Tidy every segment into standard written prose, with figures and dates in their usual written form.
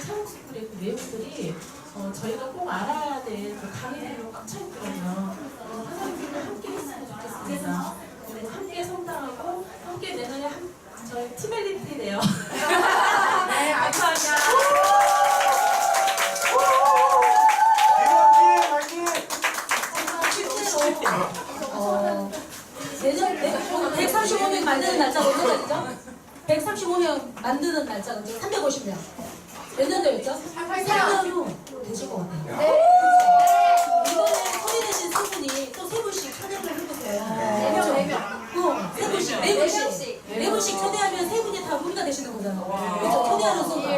차옥스쿨의 그 내용들이 저희가 꼭 알아야 될 그 강의들로 꽉 차 있거든요. 선생님들과 함께 했으면 좋겠습니다. 그리고 함께 성장하고 함께 내년에 저희 팀멜리티 돼요. 네, 감사합니다. 내년 135명 만드는 날짜가 언제까지죠? 135명 만드는 날짜가 350명. 몇 년도였죠? 3년 후 되실 것 같아요. 네. 이번에 소리내신 세 분이 또 세 분씩 초대를 해보세요. 4명. 세 분씩, 네 분씩 초대하면 세 분이 다 우리가 되시는 거잖아요. 그렇죠? 초대하는 순간.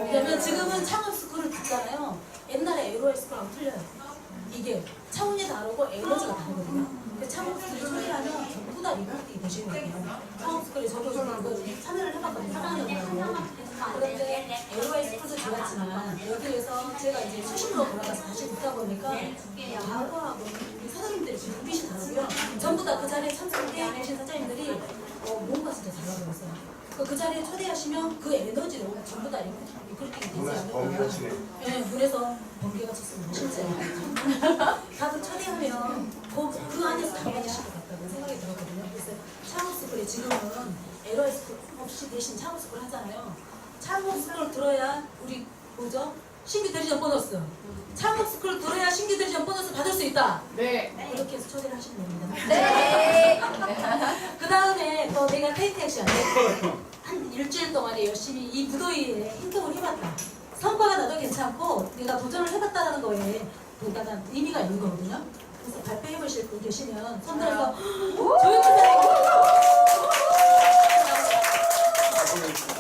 왜냐면 지금은 창업스쿨을 듣잖아요. 옛날에 에로에스쿨하고 틀려요. 이게 차원이 다르고 에너지가 다르거든요. 근데 창업스쿨이 초대하면 전부 다 리포팅이 되시는 거예요. 창업스쿨에 저도 참여를 해봤거든요. 4학년이라고. 그런데 에로에스쿨도 좋았지만 여기에서 제가 이제 수시로 돌아가서 다시 듣다 보니까 과거하고 우리 사장님들이 지금 눈빛이 다르고요. 전부 다 그 자리에 참석해 계신 사장님들이 뭔가 진짜 잘하고 있어요. 그 자리에 초대하시면 그 에너지로 전부 다 리크루팅이 되지 않을까. 네, 그래서 번개가 쳤습니다. 실제로. 다들 초대하면 그 안에서 담아주실 것 같다는 생각이 들었거든요. 그래서 창업스쿨에 지금은 에러스쿨 없이 대신 창업스쿨 하잖아요. 창업스쿨 들어야 우리 뭐죠? 신규 대리점 보너스. 창업스쿨 들어야 신규 대리점 보너스 받을 수 있다. 네. 이렇게 해서 초대를 하시면 됩니다. 네. 그 다음에 또 내가 테이크 액션 한 일주일 동안에 열심히 이 무더위에 행동을 해봤다. 성과가 나도 괜찮고 내가 도전을 해봤다는 거에 보다는 의미가 있는 거거든요. 그래서 발표해 보실 분 계시면 손들어서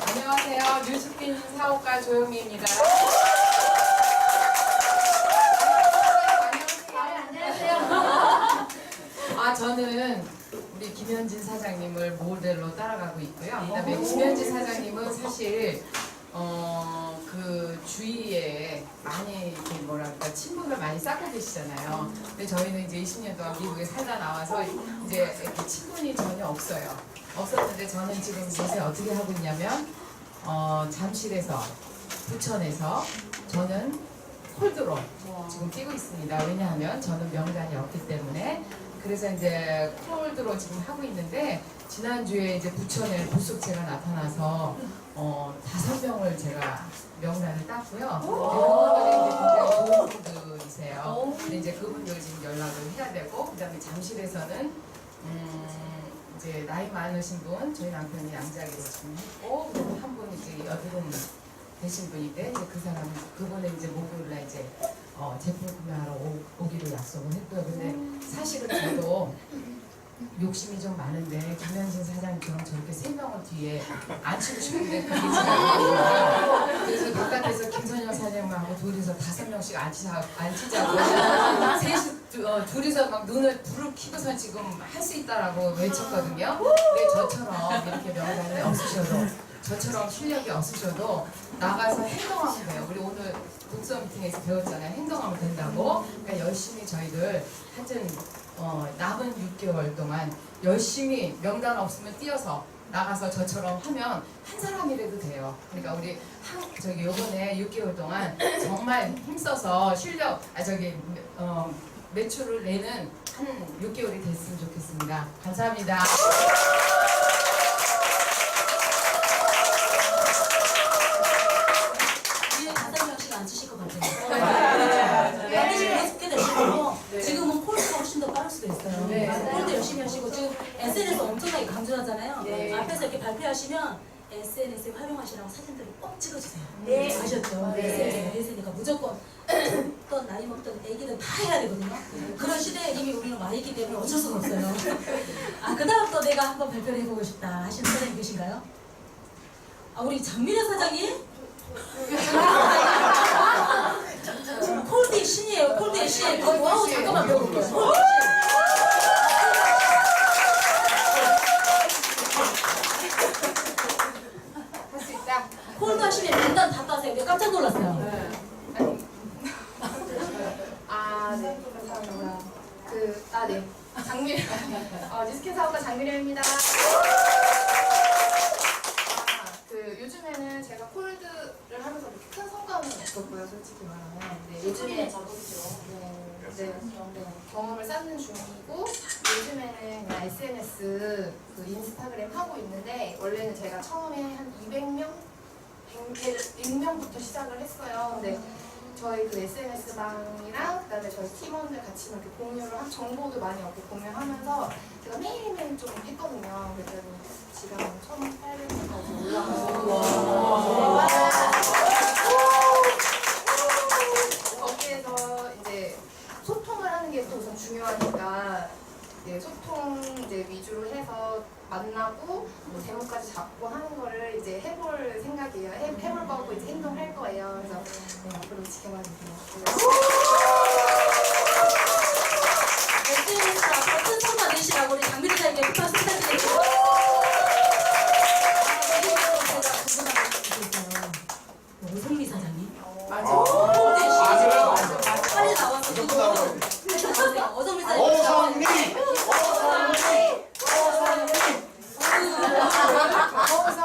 안녕하세요. 뉴스핀 사업가 조영미입니다. 저는 우리 김현진 사장님을 모델로 따라가고 있고요. 그다음에 김현진 사장님은 사실 그 주위에 많이 이렇게 뭐랄까 친분을 많이 쌓고 계시잖아요. 근데 저희는 이제 20년 동안 미국에 살다 나와서 이제 이렇게 친분이 전혀 없어요. 없었는데 저는 지금 요새 어떻게 하고 있냐면 잠실에서 부천에서 저는 홀드로 지금 뛰고 있습니다. 왜냐하면 저는 명단이 없기 때문에. 그래서 이제 홀드로 지금 하고 있는데 지난주에 이제 부천에 불속체가 나타나서 5명을 제가 명단을 땄고요. 그분들이 이제 굉장히 좋은 분들이세요. 근데 이제 그분들 지금 연락을 해야 되고 그다음에 잠실에서는 이제 나이 많으신 분 저희 남편이 양자기로 지금 했고 그리고 한 분 이제 여드름 되신 분인데 이제 그 사람은 그분은 이제 목요일날 이제 제품 구매하러 오기로 약속을 했고요. 근데 사실은 저도 욕심이 좀 많은데 김현진 사장님처럼 저렇게 3명을 뒤에 앉히고 싶은데 그게 잘 안 돼요. 그래서 바깥에서 김선영 사장님하고 둘이서 5명씩 앉히자고 둘이서 막 눈을 불을 켜고서 지금 할 수 있다라고 외쳤거든요. 근데 저처럼 이렇게 명단이 없으셔도 저처럼 실력이 없으셔도 나가서 행동하면 돼요. 우리 오늘 독서 미팅에서 배웠잖아요. 행동하면 된다고. 그러니까 열심히 저희들 하여튼 남은 6개월 동안 열심히 명단 없으면 뛰어서 나가서 저처럼 하면 한 사람이라도 돼요. 그러니까 우리 요번에 6개월 동안 정말 힘써서 매출을 내는 한 6개월이 됐으면 좋겠습니다. 감사합니다. 앉으실 것 같아요. 많이 쉽게 되시고 지금은 폴드가 훨씬 더 빠를 수도 있어요. 폴드 열심히 하시고 지금 SNS 엄청나게 강조하잖아요. 앞에서 이렇게 발표하시면 SNS에 활용하시라고 사진들을 꼭 찍어주세요. 아셨죠? SNS가 대세니까 무조건 어떤 나이 먹던 애기는 다 해야 되거든요. 그런 시대에 이미 우리는 와 있기 때문에 어쩔 수가 없어요. 그 다음 또 내가 한번 발표를 해보고 싶다 하시는 사장님 계신가요? 우리 장미래 사장님? 폴드의 신이에요. 폴드의 신. 와우, 잠깐만 배워볼게요. 할 수 있다. 폴드 하시면 명단 다 따세요. 내가 깜짝 놀랐어요. 네. 네. 감사합니다. 네. 장미래. 뉴스킨 사업가 장미래입니다. 요즘에는 제가 폴드를 하면서 큰 성과 효과는 없었고요, 솔직히 말하면. 네, 요즘에 경험을 쌓는 중이고 요즘에는 그냥 SNS, 그 인스타그램 하고 있는데 원래는 제가 처음에 한 200명, 100명부터 시작을 했어요. 근데 저희 그 SNS 방이랑 그다음에 저희 팀원들 같이 이렇게 공유를 한 정보도 많이 얻고 공유하면서 제가 매일매일 좀 했거든요. 그랬더니 지금 1,800명까지 올라가서 거기에서 이제 소통을 하는 게 또 우선 중요하니까 이제 소통 이제 위주로 해서 만나고 또 제목까지 잡고 하는 거를 이제 해볼 생각이에요. 해볼 거고 이제 행동할 거예요. 그래서 네, 앞으로 지켜봐 주세요. SNS랑 같은 성과 내시라고 우리 장미리사에게 부탁 부탁드립니다. 제가 궁금한 게 있어요. 오성미 사장님. 빨리 나와서 누구? 어성미 사장님.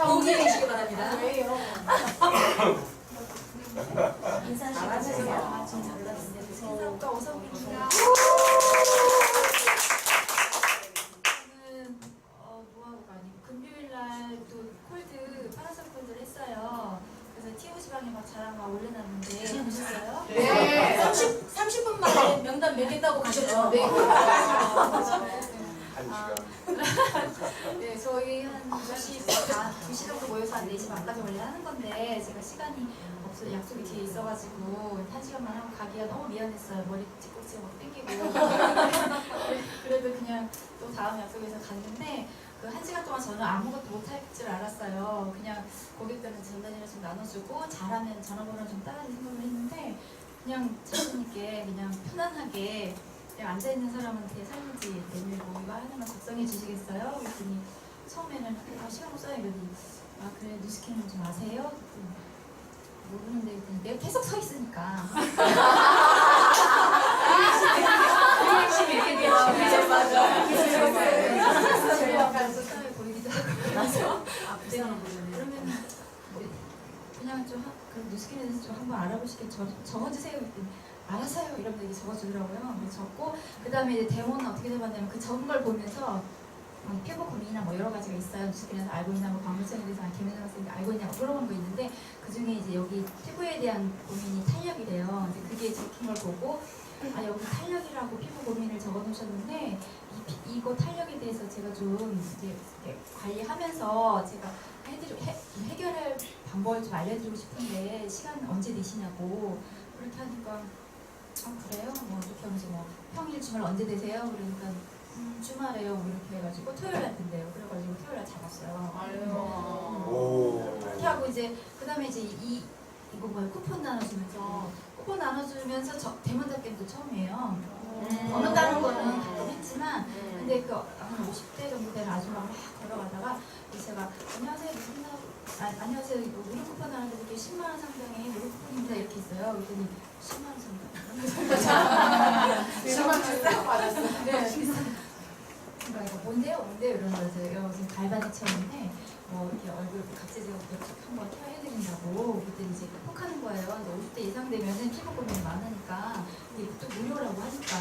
공개 계시기 바랍니다. 인사하시고 진짜 올랐는데 인사부터 어성미입니다. 저는 뭐하고 가니 금요일날 또 콜드 파라솔 콜드를 했어요. 그래서 TOC방에 막 자랑 막 올려놨는데 보셨어요? 네. 30분 만에 명단 매겠다고 가셨죠? 네. 네, 저희 한 2시 정도 모여서 한 4시 반까지 원래 하는 건데 제가 시간이 없어 약속이 뒤에 있어가지고 1시간만 하고 가기가 너무 미안했어요. 머리 찌국찌국 막 땡기고 그래도 그냥 또 다음 약속에서 갔는데 그 1시간 동안 저는 아무것도 못할 줄 알았어요. 그냥 고객들한테 전단지를 좀 나눠주고 잘하면 전화번호 좀 따라줄 생각을 했는데 그냥 자신있게 그냥 편안하게 그냥 앉아있는 사람한테 사진지 내밀고 이거 하나만 작성해 주시겠어요? 그랬더니 처음에는 시간 없어요. 이러더니 그래 뉴스캐는 좀 아세요? 그랬더니 모르는데 그랬더니 내가 계속 서 있으니까 약간 보이기도 하고 그래서 그러면 그냥 좀 그럼 뉴스캐에 대해서 좀 한번 알아보시게 적어주세요. 그랬더니 알았어요. 이러면서 이게 적어주더라고요. 그래서 적고 그 다음에 이제 데모는 어떻게 돼봤냐면 그 적은 걸 보면서 피부 고민이나 뭐 여러 가지가 있어요. 뉴스캐에서 알고 있나 뭐 광물성에 대해서 김현정 선생님이 알고 있냐 뭐 그런 거 있는데 그 중에 이제 여기 피부에 대한 고민이 탄력이래요. 이제 그게 적힌 걸 보고 여기 탄력이라고 피부 고민을 적어놓으셨는데 이거 탄력에 대해서 제가 좀 이제 관리하면서 제가 해결할 방법을 좀 알려드리고 싶은데 시간 언제 되시냐고 그렇게 하니까 그래요? 뭐 어떻게 하면서 뭐 평일 주말 언제 되세요? 그러니까 주말에요. 뭐 이렇게 해가지고 토요일 날 된대요. 그래가지고 토요일 날 잡았어요. 그렇게 하고 이제 그 다음에 이제 이거 뭐야 쿠폰 나눠주면서 대문 닫기도 처음이에요. 번호 따는 거는 가끔 했지만 근데 그 한 50대 정도 되는 아줌마가 막 걸어가다가 제가 안녕하세요 안녕하세요 무료 쿠폰 하나 드릴게요 10만 원 상당의 무료 쿠폰입니다 이렇게 있어요. 그랬더니 10만 원 상당 10만 원 딱 받았어요. 그러니까 뭔데요 이러는 거예요. 지금 갈바닉 채웠는데 뭐 이렇게 얼굴 각질제거 한번 케어해드린다고 그랬더니 이제 혹하는 거예요. 근데 50대 이상 되면은 피부 고민이 많으니까 이게 또 무료라고 하니까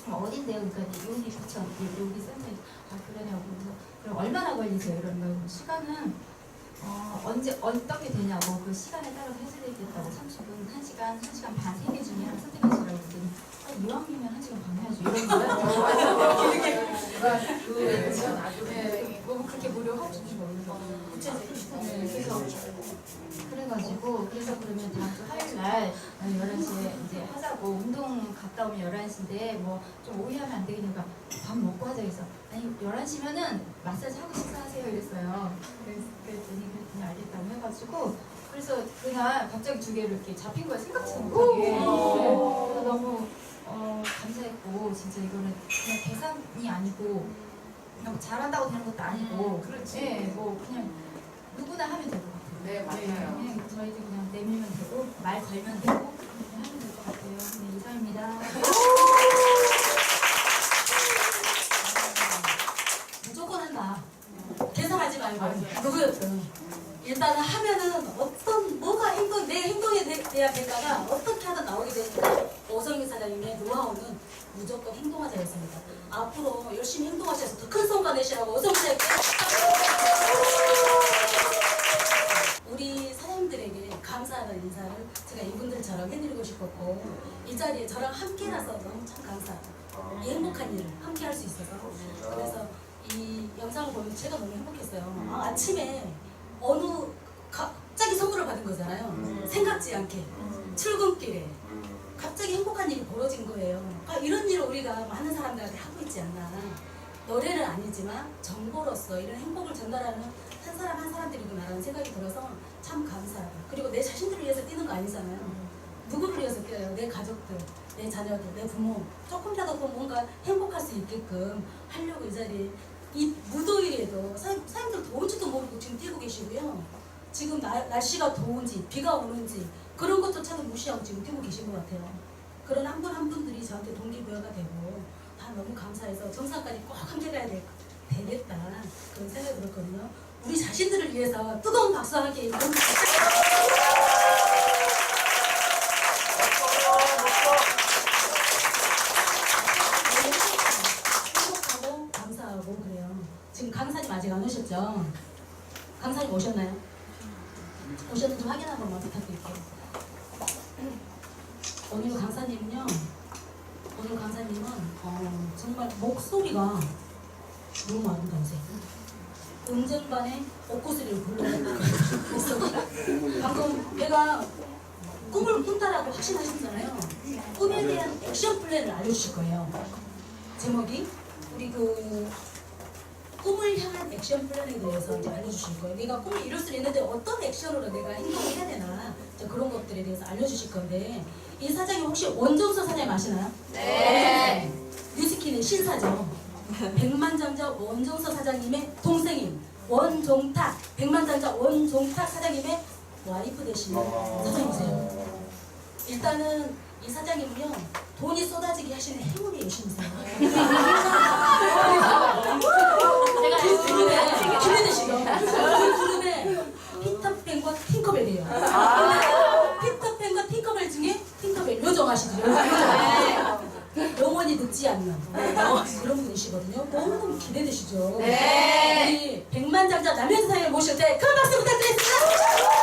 어딘데요? 그러니까 여기 부천 여기 센터에 그러냐고 그래서 그럼 얼마나 걸리세요? 이러는 거예요. 시간은 언제 어떻게 되냐고 그 시간에 따라서 해드리겠다고 30분, 1시간, 1시간 반 3개 중에 하나 선택하시라고 그랬더니 이왕이면 1시간 반 해야죠 이런 거예요. 뭐 그렇게 무료할 줄은 모르고 구체적으로 그래서 그러면 다음 주 화요일 날 11시에 이제 하자고 운동 갔다 오면 11시인데 뭐 좀 오해하면 안 되겠니까 밥 먹고 하자 그래서 아니 11시면은 마사지 하고 식사하세요 이랬어요. 그랬더니 알겠다고 해가지고 그래서 그날 갑자기 2개를 이렇게 잡힌 거예요. 생각지도 못하게. 그래서 너무 감사했고 진짜 이거는 그냥 계산이 아니고 그냥 잘한다고 되는 것도 아니고 그렇지. 뭐 그냥 누구나 하면 될 것 같아요. 네, 맞아요. 그냥 저희도 그냥 내밀면 되고 말 걸면 되고 그냥 하면 될 것 같아요. 네, 이상입니다. 무조건 한다. 계산하지 말고 누구였든 일단은 하면은 뭐가 내 행동이 대한 대가가 어떻게 하든 나오게 되니까 오성희 사장님의 노하우는 무조건 행동하자였습니다. 앞으로 열심히 행동하셔서 더 큰 성과 내시라고 오성희 사장님께 우리 사장님들에게 감사하는 인사를 제가 이분들처럼 해드리고 싶었고 이 자리에 저랑 함께라서 너무 참 감사하고 이 행복한 일을 함께 할 수 있어서 그래서 이 영상을 보면 제가 너무 행복했어요. 아침에 어느 갑자기 선물을 받은 거잖아요. 생각지 않게 출근길에 갑자기 행복한 일이 벌어진 거예요. 그러니까 이런 일을 우리가 많은 사람들한테 하고 있지 않나. 노래는 아니지만 정보로서 이런 행복을 전달하는 한 사람 한 사람들이구나라는 생각이 들어서 참 감사하다. 그리고 내 자신들을 위해서 뛰는 거 아니잖아요. 누구를 위해서 뛰어요? 내 가족들, 내 자녀들, 내 부모. 조금이라도 뭔가 행복할 수 있게끔 하려고 이 자리에 이 무더위에도 사장님들 더운지도 모르고 지금 뛰고 계시고요. 지금 날씨가 더운지 비가 오는지 그런 것조차도 무시하고 지금 뛰고 계신 것 같아요. 그런 한 분 한 분들이 저한테 동기부여가 되고 다 너무 감사해서 정상까지 꼭 함께 가야 되겠다 그런 생각이 들었거든요. 우리 자신들을 위해서 뜨거운 박수와 함께 행복하고 감사하고 그래요. 지금 강사님 아직 안 오셨죠? 강사님 오셨나요? 오셨는지 확인 한 번만 부탁드릴게요. 오늘 강사님은 정말 목소리가 너무 아름다우세요. 은쟁반의 옷구슬이를 불러요. 방금 내가 꿈을 꾼다라고 확신하셨잖아요. 꿈에 대한 액션 플랜을 알려주실 거예요. 제목이 우리 꿈을 향한 액션 플랜에 대해서 이제 알려주실 거예요. 내가 꿈을 이룰 수 있는데 어떤 액션으로 내가 행동을 해야 되나 이제 그런 것들에 대해서 알려주실 건데 이 사장님 혹시 원종서 사장님 아시나요? 네. 뉴스킨의 신사죠. 백만장자 원종서 사장님의 동생인 원종탁 백만장자 원종탁 사장님의 와이프 되시는 사장님이세요. 일단은 이 사장님은요 돈이 쏟아지게 하시는 행운의 여신이세요. 제가 그 그룹에 기대되시죠? 그 그룹에 피터팬과 팅커벨이에요. 피터팬과 팅커벨 중에 팅커벨 요정하시죠? 영원히 늙지 않는 그런 분이시거든요. 너무너무 기대되시죠? 우리 백만장자 남현 사장님을 모실 때 큰 박수 부탁드리겠습니다.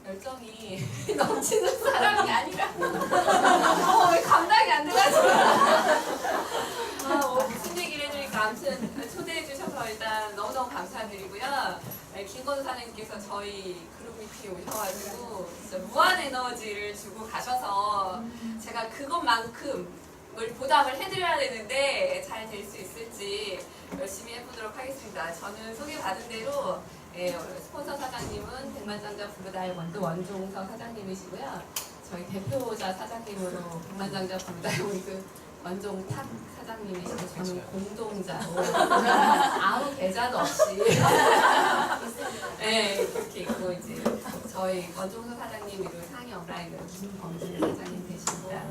열정이 넘치는 사람이 아니라 왜 감당이 안 돼가지고 무슨 얘기를 해주니까 아무튼 초대해 주셔서 일단 너무너무 감사드리고요. 김건우 사장님께서 저희 그룹 미팅에 오셔가지고 진짜 무한 에너지를 주고 가셔서 제가 그것만큼을 보답을 해드려야 되는데 잘 될 수 있을지 열심히 해보도록 하겠습니다. 저는 소개받은 대로 스폰서 사장님은 백만장자 블루다이 원종서 사장님이시고요. 저희 대표자 사장님으로 백만장자 블루다이 원종탁 사장님이시고 저는 공동자로 아무 계좌도 없이 그렇게 있고 이제 저희 원종서 사장님으로 상위 업라인으로 김범준 사장님 되십니다.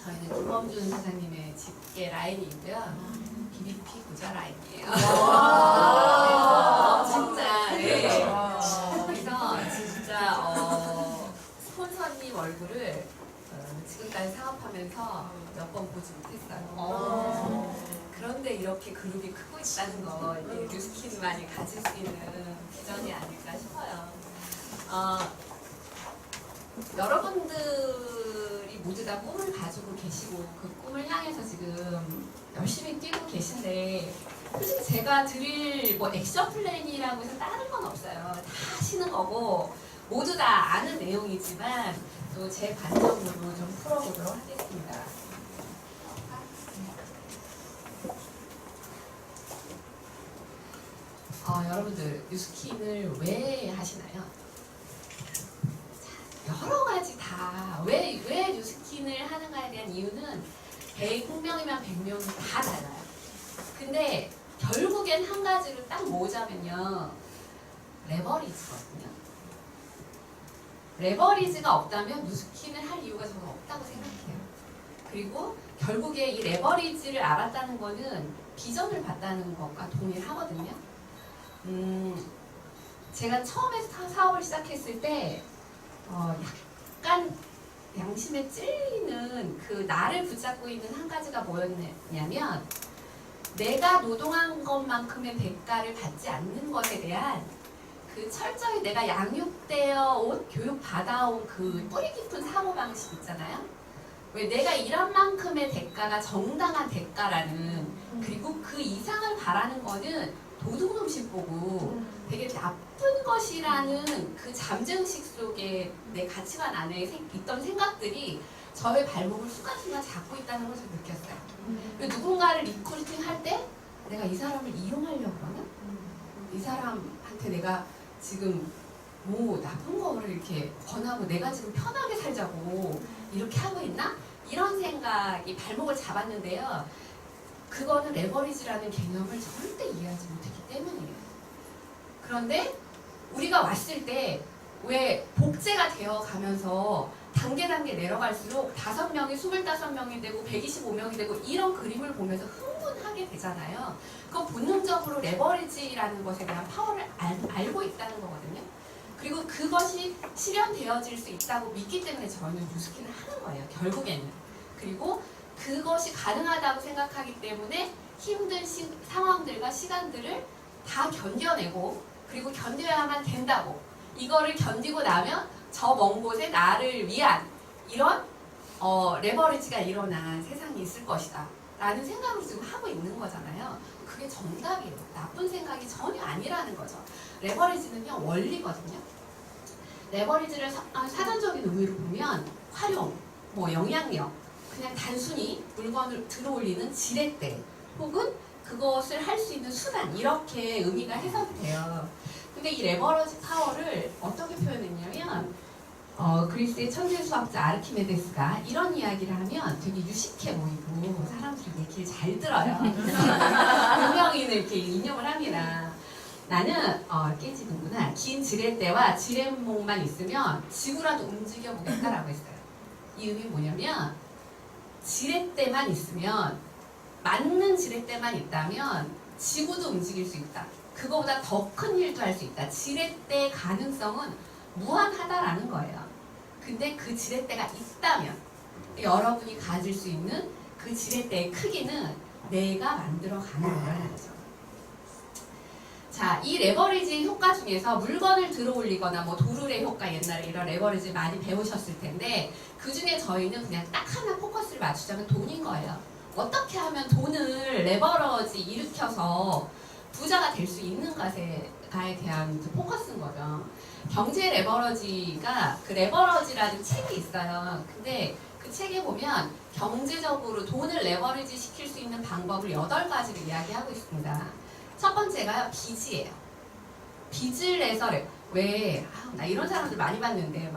저희는 김범준 사장님의 집게 라인이 있고요. BBP 부자 라인이에요. 그래서 진짜 스폰서님 얼굴을 지금까지 사업하면서 몇 번 보지 못했어요. 그런데 이렇게 그룹이 크고 있다는 거 이게 뉴스킨만이 가질 수 있는 비전이 아닐까 싶어요. 여러분들이 모두 다 꿈을 가지고 계시고 그 꿈을 향해서 지금 열심히 뛰고 계신데 솔직히 제가 드릴 뭐 액션 플랜이라고 해서 다른 건 없어요. 다 하시는 거고 모두 다 아는 내용이지만 또 제 관점으로 좀 풀어보도록 하겠습니다. 여러분들 뉴스킨을 왜 하시나요? 여러 가지 다 왜 뉴스킨을 하는가에 대한 얘기한 이유는 100명이면 100명이 다 달라요. 근데 결국엔 한 가지를 딱 모으자면요. 레버리지거든요. 레버리지가 없다면 누스킨을 할 이유가 저는 없다고 생각해요. 그리고 결국에 이 레버리지를 알았다는 거는 비전을 봤다는 것과 동일하거든요. 제가 처음에 사업을 시작했을 때 약간 양심에 찔리는 그 나를 붙잡고 있는 한 가지가 뭐였냐면 내가 노동한 것만큼의 대가를 받지 않는 것에 대한 그 철저히 내가 양육되어 온 교육받아온 그 뿌리 깊은 사고방식 있잖아요. 왜 내가 일한 만큼의 대가가 정당한 대가라는 그리고 그 이상을 바라는 거는 도둑놈식 보고 되게 나쁜 것이라는 그 잠재의식 속에 내 가치관 안에 있던 생각들이 저의 발목을 순간순간 잡고 있다는 것을 느꼈어요. 누군가를 리크루팅 할 때 내가 이 사람을 이용하려고 그러나? 이 사람한테 내가 지금 뭐 나쁜 거를 이렇게 권하고 내가 지금 편하게 살자고 이렇게 하고 있나? 이런 생각이 발목을 잡았는데요. 그거는 레버리지라는 개념을 절대 이해하지 못했기 때문이에요. 그런데 우리가 왔을 때 왜 복제가 되어 가면서 단계 내려갈수록 5명이 25명이 되고 125명이 되고 이런 그림을 보면서 흥분하게 되잖아요. 그건 본능적으로 레버리지라는 것에 대한 파워를 알고 있다는 거거든요. 그리고 그것이 실현되어질 수 있다고 믿기 때문에 저희는 뉴스킨을 하는 거예요. 결국에는. 그리고 그것이 가능하다고 생각하기 때문에 힘든 상황들과 시간들을 다 견뎌내고 그리고 견뎌야만 된다고 이거를 견디고 나면 저 먼 곳에 나를 위한 이런 레버리지가 일어난 세상이 있을 것이다 라는 생각을 지금 하고 있는 거잖아요. 그게 정답이에요. 나쁜 생각이 전혀 아니라는 거죠. 레버리지는요 원리거든요. 레버리지를 사전적인 의미로 보면 활용, 뭐 영향력, 그냥 단순히 물건을 들어올리는 지렛대 혹은 그것을 할 수 있는 수단 이렇게 의미가 해석이 돼요. 근데 이 레버러지 파워를 어떻게 표현했냐면 그리스의 천재 수학자 아르키메데스가 이런 이야기를 하면 되게 유식해 보이고 사람들이 얘기를 잘 들어요. 분명히는 이렇게 인용을 합니다. 나는 깨지는구나. 긴 지렛대와 지렛목만 있으면 지구라도 움직여 보겠다라고 했어요. 이 의미 뭐냐면 지렛대만 있으면 맞는 지렛대만 있다면 지구도 움직일 수 있다. 그거보다 더 큰 일도 할 수 있다. 지렛대의 가능성은 무한하다라는 거예요. 근데 그 지렛대가 있다면 여러분이 가질 수 있는 그 지렛대의 크기는 내가 만들어가는 거라는 거죠. 자, 이 레버리지 효과 중에서 물건을 들어올리거나 뭐 도르래 효과 옛날에 이런 레버리지 많이 배우셨을 텐데 그 중에 저희는 그냥 딱 하나 포커스를 맞추자면 돈인 거예요. 어떻게 하면 돈을 레버러지 일으켜서 부자가 될 수 있는 것에 대한 포커스인 거죠. 경제 레버러지가 그 레버러지라는 책이 있어요. 근데 그 책에 보면 경제적으로 돈을 레버리지 시킬 수 있는 방법을 8가지를 이야기하고 있습니다. 첫 번째가 빚이에요. 빚을 내서 나 이런 사람들 많이 봤는데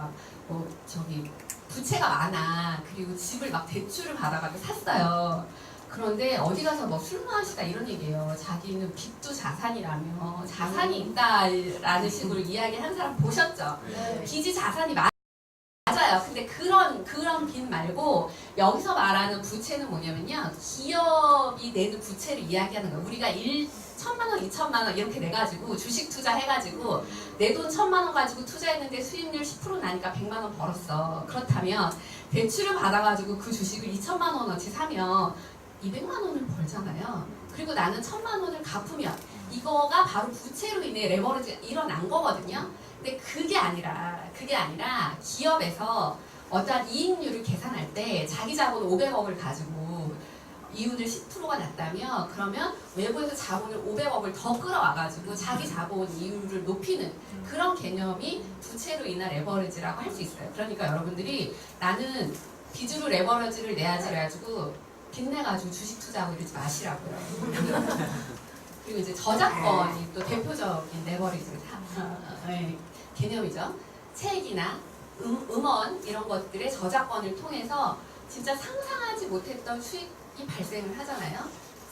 부채가 많아. 그리고 집을 막 대출을 받아가지고 샀어요. 그런데 어디 가서 술 마시다 이런 얘기예요. 자기는 빚도 자산이라며 자산이 있다라는 식으로 이야기한 사람 보셨죠? 네. 빚이 자산이 맞아요. 근데 그런 빚 말고 여기서 말하는 부채는 뭐냐면요. 기업이 내는 부채를 이야기하는 거예요. 우리가 1,000만 원, 2,000만 원 이렇게 내가지고 주식 투자해가지고 내 돈 1,000만 원 가지고 투자했는데 수익률 10% 나니까 100만 원 벌었어. 그렇다면 대출을 받아가지고 그 주식을 2,000만 원어치 사면 200만 원을 벌잖아요. 그리고 나는 1,000만 원을 갚으면 이거가 바로 부채로 인해 레버리지가 일어난 거거든요. 근데 그게 아니라 기업에서 어떠한 이익률을 계산할 때 자기 자본 500억을 가지고 이윤을 10%가 났다면 그러면 외부에서 자본을 500억을 더 끌어와가지고 자기 자본 이율을 높이는 그런 개념이 부채로 인한 레버리지라고 할 수 있어요. 그러니까 여러분들이 나는 빚으로 레버리지를 내야지 해가지고 빚내가지고 주식 투자하고 이러지 마시라고요. 그리고 이제 저작권이 또 대표적인 레버리지 개념이죠. 책이나 음원 이런 것들의 저작권을 통해서 진짜 상상하지 못했던 수익이 발생을 하잖아요.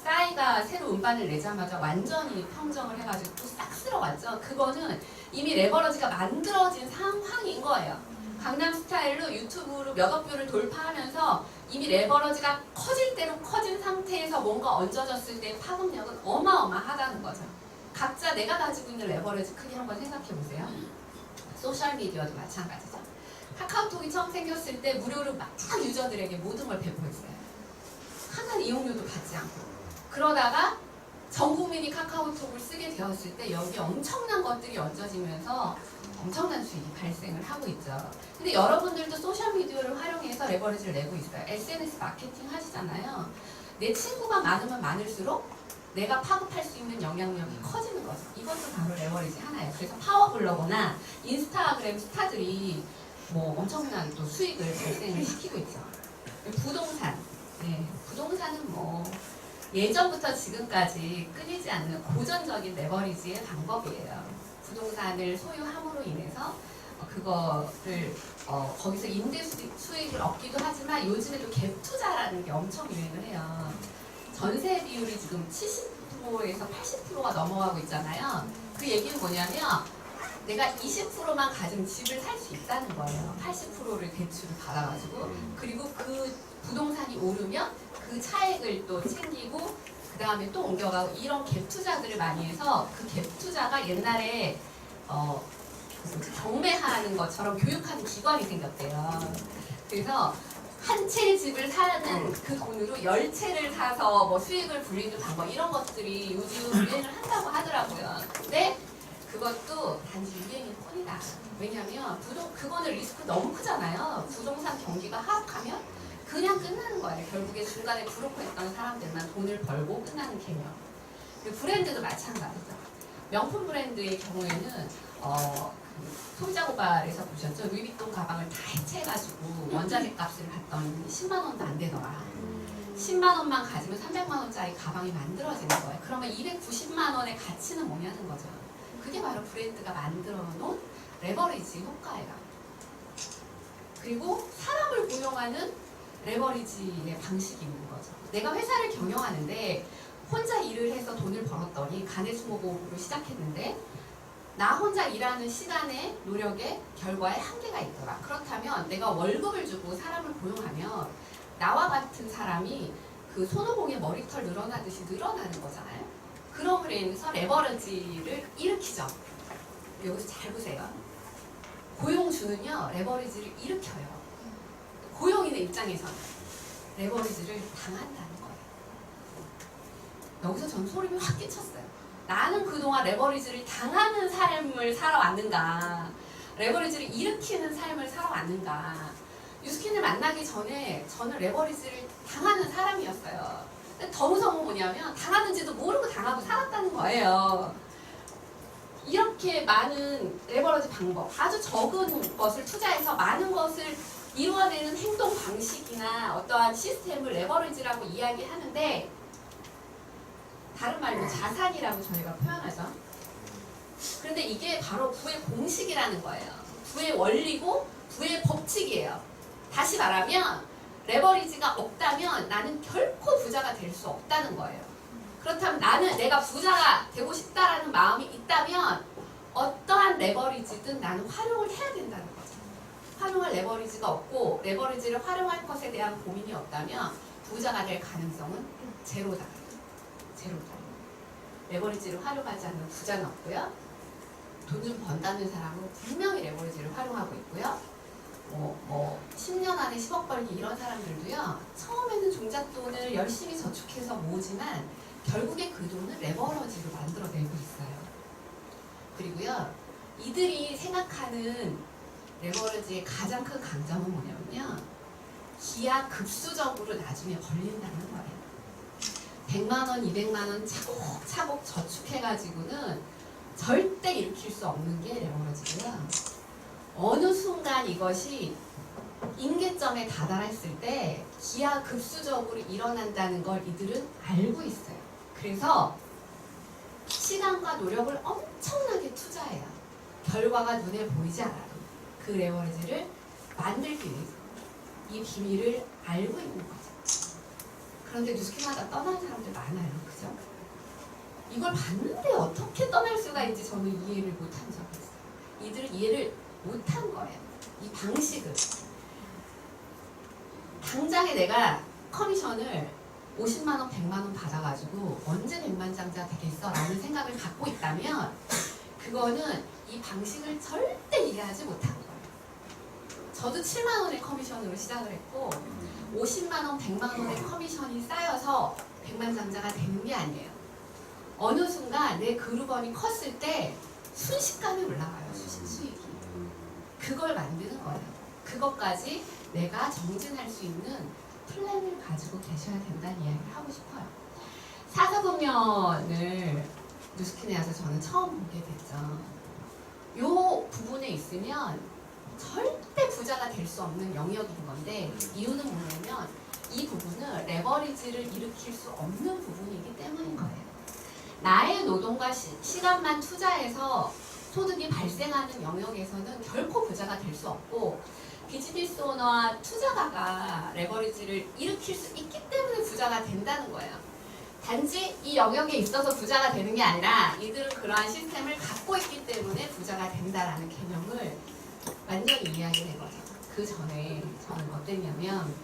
싸이가 새로 음반을 내자마자 완전히 평정을 해가지고 또 싹 쓸어갔죠. 그거는 이미 레버러지가 만들어진 상황인 거예요. 강남스타일로 유튜브로 몇억 뷰를 돌파하면서 이미 레버러지가 커질 대로 커진 상태에서 뭔가 얹어졌을 때 파급력은 어마어마하다는 거죠. 각자 내가 가지고 있는 레버러지 크기 한번 생각해 보세요. 소셜미디어도 마찬가지죠. 카카오톡이 처음 생겼을 때 무료로 막 유저들에게 모든 걸 배포했어요. 하나는 이용료도 받지 않고. 그러다가 전 국민이 카카오톡을 쓰게 되었을 때 여기 엄청난 것들이 얹어지면서 엄청난 수익이 발생을 하고 있죠. 근데 여러분들도 소셜미디어를 활용해서 레버리지를 내고 있어요. SNS 마케팅 하시잖아요. 내 친구가 많으면 많을수록 내가 파급할 수 있는 영향력이 커지는 거죠. 이것도 바로 레버리지 하나예요. 그래서 파워블로거나 인스타그램 스타들이 뭐 엄청난 또 수익을 발생을 시키고 있죠. 부동산. 네, 부동산은 뭐 예전부터 지금까지 끊이지 않는 고전적인 레버리지의 방법이에요. 부동산을 소유함으로 인해서 그거를 거기서 임대 수익을 얻기도 하지만 요즘에도 갭 투자라는 게 엄청 유행을 해요. 전세 비율이 지금 70%에서 80%가 넘어가고 있잖아요. 그 얘기는 뭐냐면 내가 20%만 가진 집을 살 수 있다는 거예요. 80%를 대출을 받아가지고. 그리고 그 부동산이 오르면 그 차액을 또 챙기고 그 다음에 또 옮겨가고 이런 갭 투자들을 많이 해서 그 갭 투자가 옛날에 경매하는 것처럼 교육하는 기관이 생겼대요. 그래서 한 채의 집을 사는 그 돈으로 10채를 사서 뭐 수익을 불리는 방법 이런 것들이 요즘 유행을 한다고 하더라고요. 근데 그것도 단지 유행일 뿐이다. 왜냐하면 그거는 리스크 너무 크잖아요. 부동산 경기가 하락하면 그냥 끝나는 거예요. 결국에 중간에 브로커했던 사람들만 돈을 벌고 끝나는 개념. 브랜드도 마찬가지죠. 명품 브랜드의 경우에는 소비자 고발에서 보셨죠? 루이비통 가방을 다 해체해가지고 원자재 값을 받더니 10만 원도 안 되더라. 10만 원만 가지면 300만 원짜리 가방이 만들어지는 거예요. 그러면 290만 원의 가치는 뭐냐는 거죠. 그게 바로 브랜드가 만들어 놓은 레버리지 효과예요. 그리고 사람을 고용하는 레버리지의 방식이 있는 거죠. 내가 회사를 경영하는데 혼자 일을 해서 돈을 벌었더니 가내수목으로 시작했는데 나 혼자 일하는 시간에 노력에 결과에 한계가 있더라. 그렇다면 내가 월급을 주고 사람을 고용하면 나와 같은 사람이 그 손오공의 머리털 늘어나듯이 늘어나는 거잖아요. 그럼으로 인해서 레버리지를 일으키죠. 여기서 잘 보세요. 고용주는요 레버리지를 일으켜요. 고용인의 입장에서는 레버리지를 당한다는 거예요. 여기서 전 소름이 확 끼쳤어요. 나는 그동안 레버리지를 당하는 삶을 살아왔는가, 레버리지를 일으키는 삶을 살아왔는가. 유스킨을 만나기 전에 저는 레버리지를 당하는 사람이었어요. 근데 더 무서운 건 뭐냐면 당하는지도 모르고 당하고 살았다는 거예요. 이렇게 많은 레버리지 방법, 아주 적은 것을 투자해서 많은 것을 이루어내는 행동 방식이나 어떠한 시스템을 레버리지라고 이야기하는데 다른 말로 자산이라고 저희가 표현하죠. 그런데 이게 바로 부의 공식이라는 거예요. 부의 원리고 부의 법칙이에요. 다시 말하면 레버리지가 없다면 나는 결코 부자가 될 수 없다는 거예요. 그렇다면 나는 내가 부자가 되고 싶다라는 마음이 있다면 어떠한 레버리지든 나는 활용을 해야 된다는 거죠. 활용할 레버리지가 없고 레버리지를 활용할 것에 대한 고민이 없다면 부자가 될 가능성은 제로다. 제로다. 레버리지를 활용하지 않는 부자는 없고요. 돈을 번다는 사람은 분명히 레버리지를 활용하고 있고요. 10년 안에 10억 벌기 이런 사람들도요. 처음에는 종잣돈을 열심히 저축해서 모으지만 결국에 그 돈을 레버리지로 만들어내고 있어요. 그리고요. 이들이 생각하는 레버리지의 가장 큰 강점은 뭐냐면요. 기하급수적으로 나중에 벌린다는 거예요. 100만 원, 200만 원 차곡차곡 저축해가지고는 절대 일으킬 수 없는 게 레버리지고요. 어느 순간 이것이 임계점에 다다랐을 때 기하급수적으로 일어난다는 걸 이들은 알고 있어요. 그래서 시간과 노력을 엄청나게 투자해요. 결과가 눈에 보이지 않아도 그 레버리지를 만들기 위해서. 이 비밀을 알고 있는 거죠. 그런데 뉴스키마다 떠난 사람들 많아요. 그죠? 이걸 봤는데 어떻게 떠날 수가 있지 저는 이해를 못한 적이 있어요. 이들은 이해를 못한 거예요. 이 방식을. 당장에 내가 커미션을 50만 원, 100만 원 받아가지고 언제 100만장자 되겠어? 라는 생각을 갖고 있다면 그거는 이 방식을 절대 이해하지 못한 거예요. 저도 7만 원의 커미션으로 시작을 했고 50만 원, 100만 원의 커미션이 쌓여서 100만장자가 되는 게 아니에요. 어느 순간 내 그룹원이 컸을 때 순식간에 올라가요. 수익이. 그걸 만드는 거예요. 그것까지 내가 정진할 수 있는 플랜을 가지고 계셔야 된다는 이야기를 하고 싶어요. 사사구면을 뉴스킨에 와서 저는 처음 보게 됐죠. 요 부분에 있으면 절대 부자가 될 수 없는 영역인 건데 이유는 뭐냐면 이 부분은 레버리지를 일으킬 수 없는 부분이기 때문인 거예요. 나의 노동과 시간만 투자해서 소득이 발생하는 영역에서는 결코 부자가 될 수 없고 비즈니스 오너와 투자가가 레버리지를 일으킬 수 있기 때문에 부자가 된다는 거예요. 단지 이 영역에 있어서 부자가 되는 게 아니라 이들은 그러한 시스템을 갖고 있기 때문에 부자가 된다라는 개념을 완전히 이해하게 거죠. 그 전에 저는 어땠냐면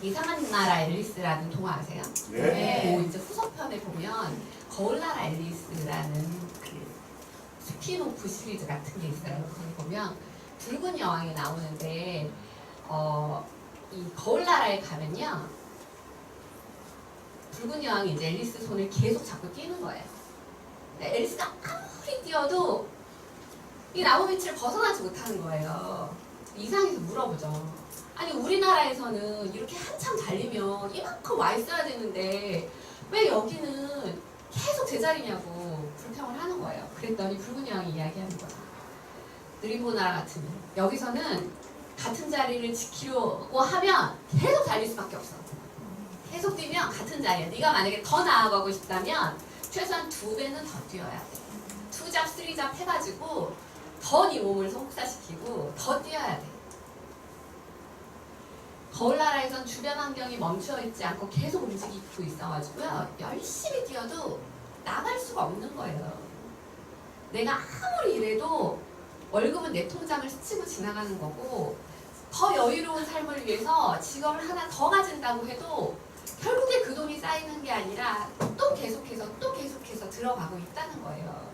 이상한 나라 앨리스라는 동화 아세요? 네. 그 이제 후속편에 보면 거울나라 앨리스라는 그 스피노프 시리즈 같은 게 있어요. 거기 보면 붉은 여왕이 나오는데 이 거울나라에 가면요 붉은 여왕이 이제 앨리스 손을 계속 잡고 뛰는 거예요. 근데 앨리스가 아무리 뛰어도 이 나무 밑을 벗어나지 못하는 거예요. 이상해서 물어보죠. 아니 우리나라에서는 이렇게 한참 달리면 이만큼 와 있어야 되는데 왜 여기는 계속 제자리냐고 불평을 하는 거예요. 그랬더니 붉은 여왕이 이야기하는 거야. 느림보 나라 같으면 여기서는 같은 자리를 지키려고 하면 계속 달릴 수밖에 없어. 계속 뛰면 같은 자리야. 네가 만약에 더 나아가고 싶다면 최소한 2배는 더 뛰어야 돼. 2잡, 3잡 해가지고 더 네 몸을 성숙시키고 더 뛰어야 돼. 거울나라에선 주변 환경이 멈춰있지 않고 계속 움직이고 있어가지고요. 열심히 뛰어도 나갈 수가 없는 거예요. 내가 아무리 일해도 월급은 내 통장을 스치고 지나가는 거고 더 여유로운 삶을 위해서 직업을 하나 더 가진다고 해도 결국에 그 돈이 쌓이는 게 아니라 또 계속해서 들어가고 있다는 거예요.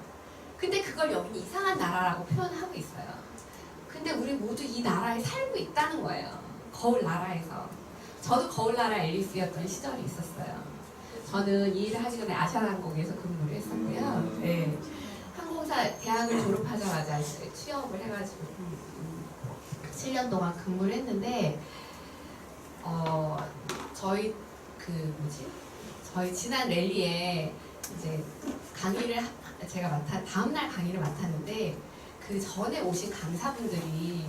근데 그걸 여기 이상한 나라라고 표현하고 있어요. 근데 우리 모두 이 나라에 살고 있다는 거예요. 거울 나라에서. 저도 거울 나라 앨리스였던 시절이 있었어요. 저는 이 일을 하기 전에 아시아나항공에서 근무를 했었고요. 네. 항공사 대학을 졸업하자마자 이제 취업을 해가지고 7년 동안 근무를 했는데 저희 지난 랠리에 이제 강의를 제가 다음날 강의를 맡았는데 그 전에 오신 강사분들이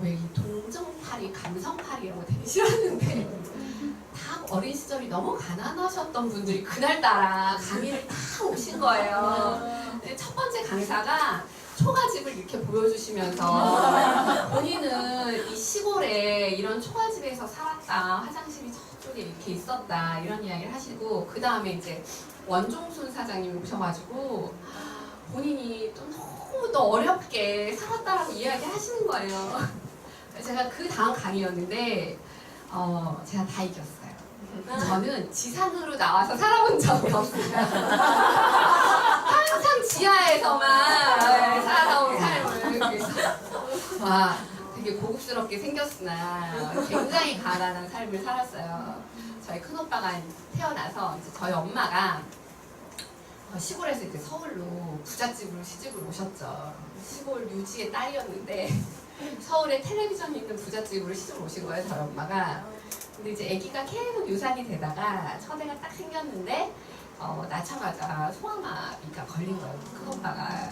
왜 이 동정파리, 감성파리 이런 거 되게 싫었는데 다 어린 시절이 너무 가난하셨던 분들이 그날따라 강의를 다 오신 거예요. 첫 번째 강사가 초가집을 이렇게 보여주시면서 본인은 이 시골에 이런 초가집에서 살았다, 화장실이 저쪽에 이렇게 있었다 이런 이야기를 하시고 그 다음에 이제 원종순 사장님 오셔가지고 본인이 또 너무 또 어렵게 살았다라고 이야기 하시는 거예요. 제가 그 다음 강의였는데 제가 다 이겼어요. 저는 지상으로 나와서 살아본 적이 없어요. 항상 지하에서만 살아온 삶을 그래서 와 되게 고급스럽게 생겼으나 굉장히 가난한 삶을 살았어요. 저희 큰오빠가 태어나서 이제 저희 엄마가 시골에서 이제 서울로 부잣집으로 시집을 오셨죠. 시골 유지의 딸이었는데 서울에 텔레비전이 있는 부잣집으로 시집을 오신 거예요, 저희 엄마가. 근데 이제 아기가 계속 유산이 되다가 첫애가 딱 생겼는데 낳자마자 소아마비가 걸린 거예요, 큰오빠가.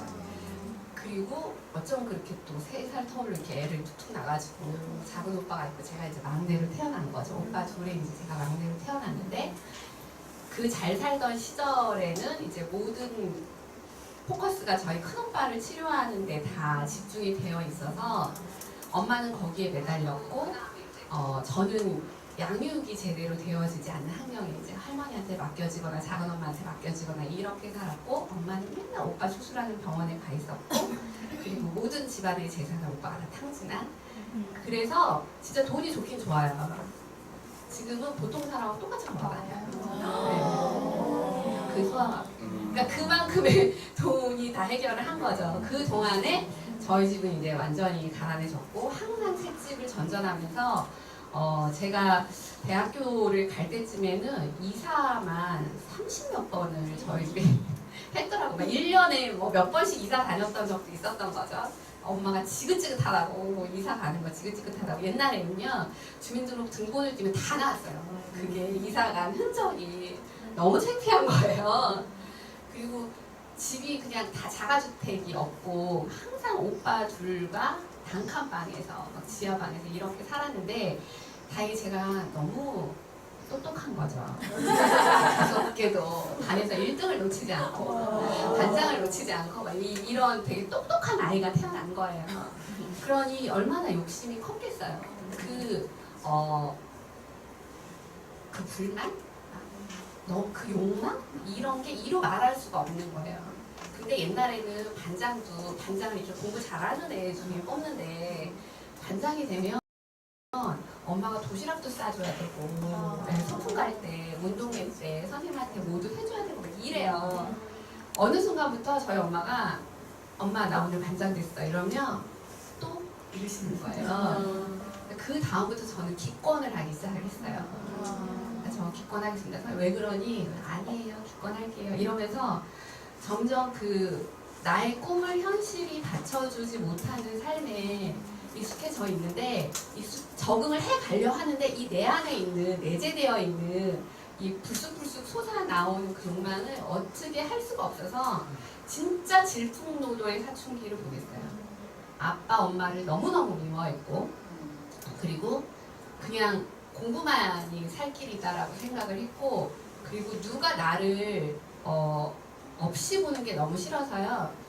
그리고 어쩜 그렇게 또 3살 터울로 이렇게 애를 툭툭 나가지고 작은 오빠가 있고 제가 이제 막내로 태어난 거죠. 오빠 둘에 이제 제가 막내로 태어났는데 그 잘 살던 시절에는 이제 모든 포커스가 저희 큰오빠를 치료하는 데 다 집중이 되어 있어서 엄마는 거기에 매달렸고 저는 양육이 제대로 되어지지 않는 환경에 이제 할머니한테 맡겨지거나 작은 엄마한테 맡겨지거나 이렇게 살았고, 엄마는 맨날 오빠 수술하는 병원에 가 있었고, 그리고 모든 집안의 재산을 오빠가 다 탕진한. 그래서 진짜 돈이 좋긴 좋아요. 지금은 보통 사람하고 똑같이 벌어다녀요. 그 소아가. 그러니까 그만큼의 돈이 다 해결을 한 거죠. 그 동안에 저희 집은 이제 완전히 가난해졌고, 항상 셋집을 전전하면서 제가 대학교를 갈 때쯤에는 이사만 30몇 번을 저희 집에 했더라고요. 막 1년에 뭐 몇 번씩 이사 다녔던 적도 있었던 거죠. 엄마가 지긋지긋하다고, 뭐 이사 가는 거 지긋지긋하다고. 옛날에는요, 주민등록 등본을 띄면 다 나왔어요. 그게 이사 간 흔적이 너무 창피한 거예요. 그리고 집이 그냥 다 자가주택이 없고, 항상 오빠 둘과 단칸방에서, 막 지하방에서 이렇게 살았는데, 다행히 제가 너무 똑똑한 거죠. 무섭게도 반에서 1등을 놓치지 않고 반장을 놓치지 않고 막 이런 되게 똑똑한 아이가 태어난 거예요. 그러니 얼마나 욕심이 컸겠어요. 그 불만? 그 욕망? 이런 게 이루 말할 수가 없는 거예요. 근데 옛날에는 반장을 이렇게 공부 잘하는 애 중에 뽑는데, 반장이 되면 엄마가 도시락도 싸줘야 되고, 소풍 갈 때, 운동회 때 선생님한테 모두 해줘야 되고 이래요. 어느 순간부터 저희 엄마가 엄마 나 오늘 반장 됐어 이러면 또 이러시는 거예요. 그 다음부터 저는 기권을 하기 시작을 했어요. 저 기권하겠습니다. 왜 그러니? 아니에요, 기권할게요 이러면서 점점 나의 꿈을 현실이 받쳐주지 못하는 삶에 익숙해져 있는데, 적응을 해가려 하는데, 이 내 안에 있는, 내재되어 있는 이 불쑥불쑥 솟아나오는 그 욕망을 어떻게 할 수가 없어서 진짜 질풍노도의 사춘기를 보냈어요. 아빠, 엄마를 너무너무 미워했고, 그리고 그냥 공부만이 살 길이다라고 생각을 했고, 그리고 누가 나를 없이 보는 게 너무 싫어서요.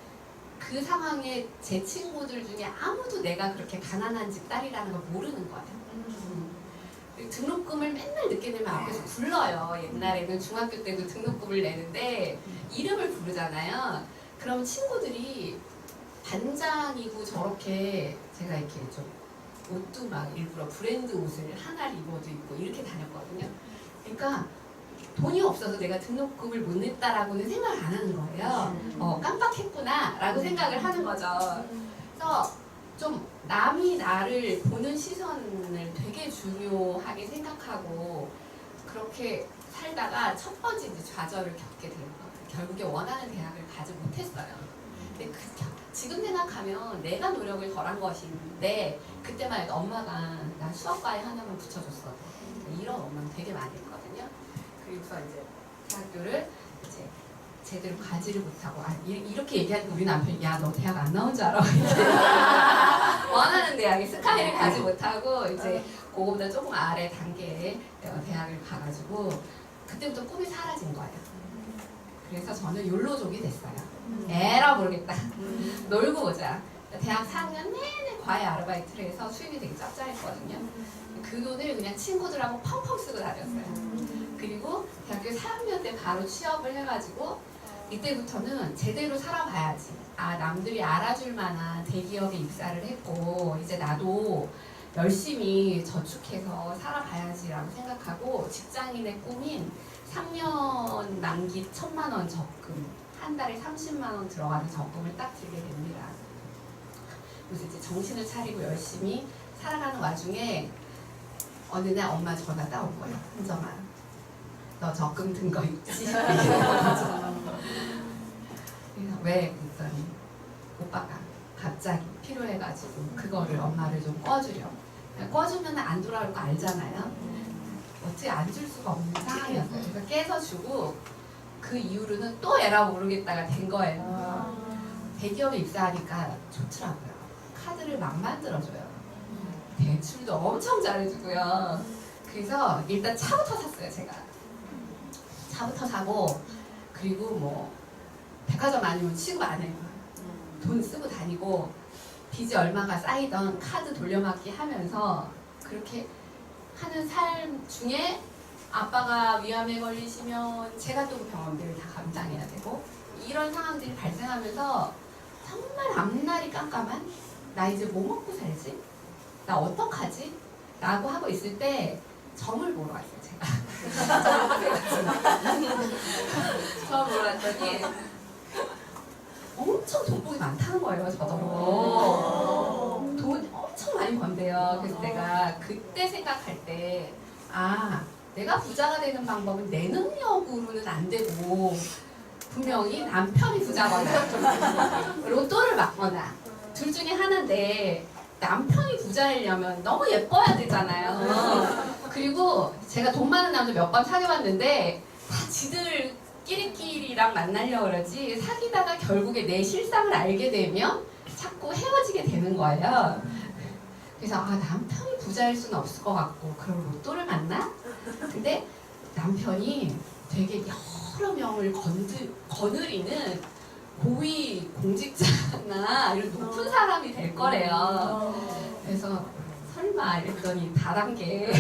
그 상황에 제 친구들 중에 아무도 내가 그렇게 가난한 집 딸이라는 걸 모르는 거예요. 등록금을 맨날 늦게 내면 앞에서 불러요. 옛날에는 중학교 때도 등록금을 내는데 이름을 부르잖아요. 그럼 친구들이 반장이고 저렇게, 제가 이렇게 좀 옷도 막 일부러 브랜드 옷을 하나를 입어도 입고 이렇게 다녔거든요. 그러니까 돈이 없어서 내가 등록금을 못 냈다라고는 생각을 안 하는 거예요. 깜빡했구나 라고 생각을 하는 거죠. 그래서 좀 남이 나를 보는 시선을 되게 중요하게 생각하고 그렇게 살다가 첫 번째 이제 좌절을 겪게 되는 거예요. 결국에 원하는 대학을 가지 못했어요. 근데 지금 생각하면 내가 노력을 덜한 것인데, 그때만 해도 엄마가 나 수학과에 하나만 붙여줬어. 이런 엄마는 되게 많이 했거든요. 그리고서 이제 대학교를 이제 제대로 가지를 못하고, 이렇게 얘기하니까 우리 남편이 야 너 대학 안 나온 줄 알아? 원하는 대학에 스카이를 가지 못하고 이제 그거보다 조금 아래 단계의 대학을 가가지고 그때부터 꿈이 사라진 거예요. 그래서 저는 욜로족이 됐어요. 에라 모르겠다. 놀고 오자. 대학 4학년 내내 과외 아르바이트를 해서 수입이 되게 짭짤했거든요. 그 돈을 그냥 친구들하고 펑펑 쓰고 다녔어요. 그리고 대학교 3학년 때 바로 취업을 해가지고 이때부터는 제대로 살아봐야지. 남들이 알아줄 만한 대기업에 입사를 했고 이제 나도 열심히 저축해서 살아봐야지라고 생각하고, 직장인의 꿈인 3년 만기 1,000만 원 적금, 한 달에 30만 원 들어가는 적금을 딱 들게 됩니다. 그래서 이제 정신을 차리고 열심히 살아가는 와중에 어느 날 엄마 전화 따온 거예요. 한정아, 너 적금 든 거 있지? 그래서 왜? 그랬더니 오빠가 갑자기 필요해가지고 그거를 엄마를 좀 꿔주려. 꿔주면 안 돌아올 거 알잖아요. 어떻게 안 줄 수가 없는 상황이었어요. 그래서 깨서 주고 그 이후로는 또 에라 모르겠다가 된 거예요. 대기업에 입사하니까 좋더라고요. 카드를 막 만들어줘요. 대출도 엄청 잘해주고요. 그래서 일단 차부터 샀어요. 제가 차부터 사고, 그리고 뭐 백화점 아니면 취급 안 해요. 돈 쓰고 다니고 빚이 얼마가 쌓이던 카드 돌려막기 하면서 그렇게 하는 삶 중에 아빠가 위암에 걸리시면 제가 또 그 병원비를 다 감당해야 되고 이런 상황들이 발생하면서 정말 앞날이 깜깜한 나 이제 뭐 먹고 살지? 나 어떡하지? 라고 하고 있을 때 점을 보러 왔어요 제가. 점 보러 왔더니 엄청 돈복이 많다는 거예요 저더러. 돈 엄청 많이 번대요. 그래서 내가 그때 생각할 때 아 내가 부자가 되는 방법은 내 능력으로는 안 되고 분명히 남편이 부자거나 로또를 맞거나 둘 중에 하나인데 남편이 부자이려면 너무 예뻐야 되잖아요. 그리고 제가 돈 많은 남자 몇 번 사귀어봤는데 다 지들끼리랑 만나려고 그러지 사귀다가 결국에 내 실상을 알게 되면 자꾸 헤어지게 되는 거예요. 그래서 아 남편이 부자일 수는 없을 것 같고 그럼 로또를 만나? 근데 남편이 되게 여러 명을 거느리는 고위 공직자나 이런 높은 사람이 될 거래요. 그래서 설마 이랬더니 다단계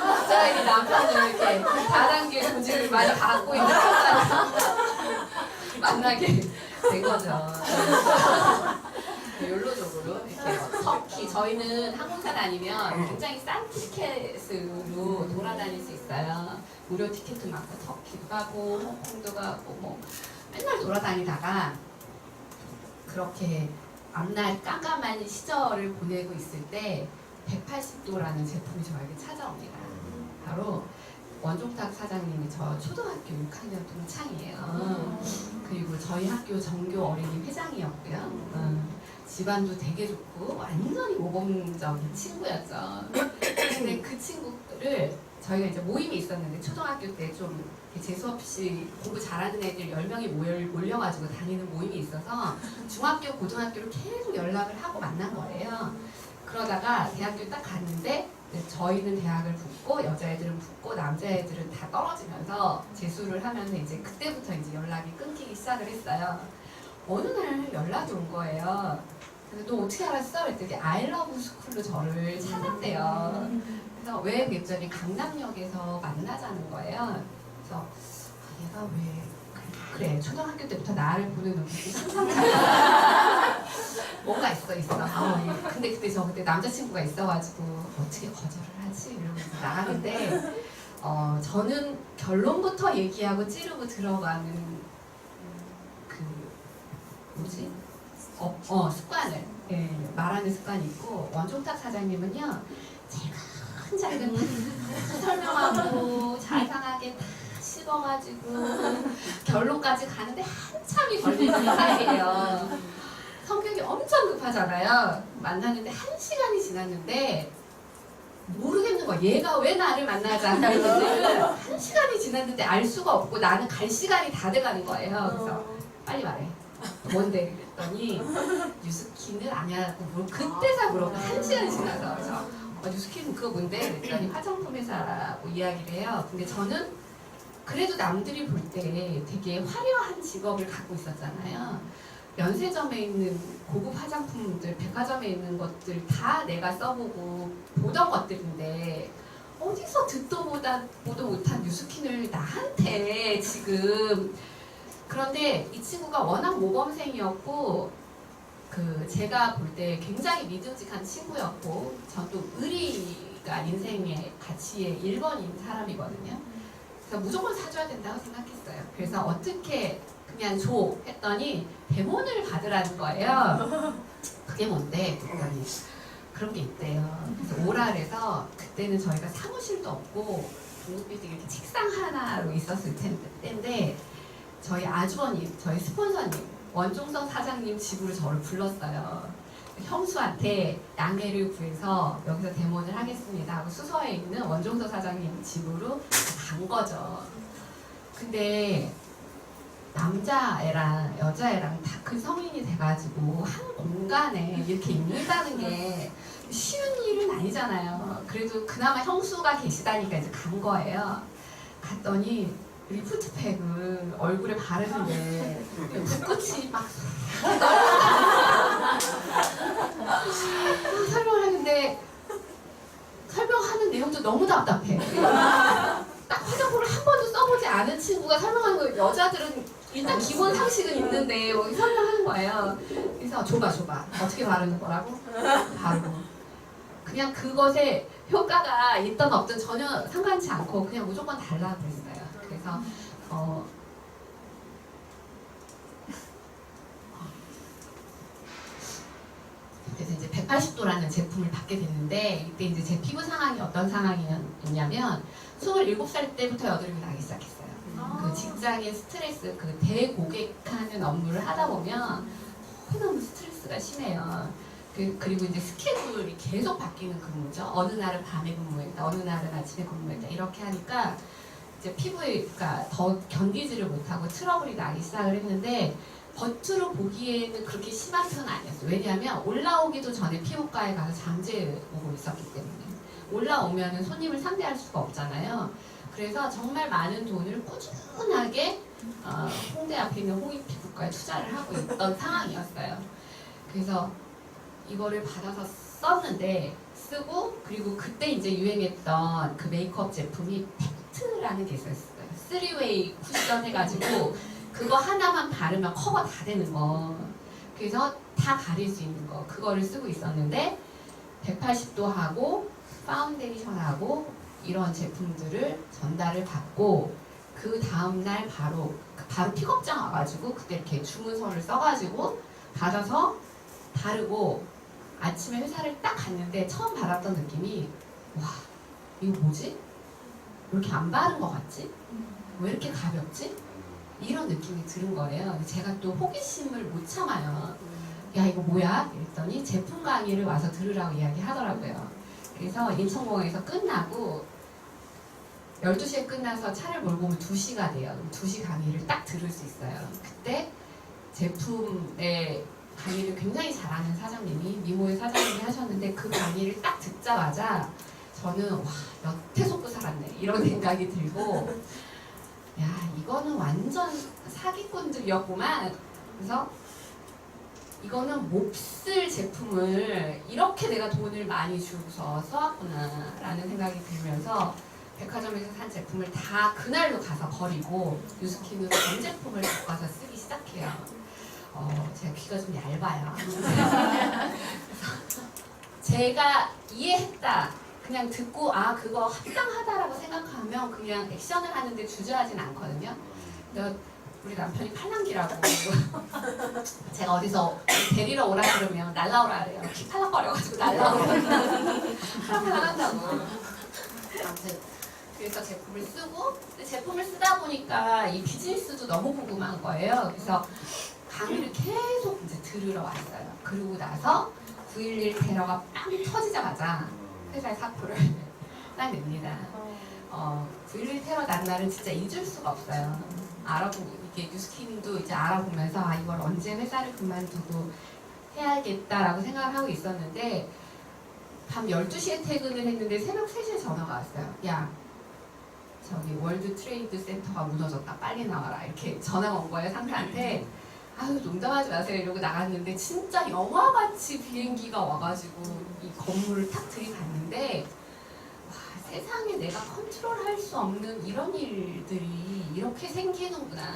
부자인 남편을 이렇게 다단계 조직을 많이 갖고 있는 사람을 만나게 된 거죠. 연로적으로 이렇게 터키 저희는 항공사 다니면 굉장히 싼 티켓으로 돌아다닐 수 있어요. 무료 티켓도 많고 터키도 가고 홍콩도 가고 뭐 맨날 돌아다니다가 그렇게 앞날 깜깜한 시절을 보내고 있을 때 180도라는 제품이 저에게 찾아옵니다. 바로 원종탁 사장님이 저 초등학교 6학년 동창이에요. 그리고 저희 학교 정교 어린이 회장이었고요. 집안도 되게 좋고 완전히 모범적인 친구였죠. 근데 그 친구를 저희가 이제 모임이 있었는데 초등학교 때 좀 재수없이 공부 잘하는 애들 10명이 몰려가지고 다니는 모임이 있어서 중학교, 고등학교를 계속 연락을 하고 만난 거예요. 그러다가 대학교 딱 갔는데 저희는 대학을 붙고 여자애들은 붙고 남자애들은 다 떨어지면서 재수를 하면서 이제 그때부터 이제 연락이 끊기기 시작을 했어요. 어느 날 연락이 온 거예요. 근데 너 어떻게 알았어? 그랬더니 아이러브 스쿨로 저를 찾았대요. 그래서 왜 그랬더니 강남역에서 만나자는 거예요. 그래서 아, 얘가 왜 그래 초등학교 때부터 나를 보는 눈빛이 상상가 뭔가 있어. 근데 그때 저 그때 남자친구가 있어가지고 어떻게 거절을 하지? 이러면서 나가는데 저는 결론부터 얘기하고 찌르고 들어가는 그 뭐지? 습관을 말하는 습관이 있고 원종탁 사장님은요 잘근 설명하고 자상하게 다 씹어가지고 결론까지 가는데 한참이 걸리는 스타일이에요. 성격이 엄청 급하잖아요. 만나는데 1시간이 지났는데 모르겠는 거야. 얘가 왜 나를 만나자 했는지를 1시간이 지났는데 알 수가 없고 나는 갈 시간이 다 돼가는 거예요. 그래서 빨리 말해. 뭔데? 그랬더니 뉴스킨을 아냐고 그때서 물어봐. 1시간이 지나서 그래서 뉴스킨 그거 뭔데? 그랬더니 화장품 회사라고 이야기를 해요. 근데 저는 그래도 남들이 볼 때 되게 화려한 직업을 갖고 있었잖아요. 면세점에 있는 고급 화장품들, 백화점에 있는 것들 다 내가 써보고 보던 것들인데 어디서 듣도 보도 못한 뉴스킨을 나한테 지금. 그런데 이 친구가 워낙 모범생이었고 제가 볼 때 굉장히 믿음직한 친구였고 전 또 의리가 인생의 가치의 1번인 사람이거든요. 그래서 무조건 사줘야 된다고 생각했어요. 그래서 어떻게 그냥 줘 했더니 대본을 받으라는 거예요. 그게 뭔데? 그랬더니 그런 게 있대요. 그래서 오랄에서 그때는 저희가 사무실도 없고 중국빌딩 이렇게 책상 하나로 있었을 때인데 저희 아주버님, 저희 스폰서님, 원종석 사장님 집으로 저를 불렀어요. 형수한테 양해를 구해서 여기서 데모를 하겠습니다 하고 수서에 있는 원종석 사장님 집으로 간 거죠. 근데 남자애랑 여자애랑 다 큰 성인이 돼가지고 한 공간에 이렇게 있는다는 게 쉬운 일은 아니잖아요. 그래도 그나마 형수가 계시다니까 이제 간 거예요. 갔더니 리프트팩을 얼굴에 바르는데 붓끝이 막 설명을 하는데 하는 내용도 너무 답답해. 딱 화장품을 한 번도 써보지 않은 친구가 설명하는 거 여자들은 일단 기본 상식은 있는데 뭐 설명하는 거예요. 그래서 줘봐 어떻게 바르는 거라고? 바르고 그냥 그것에 효과가 있든 없든 전혀 상관치 않고 그냥 무조건 달라고 그랬어요. 그래서 그래서 이제 180도라는 제품을 받게 됐는데 이때 이제 제 피부 상황이 어떤 상황이었냐면 27살 때부터 여드름이 나기 시작했어요. 그 직장의 스트레스, 그 대고객하는 업무를 하다 보면 너무 스트레스가 심해요. 그리고 이제 스케줄이 계속 바뀌는 근무죠. 어느 날은 밤에 근무했다, 어느 날은 아침에 근무했다 이렇게 하니까 이제 피부가 더 견디지를 못하고 트러블이 나기 시작을 했는데 겉으로 보기에는 그렇게 심한 편은 아니었어요. 왜냐하면 올라오기도 전에 피부과에 가서 잠재우고 있었기 때문에 올라오면 손님을 상대할 수가 없잖아요. 그래서 정말 많은 돈을 꾸준하게 홍대 앞에 있는 홍익 피부과에 투자를 하고 있던 상황이었어요. 그래서 이거를 받아서 썼는데 쓰고 그리고 그때 이제 유행했던 그 메이크업 제품이 팩트라는 게 있었어요. 3웨이 쿠션 해가지고 그거 하나만 바르면 커버 다 되는 거. 그래서 다 가릴 수 있는 거. 그거를 쓰고 있었는데 180도 하고 파운데이션 하고 이런 제품들을 전달을 받고 그 다음날 바로 픽업장 와가지고 그때 이렇게 주문서를 써가지고 받아서 바르고 아침에 회사를 딱 갔는데 처음 받았던 느낌이 와 이거 뭐지? 왜 이렇게 안 바른 것 같지? 왜 이렇게 가볍지? 이런 느낌이 드는 거예요. 제가 또 호기심을 못 참아요. 야 이거 뭐야? 이랬더니 제품 강의를 와서 들으라고 이야기하더라고요. 그래서 인천공항에서 끝나고 12시에 끝나서 차를 몰고 오면 2시가 돼요. 2시 강의를 딱 들을 수 있어요. 그때 제품의 강의를 굉장히 잘하는 사장님이 미모의 사장님이 하셨는데 그 강의를 딱 듣자마자 저는 와 여태 속고 살았네 이런 생각이 들고 야 이거는 완전 사기꾼들이었구만. 그래서 이거는 몹쓸 제품을 이렇게 내가 돈을 많이 주고서 써왔구나 라는 생각이 들면서 백화점에서 산 제품을 다 그날로 가서 버리고 뉴스킨으로 전 제품을 바꿔서 쓰기 시작해요. 제가 귀가 좀 얇아요. 제가 이해했다. 그냥 듣고 아 그거 합당하다라고 생각하면 그냥 액션을 하는데 주저하진 않거든요. 우리 남편이 팔랑귀라고 제가 어디서 데리러 오라 그러면 날라오라 그래요. 키 팔랑거려가지고 날라오라 팔랑팔랑한다고. 아무튼 그래서 제품을 쓰고 근데 제품을 쓰다 보니까 이 비즈니스도 너무 궁금한 거예요. 그래서 강의를 계속 이제 들으러 왔어요. 그러고 나서 9.11 테러가 빵 터지자마자 회사의 사표를 딱 냅니다. 9.11 테러 난 날은 진짜 잊을 수가 없어요. 알아보고 이게 뉴스킨도 이제 알아보면서 아 이걸 언제 회사를 그만두고 해야겠다라고 생각을 하고 있었는데 밤 12시에 퇴근을 했는데 새벽 3시에 전화가 왔어요. 야 저기 월드 트레이드 센터가 무너졌다 빨리 나와라 이렇게 전화가 온 거예요. 상사한테. 아유 농담하지 마세요 이러고 나갔는데 진짜 영화같이 비행기가 와가지고 이 건물을 탁 들이갔는데 와 세상에 내가 컨트롤할 수 없는 이런 일들이 이렇게 생기는구나.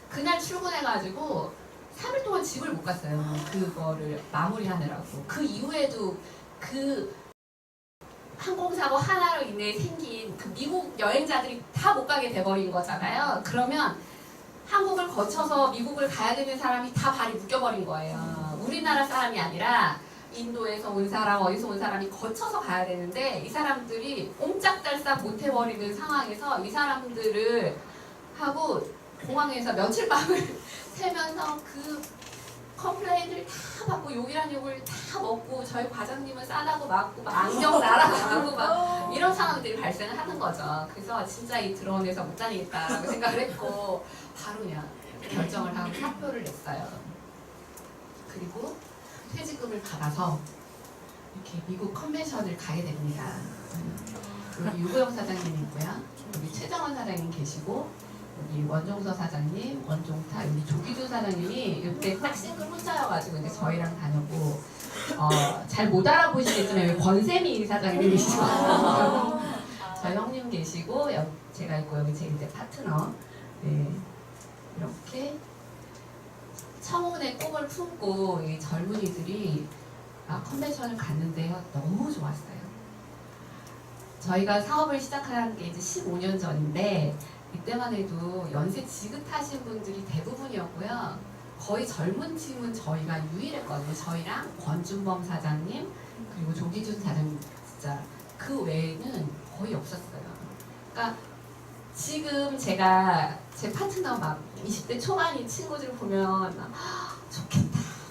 그날 출근해가지고 3일 동안 집을 못 갔어요. 그거를 마무리하느라고. 그 이후에도 그 항공사고 하나로 인해 생긴 그 미국 여행자들이 다 못 가게 돼버린 거잖아요. 그러면 한국을 거쳐서 미국을 가야 되는 사람이 다 발이 묶여버린 거예요. 우리나라 사람이 아니라 인도에서 온 사람, 어디서 온 사람이 거쳐서 가야 되는데 이 사람들이 옴짝달싹 못 해버리는 상황에서 이 사람들을 하고 공항에서 며칠 밤을 새면서 그 컴플레인을 다 받고 욕이란 욕을 다 먹고 저희 과장님은 싸다고 맞고 막 안경 날아가고 막 이런 상황들이 발생을 하는 거죠. 그래서 진짜 이 드론에서 못 다니겠다라고 생각을 했고 바로 그냥 결정을 하고 사표를 냈어요. 그리고 퇴직금을 받아서 이렇게 미국 컨벤션을 가게 됩니다. 여기 유고영 사장님 있고요. 여기 최정원 사장님 계시고 여기 원종서 사장님, 원종타, 여기 조기준 사장님이 이때 딱 싱글 혼자여가지고 이제 저희랑 다녔고 잘 못 알아보시겠지만 여기 권세미 사장님 계시고 저 형님 계시고 제가 있고 여기 제 이제 파트너 네, 이렇게 청운의 꿈을 품고 이 젊은이들이 컨벤션을 갔는데요. 너무 좋았어요. 저희가 사업을 시작한 게 이제 15년 전인데 이때만 해도 연세 지긋하신 분들이 대부분이었고요. 거의 젊은 팀은 저희가 유일했거든요. 저희랑 권준범 사장님 그리고 조기준 사장님 진짜 그 외에는 거의 없었어요. 그러니까 지금 제가 제 파트너 막 20대 초반인 친구들 보면 막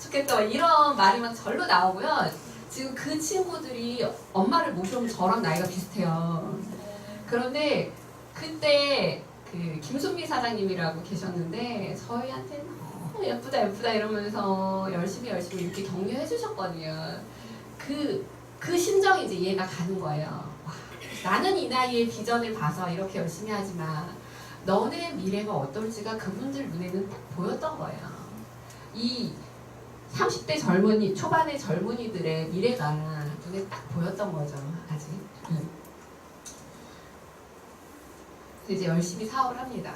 좋겠다 막 이런 말이 막 절로 나오고요. 지금 그 친구들이 엄마를 모셔오면 저랑 나이가 비슷해요. 그런데 그때 그 김순미 사장님이라고 계셨는데 저희한테 너무 예쁘다 이러면서 열심히 이렇게 격려해 주셨거든요. 그 심정이 이제 이해가 가는 거예요. 와, 나는 이 나이에 비전을 봐서 이렇게 열심히 하지만 너네 미래가 어떨지가 그분들 눈에는 딱 보였던 거예요. 이 30대 젊은이, 초반의 젊은이들의 미래가 눈에 딱 보였던 거죠, 아직. 이제 열심히 사업을 합니다.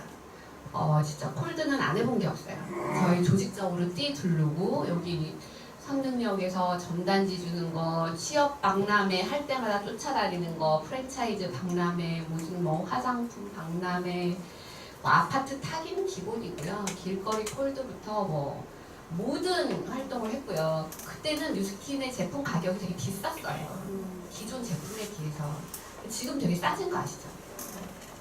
진짜 콜드는 안 해본 게 없어요. 저희 조직적으로 두르고 여기 성능역에서 전단지 주는 거, 취업 박람회 할 때마다 쫓아다니는 거, 프랜차이즈 박람회, 무슨 뭐 화장품 박람회, 뭐 아파트 타기는 기본이고요. 길거리 콜드부터 뭐 모든 활동을 했고요. 그때는 뉴스킨의 제품 가격이 되게 비쌌어요. 기존 제품에 비해서. 지금 되게 싸진 거 아시죠?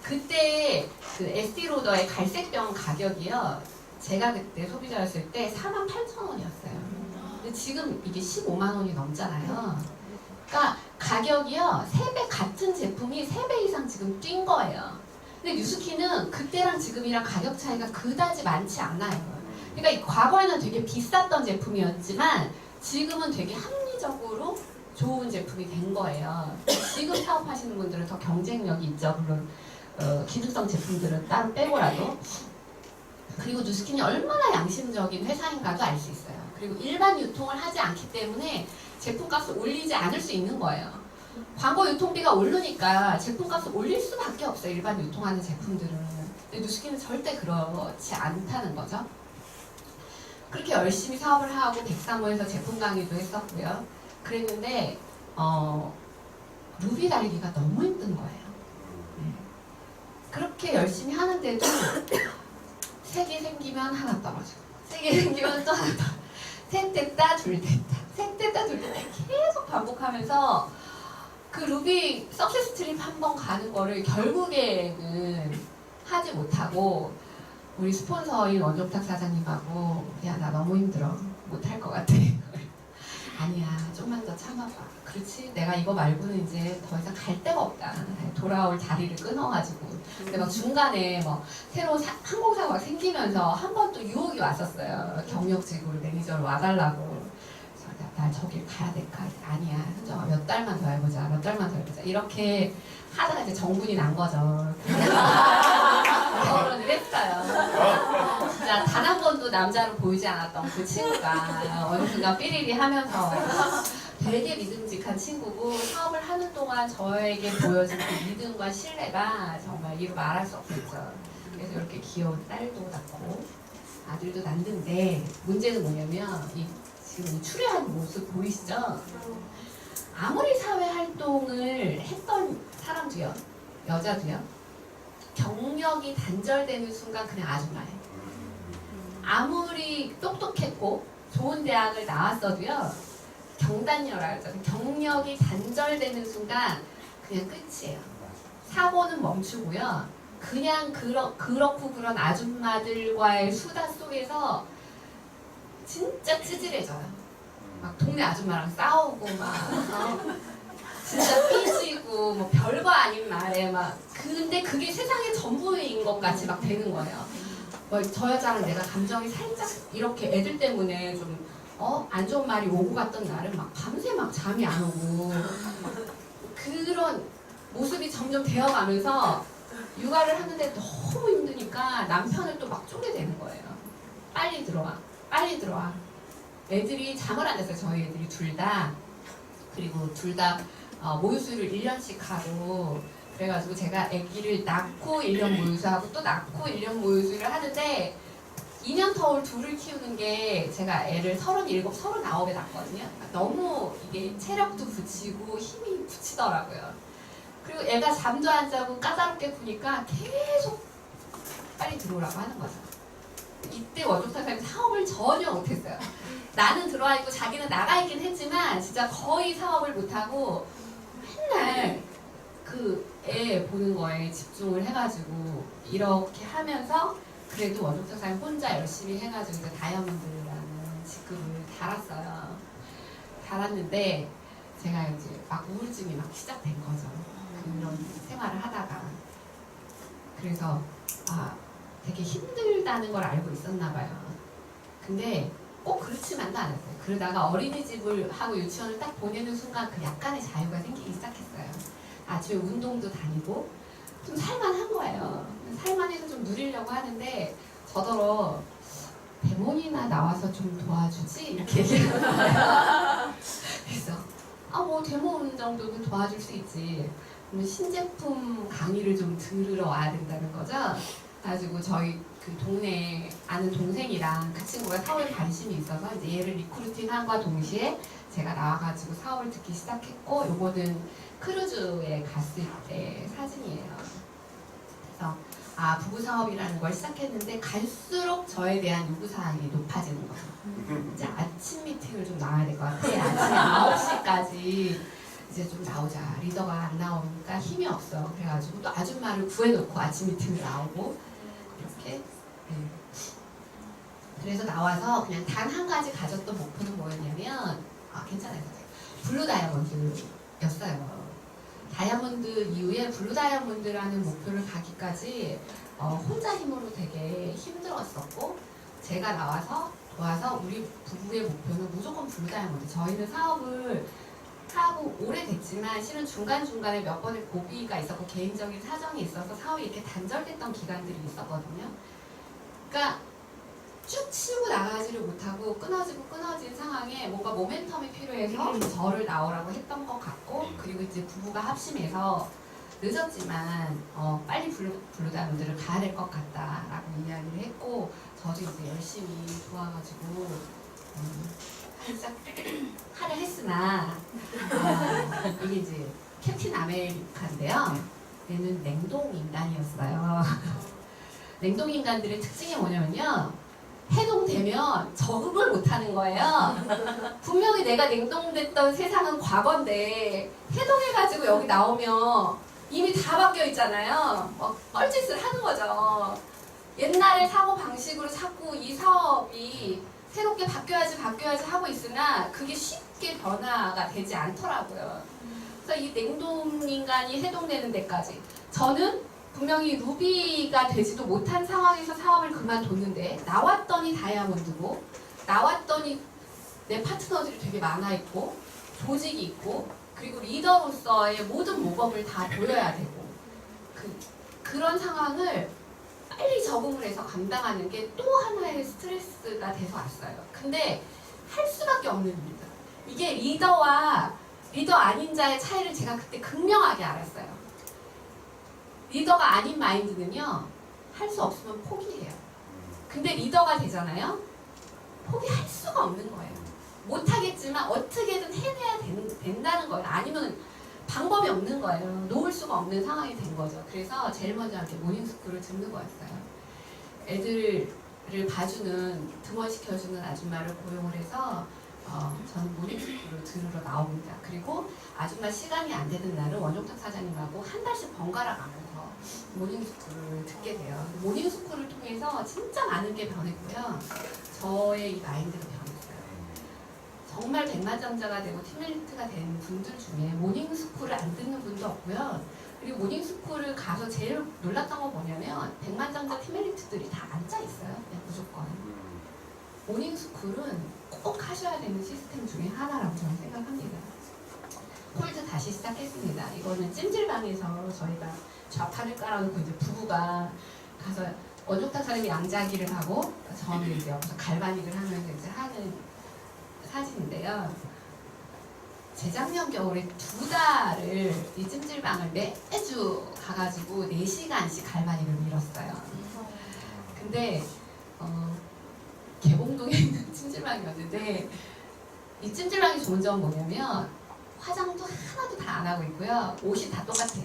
그때 그 에스티로더의 갈색병 가격이요. 제가 그때 소비자였을 때 48,000원이었어요. 근데 지금 이게 15만 원이 넘잖아요. 그러니까 가격이요. 3배 같은 제품이 3배 이상 지금 뛴 거예요. 근데 뉴스킨은 그때랑 지금이랑 가격 차이가 그다지 많지 않아요. 그러니까 이 과거에는 되게 비쌌던 제품이었지만 지금은 되게 합리적으로 좋은 제품이 된 거예요. 지금 사업하시는 분들은 더 경쟁력이 있죠. 물론 기능성 제품들은 따로 빼고라도. 그리고 뉴스킨이 얼마나 양심적인 회사인가도 알 수 있어요. 그리고 일반 유통을 하지 않기 때문에 제품값을 올리지 않을 수 있는 거예요. 광고 유통비가 오르니까 제품값을 올릴 수밖에 없어요. 일반 유통하는 제품들은. 근데 뉴스킨은 절대 그렇지 않다는 거죠. 그렇게 열심히 사업을 하고 백사모에서 제품 강의도 했었고요. 그랬는데 루비 달기가 너무 힘든 거예요. 네. 그렇게 열심히 하는데도 색이 생기면 하나 떨어지고 색이 생기면 또 하나 떨어지고 색 됐다 둘 됐다 색 됐다 둘 됐다 계속 반복하면서 그 루비 석세스 트립 한 번 가는 거를 결국에는 하지 못하고 우리 스폰서인 원종탁 사장님하고 야 나 너무 힘들어 못할 것 같아. 아니야 좀만 더 참아봐. 그렇지 내가 이거 말고는 이제 더 이상 갈 데가 없다. 돌아올 다리를 끊어가지고 근데 막 중간에 뭐 새로 항공사가 생기면서 한 번 또 유혹이 왔었어요. 경력직으로 매니저로 와달라고. 나 저길 가야 될까? 아니야 현정아 몇 달만 더 해보자. 몇 달만 더 해보자. 이렇게 하다가 이제 정분이 난 거죠. 결혼을 했어요. 진짜 단 한 번도 남자로 보이지 않았던 그 친구가 어느 순간 삐리리 하면서 되게 믿음직한 친구고 사업을 하는 동안 저에게 보여준 그 믿음과 신뢰가 정말 이루 말할 수 없었죠. 그래서 이렇게 귀여운 딸도 낳고 아들도 낳는데 문제는 뭐냐면 지금 추레한 모습 보이시죠? 아무리 사회 활동을 했던 사람도요, 여자도요, 경력이 단절되는 순간 그냥 아줌마예요. 아무리 똑똑했고 좋은 대학을 나왔어도요, 경단녀라 하죠. 경력이 단절되는 순간 그냥 끝이에요. 사고는 멈추고요. 그냥 그렇고 그런 아줌마들과의 수다 속에서 진짜 찌질해져요. 막 동네 아줌마랑 싸우고 막 진짜 삐지고 뭐 별거 아닌 말에 막 근데 그게 세상의 전부인 것 같이 막 되는 거예요. 뭐 저 여자랑 내가 감정이 살짝 이렇게 애들 때문에 좀 안 좋은 말이 오고 갔던 날은 막 밤새 막 잠이 안 오고 그런 모습이 점점 되어가면서 육아를 하는데 너무 힘드니까 남편을 또 막 쪼개대는 거예요. 빨리 들어와, 빨리 들어와. 애들이 잠을 안 잤어요. 저희 애들이 둘 다. 그리고 둘 다 모유수유를 1년씩 하고, 그래가지고 제가 아기를 낳고 1년 모유수하고 또 낳고 1년 모유수유를 하는데 2년 터울 둘을 키우는 게 제가 애를 37, 39에 낳았거든요. 너무 이게 체력도 붙이고 힘이 붙이더라고요. 그리고 애가 잠도 안 자고 까다롭게 구니까 계속 빨리 들어오라고 하는 거죠. 이때 원종탁사님 사업을 전혀 못했어요. 나는 들어와 있고 자기는 나가 있긴 했지만 진짜 거의 사업을 못하고 맨날 그 애 보는 거에 집중을 해가지고 이렇게 하면서 그래도 원종탁사님 혼자 열심히 해가지고 이제 다이아몬드라는 직급을 달았어요. 달았는데 제가 이제 막 우울증이 막 시작된 거죠. 그런 생활을 하다가. 그래서 되게 힘들다는 걸 알고 있었나 봐요. 근데 꼭 그렇지만도 않았어요. 그러다가 어린이집을 하고 유치원을 딱 보내는 순간 그 약간의 자유가 생기기 시작했어요. 아침에 운동도 다니고 좀 살만한 거예요. 살만해서 좀 누리려고 하는데 저더러 데몬이나 나와서 좀 도와주지? 이렇게 얘기하는 거예요. 그래서 뭐 데몬 정도는 도와줄 수 있지. 그러면 신제품 강의를 좀 들으러 와야 된다는 거죠. 그래가지고 저희 그 동네에 아는 동생이랑 그 친구가 사업에 관심이 있어서 이제 얘를 리크루팅한과 동시에 제가 나와가지고 사업을 듣기 시작했고, 요거는 크루즈에 갔을 때 사진이에요. 그래서 부부 사업이라는 걸 시작했는데 갈수록 저에 대한 요구사항이 높아지는 거예요. 이제 아침 미팅을 좀 나와야 될 것 같아. 아침 9시까지 이제 좀 나오자. 리더가 안 나오니까 힘이 없어. 그래가지고 또 아줌마를 구해놓고 아침 미팅을 나오고 이렇게. 네. 그래서 나와서 그냥 단 한 가지 가졌던 목표는 뭐였냐면 괜찮아요. 블루 다이아몬드였어요. 다이아몬드 이후에 블루 다이아몬드라는 목표를 가기까지 혼자 힘으로 되게 힘들었었고, 제가 나와서 도와서 우리 부부의 목표는 무조건 블루 다이아몬드. 저희는 사업을 하고 오래됐지만 실은 중간중간에 몇 번의 고비가 있었고 개인적인 사정이 있어서 사업이 이렇게 단절됐던 기간들이 있었거든요. 그러니까 쭉 치고 나가지를 못하고 끊어진 상황에 뭔가 모멘텀이 필요해서 저를 나오라고 했던 것 같고, 그리고 이제 부부가 합심해서 늦었지만 빨리 블루 다이아몬드를 가야 될 것 같다라고 이야기를 했고, 저도 이제 열심히 도와가지고 살짝 하려 했으나 이게 이제 캡틴 아메리카인데요. 얘는 냉동 인간이었어요. 냉동 인간들의 특징이 뭐냐면요, 해동되면 적응을 못하는 거예요. 분명히 내가 냉동됐던 세상은 과거인데 해동해가지고 여기 나오면 이미 다 바뀌어 있잖아요. 막 뻘짓을 하는 거죠. 옛날의 사고 방식으로 자꾸 이 사업이 새롭게 바뀌어야지 하고 있으나 그게 쉽게 변화가 되지 않더라고요. 그래서 이 냉동 인간이 해동되는 데까지 저는 분명히 루비가 되지도 못한 상황에서 사업을 그만뒀는데, 나왔더니 다이아몬드고, 나왔더니 내 파트너들이 되게 많아 있고, 조직이 있고, 그리고 리더로서의 모든 모범을 다 보여야 되고, 그런 상황을 빨리 적응을 해서 감당하는 게 또 하나의 스트레스가 돼서 왔어요. 근데 할 수밖에 없는 일이다. 이게 리더와 리더 아닌 자의 차이를 제가 그때 극명하게 알았어요. 리더가 아닌 마인드는요, 할 수 없으면 포기해요. 근데 리더가 되잖아요? 포기할 수가 없는 거예요. 못하겠지만 어떻게든 해내야 된다는 거예요. 아니면 방법이 없는 거예요. 놓을 수가 없는 상황이 된 거죠. 그래서 제일 먼저 이렇게 모닝스쿨을 듣는 거였어요. 애들을 봐주는, 등원시켜주는 아줌마를 고용을 해서 저는 모닝스쿨을 들으러 나옵니다. 그리고 아줌마 시간이 안 되는 날은 원종탁 사장님하고 한 달씩 번갈아 가면서 모닝스쿨을 듣게 돼요. 모닝스쿨을 통해서 진짜 많은 게 변했고요. 저의 이 마인드가 변했어요. 정말 백만장자가 되고 팀엘리트가 된 분들 중에 모닝스쿨을 안 듣는 분도 없고요. 그리고 모닝스쿨을 가서 제일 놀랐던 건 뭐냐면 백만장자 팀엘리트들이 다 앉아있어요. 그냥 무조건. 모닝스쿨은 꼭 하셔야 되는 시스템 중에 하나라고 저는 생각합니다. 콜드 다시 시작했습니다. 이거는 찜질방에서 저희가 좌판을 깔아놓고 이제 부부가 가서 원종탁 사람이 양자기를 하고 저는 이제 여기서 갈바닉을 하면서 이제 하는 사진인데요. 재작년 겨울에 2달을 이 찜질방을 매주 가가지고 4시간씩 갈바닉을 밀었어요. 근데 개봉동에 있는 찜질방이었는데 이 찜질방이 좋은 점은 뭐냐면 화장도 하나도 다 안 하고 있고요. 옷이 다 똑같아요.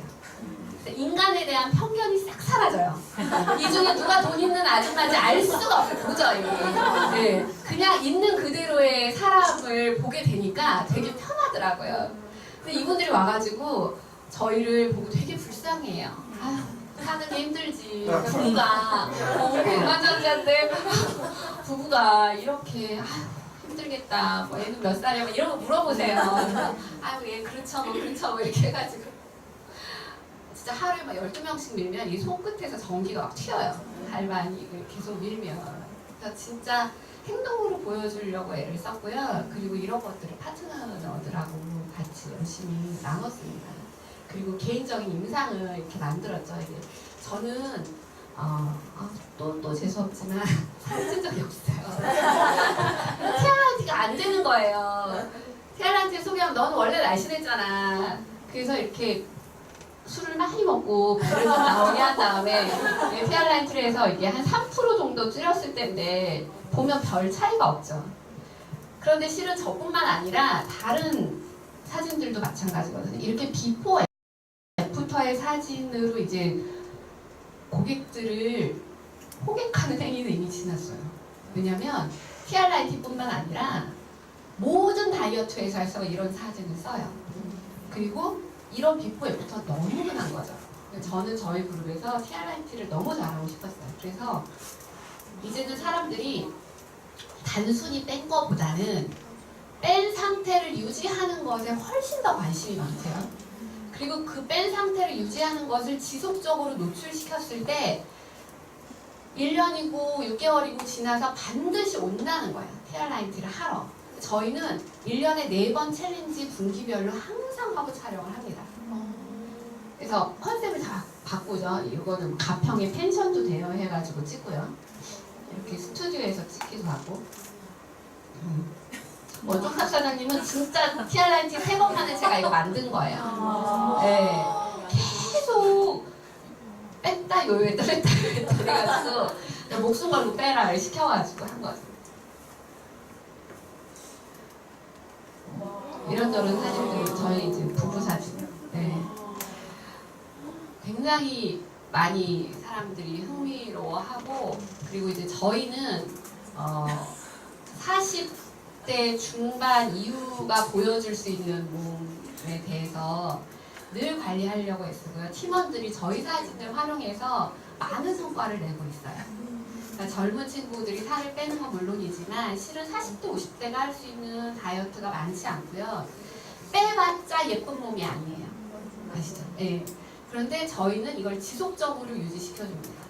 인간에 대한 편견이 싹 사라져요. 이 중에 누가 돈 있는 아줌마인지 알 수가 없어요. 도저히. 네. 그냥 있는 그대로의 사람을 보게 되니까 되게 편하더라고요. 근데 이분들이 와가지고 저희를 보고 되게 불쌍해요. 아휴, 사는 게 힘들지. 부부가 백만장자인데 부부가 이렇게 힘들겠다. 뭐 얘는 몇 살이야? 뭐 이런 거 물어보세요. 아유 얘 그렇죠 뭐 그렇죠 뭐 이렇게 해가지고 진짜 하루에 막 12명씩 밀면 이 손끝에서 전기가 막 튀어요. 갈바닉을 계속 밀면. 그래서 진짜 행동으로 보여주려고 애를 썼고요. 그리고 이런 것들을 파트너들하고 같이 열심히 나눴습니다. 그리고 개인적인 인상을 이렇게 만들었죠. 이게 저는 또 재수없지만 살을 찐 적이 없어요. 티알란티가 안 되는 거예요. 티알란티 소개하면 너는 원래 날씬했잖아. 그래서 이렇게 술을 많이 먹고 배를 좀 나오게 한 다음에 티알란티를 해서 이게 한 3% 정도 줄였을 텐데 보면 별 차이가 없죠. 그런데 실은 저뿐만 아니라 다른 사진들도 마찬가지거든요. 이렇게 비포 애프터의 사진으로 이제 고객들을 호객하는 행위는 이미 지났어요. 왜냐면 티알라이티뿐만 아니라 모든 다이어트 회사에서 이런 사진을 써요. 그리고 이런 비포 애프터 너무 흔한 거죠. 저는 저희 그룹에서 티알라이티를 너무 잘하고 싶었어요. 그래서 이제는 사람들이 단순히 뺀 것보다는 뺀 상태를 유지하는 것에 훨씬 더 관심이 많대요. 그리고 그 뺀 상태를 유지하는 것을 지속적으로 노출시켰을 때 1년이고 6개월이고 지나서 반드시 온다는 거예요. 티알라이티를 하러. 저희는 1년에 4번 챌린지 분기별로 항상 하고 촬영을 합니다. 그래서 컨셉을 다 바꾸죠. 이거는 가평에 펜션도 대여해가지고 찍고요. 이렇게 스튜디오에서 찍기도 하고. 원종탁 사장님은 진짜 티알라이티 3번 만에 제가 이거 만든 거예요. 네. 계속 뺐다 요요했다 뺐다 요요했다 해가지고 목숨 걸고 빼라를 시켜가지고 한 거죠. 이런저런 사진들 저희 이제 부부 사진. 네. 굉장히 많이 사람들이 흥미로워하고 그리고 이제 저희는 40대 중반 이후가 보여줄 수 있는 몸에 대해서 늘 관리하려고 했고요. 팀원들이 저희 사진을 활용해서 많은 성과를 내고 있어요. 그러니까 젊은 친구들이 살을 빼는 건 물론이지만 실은 40대, 50대가 할 수 있는 다이어트가 많지 않고요. 빼봤자 예쁜 몸이 아니에요. 아시죠? 네. 그런데 저희는 이걸 지속적으로 유지시켜줍니다.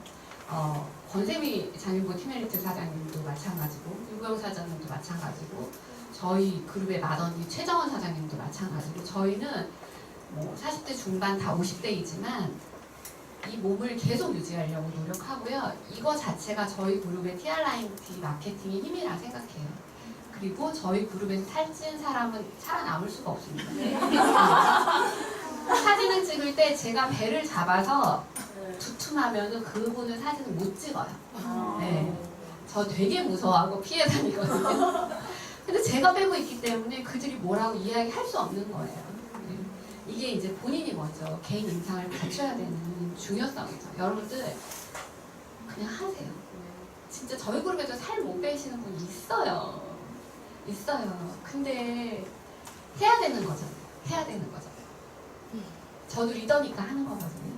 권세미 장윤보 티메리트 사장님도 마찬가지고 유경 사장님도 마찬가지고 저희 그룹의 맏언니 최정원 사장님도 마찬가지고 저희는 뭐 40대 중반 다 50대이지만 이 몸을 계속 유지하려고 노력하고요. 이거 자체가 저희 그룹의 티알라이티 마케팅의 힘이라 생각해요. 그리고 저희 그룹에서 살찐 사람은 살아남을 수가 없습니다. 사진을 찍을 때 제가 배를 잡아서 두툼하면 그분은 사진을 못 찍어요. 네. 저 되게 무서워하고 피해 다니거든요. 근데 제가 빼고 있기 때문에 그들이 뭐라고 이야기할 수 없는 거예요. 이게 이제 본인이 먼저 개인 인상을 갖춰야 되는 중요성이죠. 여러분들 그냥 하세요. 진짜 저희 그룹에도 살 못 빼시는 분이 있어요. 있어요. 근데 해야 되는 거죠. 해야 되는 거죠. 저도 리더니까 하는 거거든요.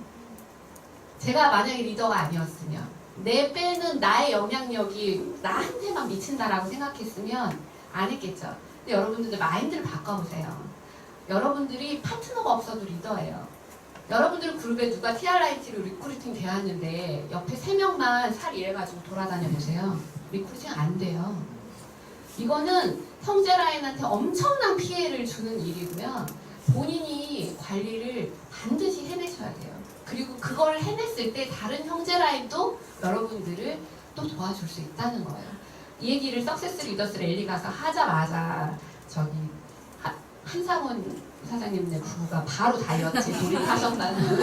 제가 만약에 리더가 아니었으면 내 빼는 나의 영향력이 나한테만 미친다라고 생각했으면 안 했겠죠. 근데 여러분들 마인드를 바꿔보세요. 여러분들이 파트너가 없어도 리더예요. 여러분들 그룹에 누가 티알라이티로 리크루팅 되었는데 옆에 3명만 살 이래가지고 돌아다녀 보세요. 리크루팅 안 돼요. 이거는 형제라인한테 엄청난 피해를 주는 일이고요. 본인이 관리를 반드시 해내셔야 돼요. 그리고 그걸 해냈을 때 다른 형제 라인도 여러분들을 또 도와줄 수 있다는 거예요. 이 얘기를 석세스 리더스 랠리 가서 하자마자 저기 한상원 사장님네 부부가 바로 다이어트에 돌입하셨다는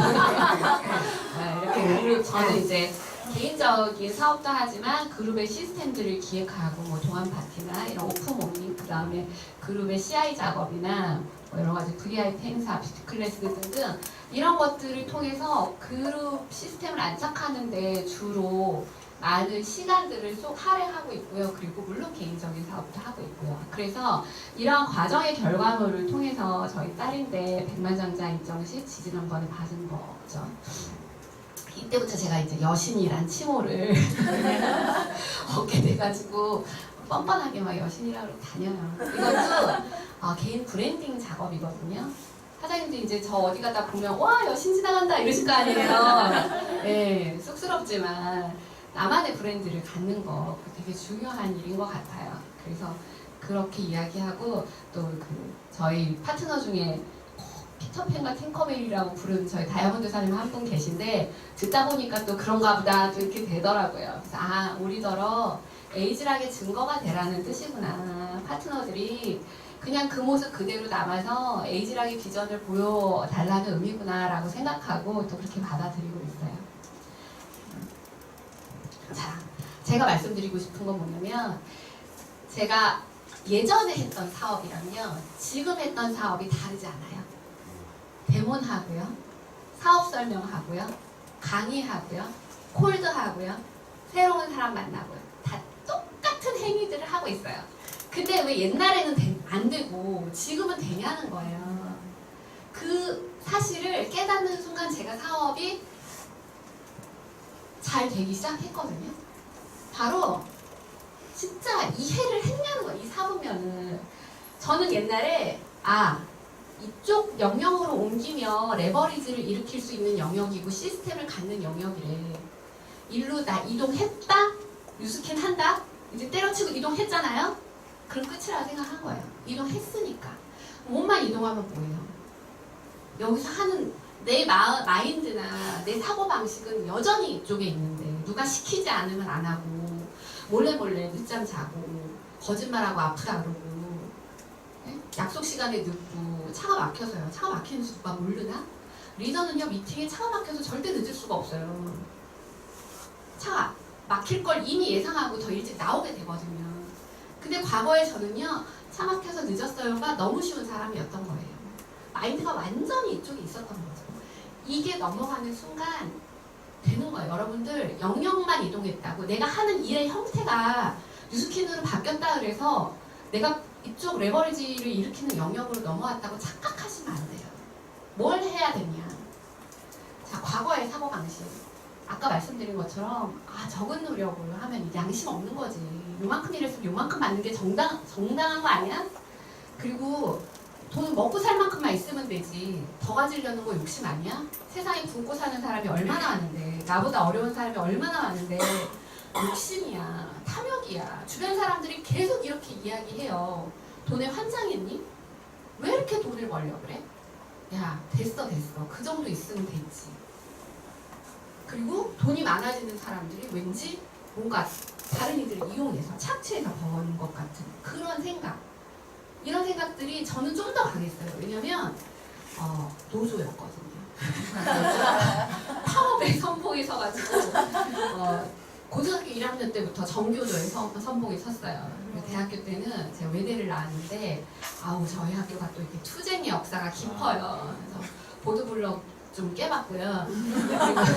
이렇게 그룹 저는 이제 개인적인 사업도 하지만 그룹의 시스템들을 기획하고 뭐 동안 파티나 이런 오프 모닝 그다음에 그룹의 CI 작업이나 뭐 여러 가지 VIP 행사, 뷰티 클래스 등등 이런 것들을 통해서 그룹 시스템을 안착하는데 주로 많은 시간들을 쏙 할애하고 있고요. 그리고 물론 개인적인 사업도 하고 있고요. 그래서 이러한 과정의 결과물을 통해서 저희 딸인데 백만장자 인정 시 지지난번에 받은 거죠. 이때부터 제가 이제 여신이란 칭호를 얻게 돼가지고 뻔뻔하게 막 여신이라고 다녀요. 이것도 개인 브랜딩 작업이거든요. 사장님도 이제 저 어디 가다 보면 와 여신 지나간다 이러실 거 아니에요. 네, 쑥스럽지만 나만의 브랜드를 갖는 거 되게 중요한 일인 것 같아요. 그래서 그렇게 이야기하고 또 그 저희 파트너 중에 피터팬과 팅커벨이라고 부르는 저희 다이아몬드 사님 한 분 계신데 듣다 보니까 또 그런가 보다 또 이렇게 되더라고요. 그래서 아 우리더러 에이즈락의 증거가 되라는 뜻이구나. 파트너들이 그냥 그 모습 그대로 남아서 에이즈락의 비전을 보여달라는 의미구나 라고 생각하고 또 그렇게 받아들이고 있어요. 자, 제가 말씀드리고 싶은 건 뭐냐면 제가 예전에 했던 사업이랑요 지금 했던 사업이 다르지 않아요. 데몬하고요, 사업 설명하고요, 강의하고요, 콜드하고요, 새로운 사람 만나고요. 다 똑같은 행위들을 하고 있어요. 근데 왜 옛날에는 안 되고 지금은 되냐는 거예요. 그 사실을 깨닫는 순간 제가 사업이 잘 되기 시작했거든요. 바로 진짜 이해를 했냐는 거예요. 이 사부면은 저는 옛날에 이쪽 영역으로 옮기면 레버리지를 일으킬 수 있는 영역이고 시스템을 갖는 영역이래. 일로 나 이동했다? 유스캔 한다? 이제 때려치고 이동했잖아요? 그럼 끝이라고 생각한 거예요. 이동했으니까. 몸만 이동하면 뭐예요? 여기서 하는 내 마인드나 내 사고방식은 여전히 이쪽에 있는데 누가 시키지 않으면 안 하고 몰래 늦잠 자고 거짓말하고 아프다 그러고 약속 시간에 늦고 차가 막혀서요. 차가 막히는지 누가 모르나? 리더는요 미팅에 차가 막혀서 절대 늦을 수가 없어요. 차가 막힐 걸 이미 예상하고 더 일찍 나오게 되거든요. 근데 과거에 저는요 차 막혀서 늦었어요가 너무 쉬운 사람이었던 거예요. 마인드가 완전히 이쪽에 있었던 거죠. 이게 넘어가는 순간 되는 거예요. 여러분들 영역만 이동했다고 내가 하는 일의 형태가 뉴스킨으로 바뀌었다 그래서 내가 이쪽 레버리지를 일으키는 영역으로 넘어왔다고 착각하시면 안 돼요. 뭘 해야 되냐. 자, 과거의 사고방식. 아까 말씀드린 것처럼 적은 노력으로 하면 양심 없는 거지. 요만큼 일했으면 요만큼 받는 게 정당한 거 아니야? 그리고 돈 먹고 살 만큼만 있으면 되지. 더 가지려는 거 욕심 아니야? 세상에 굶고 사는 사람이 얼마나 많은데 나보다 어려운 사람이 얼마나 많은데 욕심이야. 탐욕이야. 주변 사람들이 계속 이렇게 이야기해요. 돈에 환장했니? 왜 이렇게 돈을 벌려고 그래? 야 됐어. 그 정도 있으면 됐지. 그리고 돈이 많아지는 사람들이 왠지 뭔가 다른 이들을 이용해서 착취해서 버는 것 같은 그런 생각. 이런 생각들이 저는 좀 더 강했어요. 왜냐면 노조였거든요. 파업에 선봉에 서가지고 고등학교 1학년 때부터 정교조에 선봉에 섰어요. 대학교 때는 제가 외대를 나왔는데 저희 학교가 또 이렇게 투쟁의 역사가 깊어요. 그래서 보도블럭 좀 깨봤고요. 그리고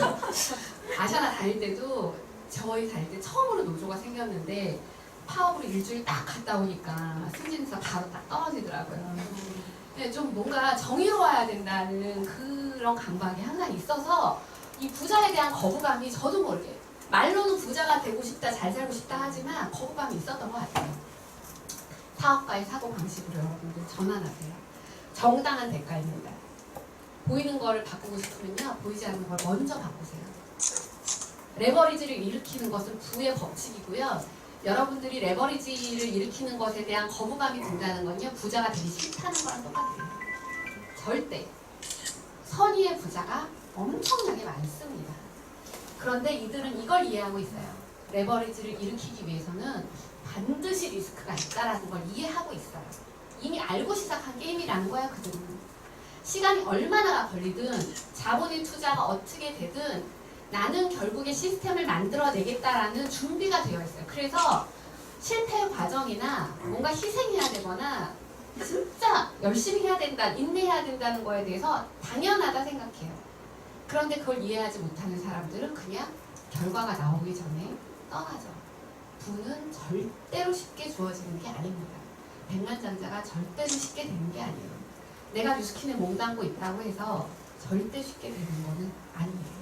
아샤나 다닐 때도 저희 다닐 때 처음으로 노조가 생겼는데 파업으로 일주일 딱 갔다 오니까 승진서 바로 딱 떨어지더라고요. 네, 좀 뭔가 정의로워야 된다는 그런 강박이 항상 있어서 이 부자에 대한 거부감이 저도 모르게 말로는 부자가 되고 싶다, 잘 살고 싶다 하지만 거부감이 있었던 것 같아요. 사업가의 사고방식으로 여러분들 전환하세요. 정당한 대가입니다. 보이는 거를 바꾸고 싶으면요, 보이지 않는 걸 먼저 바꾸세요. 레버리지를 일으키는 것은 부의 법칙이고요. 여러분들이 레버리지를 일으키는 것에 대한 거부감이 든다는 건요, 부자가 되기 싫다는 거랑 똑같아요. 절대 선의의 부자가 엄청나게 많습니다. 그런데 이들은 이걸 이해하고 있어요. 레버리지를 일으키기 위해서는 반드시 리스크가 있다라는 걸 이해하고 있어요. 이미 알고 시작한 게임이라는 거야, 그들은. 시간이 얼마나 걸리든 자본의 투자가 어떻게 되든 나는 결국에 시스템을 만들어내겠다라는 준비가 되어 있어요. 그래서 실패 과정이나 뭔가 희생해야 되거나 진짜 열심히 해야 된다, 인내해야 된다는 거에 대해서 당연하다 생각해요. 그런데 그걸 이해하지 못하는 사람들은 그냥 결과가 나오기 전에 떠나죠. 부는 절대로 쉽게 주어지는 게 아닙니다. 백만장자가 절대로 쉽게 되는 게 아니에요. 내가 뉴스킨에 몸담고 있다고 해서 절대 쉽게 되는 거는 아니에요.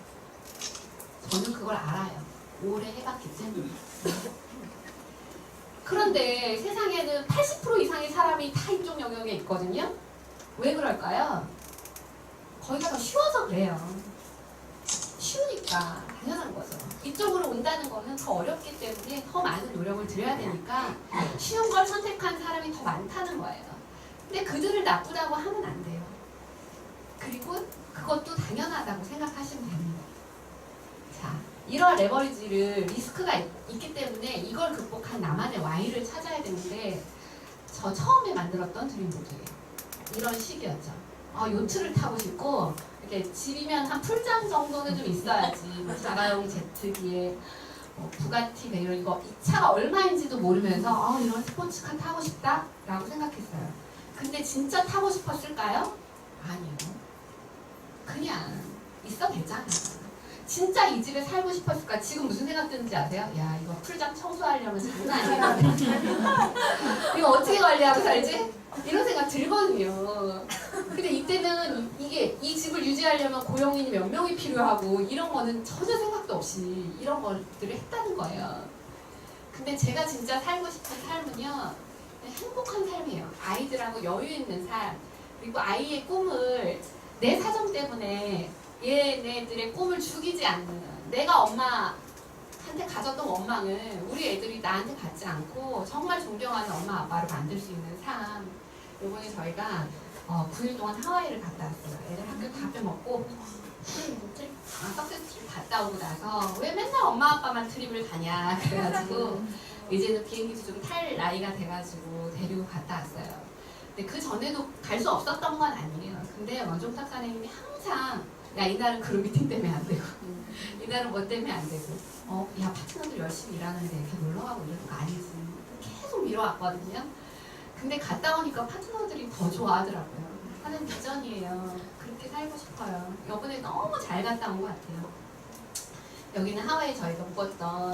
저는 그걸 알아요. 오래 해봤기 때문에. 그런데 세상에는 80% 이상의 사람이 다 이쪽 영역에 있거든요. 왜 그럴까요? 거기가 더 쉬워서 그래요. 쉬우니까 당연한 거죠. 이쪽으로 온다는 거는 더 어렵기 때문에 더 많은 노력을 들여야 되니까 쉬운 걸 선택한 사람이 더 많다는 거예요. 근데 그들을 나쁘다고 하면 안 돼요. 그리고 그것도 당연하다고 생각하시면 됩니다. 자, 이런 레버리지를 리스크가 있기 때문에 이걸 극복한 나만의 Y를 찾아야 되는데 저 처음에 만들었던 드림보드예요. 이런 식이었죠. 요트를 타고 싶고 이렇게 집이면 한 풀장 정도는 좀 있어야지. 뭐 자가용 제트기에 부가티 이런 이거 이 차가 얼마인지도 모르면서 이런 스포츠카 타고 싶다라고 생각했어요. 근데 진짜 타고 싶었을까요? 아니요. 그냥 있어 되잖아. 진짜 이 집에 살고 싶었을까? 지금 무슨 생각 드는지 아세요? 야, 이거 풀장 청소하려면 장난 아니야. 이거 어떻게 관리하고 살지? 이런 생각 들거든요. 근데 이때는 이 집을 유지하려면 고용인이 몇 명이 필요하고 이런 거는 전혀 생각도 없이 이런 것들을 했다는 거예요. 근데 제가 진짜 살고 싶은 삶은요, 행복한 삶이에요. 아이들하고 여유 있는 삶, 그리고 아이의 꿈을 내 사정 때문에 얘네들의 꿈을 죽이지 않는, 내가 엄마한테 가졌던 원망을 우리 애들이 나한테 갖지 않고 정말 존경하는 엄마 아빠를 만들 수 있는 삶. 요번에 저희가 9일 동안 하와이를 갔다 왔어요. 애들 학교 다 빼먹고 석세스 트립 갔다 오고 나서 왜 맨날 엄마 아빠만 트립을 가냐 그래가지고 이제는 비행기도 좀 탈 나이가 돼가지고 데리고 갔다 왔어요. 근데 그 전에도 갈 수 없었던 건 아니에요. 근데 원종탁 사장님이 항상 야, 이날은 그룹 미팅 때문에 안 되고 이날은 뭐 때문에 안 되고 야, 파트너들 열심히 일하는데 이렇게 놀러가고 이러는 거 아니지. 계속 미뤄왔거든요. 근데 갔다 오니까 파트너들이 더 좋아하더라고요. 하는 비전이에요. 그렇게 살고 싶어요. 이번에 너무 잘 갔다 온 것 같아요. 여기는 하와이 저희가 묵었던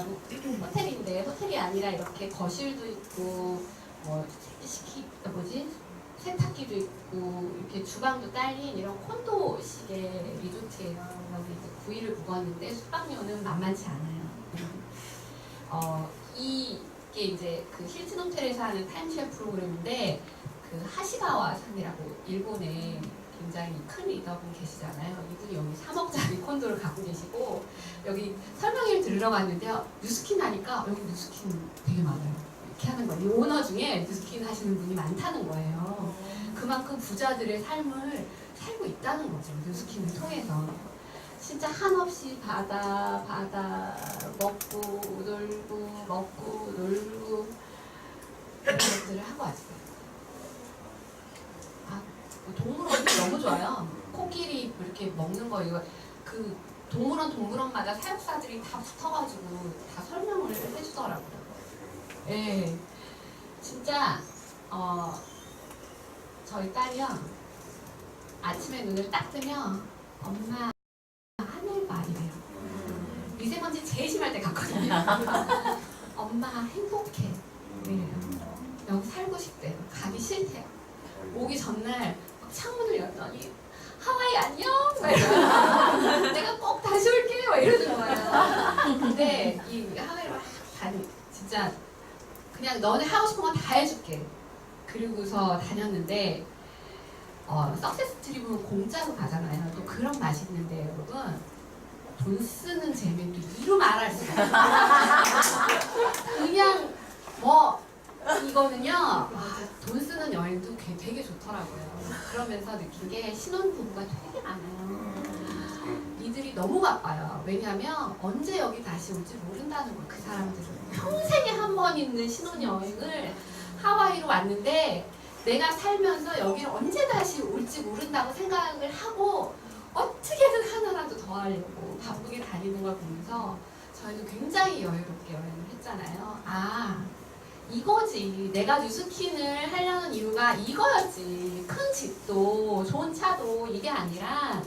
호텔인데 호텔이 아니라 이렇게 거실도 있고 세탁기도 있고 이렇게 주방도 딸린 이런 콘도식의 리조트예요. 여기 이제 9일을 묵었는데 숙박료는 만만치 않아요. 이게 이제 그 힐튼 호텔에서 하는 타임쉐어 프로그램인데 그 하시가와 상이라고 일본에 굉장히 큰 리더분 계시잖아요. 이분이 여기 3억짜리 콘도를 갖고 계시고 여기 설명회를 들으러 갔는데요. 뉴스킨 하니까 여기 뉴스킨 되게 많아요. 이렇게 하는 거예요. 이 오너 중에 뉴스킨 하시는 분이 많다는 거예요. 그만큼 부자들의 삶을 살고 있다는 거죠. 뉴스킨을 통해서. 진짜 한없이 바다 먹고 놀고 이런 것들을 하고 왔어요. 동물원도 너무 좋아요. 코끼리 이렇게 먹는 거 이거 그 동물원마다 사육사들이 다 붙어가지고 다 설명을 해주더라고요. 예, 진짜 저희 딸이요 아침에 눈을 딱 뜨면 엄마 하늘 말이래요. 미세먼지 제일 심할 때 갔거든요. 엄마 행복해 이래요. 여기 살고 싶대요. 가기 싫대요. 오기 전날 창문을 열었더니 하와이 안녕? 내가 꼭 다시 올게 막 이러는 거예요. 근데 이 하와이를 막 진짜 그냥 너네 하고 싶은 거 다 해줄게. 그리고서 다녔는데 석세스 트립은 공짜로 가잖아요. 또 그런 맛이 있는데 여러분 돈 쓰는 재미도 이루 말할 수가 없어요. 그냥 이거는요, 돈 쓰는 여행도 되게 좋더라고요. 그러면서 느낀 게 신혼부부가 되게 많아요. 이들이 너무 바빠요. 왜냐하면 언제 여기 다시 올지 모른다는 거예요. 그 사람들은 평생에 한 번 있는 신혼여행을 하와이로 왔는데 내가 살면서 여기를 언제 다시 올지 모른다고 생각을 하고 어떻게든 하나라도 더 하려고 바쁘게 다니는 걸 보면서 저희도 굉장히 여유롭게 여행을 했잖아요. 아, 이거지. 내가 뉴스킨을 하려는 이유가 이거였지. 큰 집도 좋은 차도 이게 아니라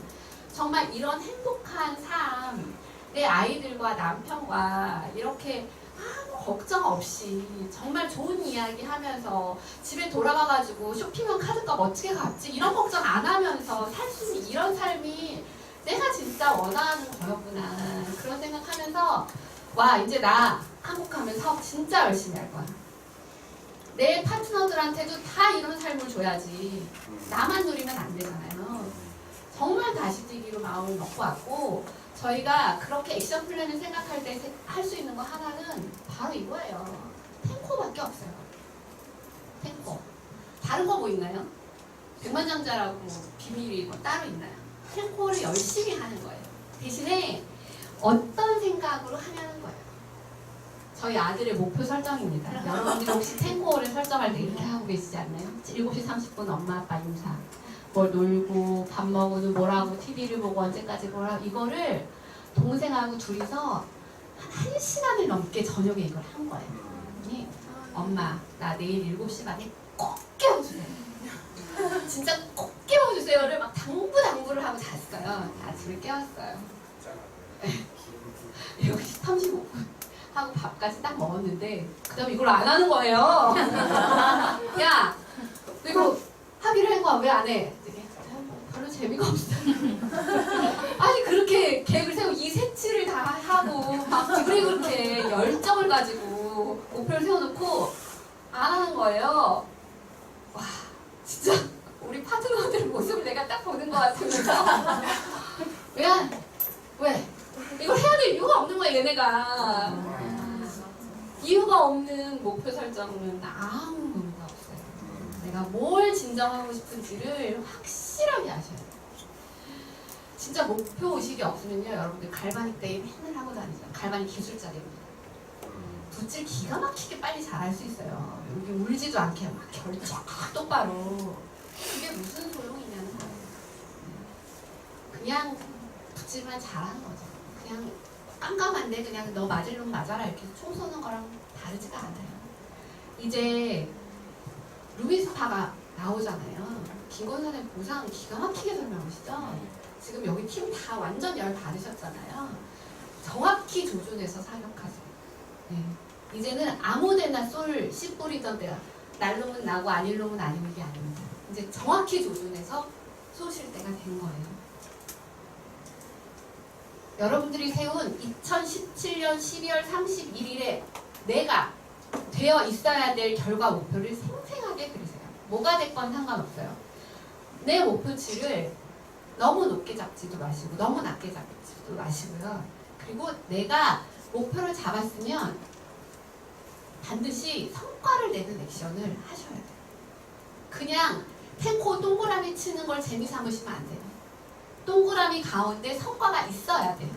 정말 이런 행복한 삶, 내 아이들과 남편과 이렇게 아무 걱정 없이 정말 좋은 이야기 하면서 집에 돌아가가지고 쇼핑용 카드값 어떻게 갚지? 이런 걱정 안 하면서 살 수 있는 이런 삶이 내가 진짜 원하는 거였구나. 그런 생각하면서 와, 이제 나 한국 가면 사업 진짜 열심히 할 거야. 내 파트너들한테도 다 이런 삶을 줘야지. 나만 누리면 안 되잖아요. 정말 다시 뛰기로 마음을 먹고 왔고 저희가 그렇게 액션 플랜을 생각할 때 할 수 있는 거 하나는 바로 이거예요. 탱코밖에 없어요. 탱코. 다른 거 뭐 있나요? 백만장자라고 비밀이 뭐 따로 있나요? 탱코를 열심히 하는 거예요. 대신에 어떤 생각으로 하냐는 거예요. 저희 아들의 목표 설정입니다. 여러분들이 혹시 탱고를 설정할 때 이렇게 하고 계시지 않나요? 7시 30분 엄마 아빠 인사, 뭘 놀고 밥 먹고 뭘 하고 TV를 보고 언제까지 뭘 하고 이거를 동생하고 둘이서 한 1시간을 넘게 저녁에 이걸 한 거예요. 그랬더니 엄마 나 내일 7시 반에 꼭 깨워주세요. 진짜 꼭 깨워주세요를 막 당부를 하고 잤어요. 아침에 깨웠어요. 7시 35분 하고 밥까지 딱 먹었는데 그 다음에 이걸 안 하는 거예요. 야 이거 하기로 한 거야 왜 안 해? 별로 재미가 없어. 아니 그렇게 계획을 세우고 이 색칠을 다 하고 막 그리고 그렇게 열정을 가지고 목표를 세워놓고 안 하는 거예요. 와 진짜 우리 파트너들 모습을 내가 딱 보는 것 같으면서 왜? 이걸 해야 될 이유가 없는 거야 얘네가. 이유가 없는 목표 설정은 아무 의미가 없어요. 내가 뭘 진정하고 싶은지를 확실하게 아셔야 돼요. 진짜 목표 의식이 없으면요 여러분들 갈바닉 데이 맨날 하고 다니죠. 갈바닉 기술자들입니다. 붓질 기가 막히게 빨리 잘할 수 있어요. 여기 울지도 않게 막 결정 똑바로. 그게 무슨 소용이냐는 거예요. 그냥 붓질만 잘하는 거죠. 그냥 깜깜한데 그냥 너 맞을 놈 맞아라 이렇게 총 쏘는 거랑 다르지가 않아요. 이제 루미스파가 나오잖아요. 김건선의 보상 기가 막히게 설명하시죠? 지금 여기 팀 다 완전 열 받으셨잖아요. 정확히 조준해서 사격하세요. 네. 이제는 아무데나 씨 뿌리던 데가 날 놈은 나고 아닐 놈은 아닌 게 아닙니다. 이제 정확히 조준해서 쏘실 때가 된 거예요. 여러분들이 세운 2017년 12월 31일에 내가 되어 있어야 될 결과 목표를 생생하게 그리세요. 뭐가 됐건 상관없어요. 내 목표치를 너무 높게 잡지도 마시고 너무 낮게 잡지도 마시고요. 그리고 내가 목표를 잡았으면 반드시 성과를 내는 액션을 하셔야 돼요. 그냥 탱코 동그라미 치는 걸 재미 삼으시면 안 돼요. 동그라미 가운데 성과가 있어야 돼요.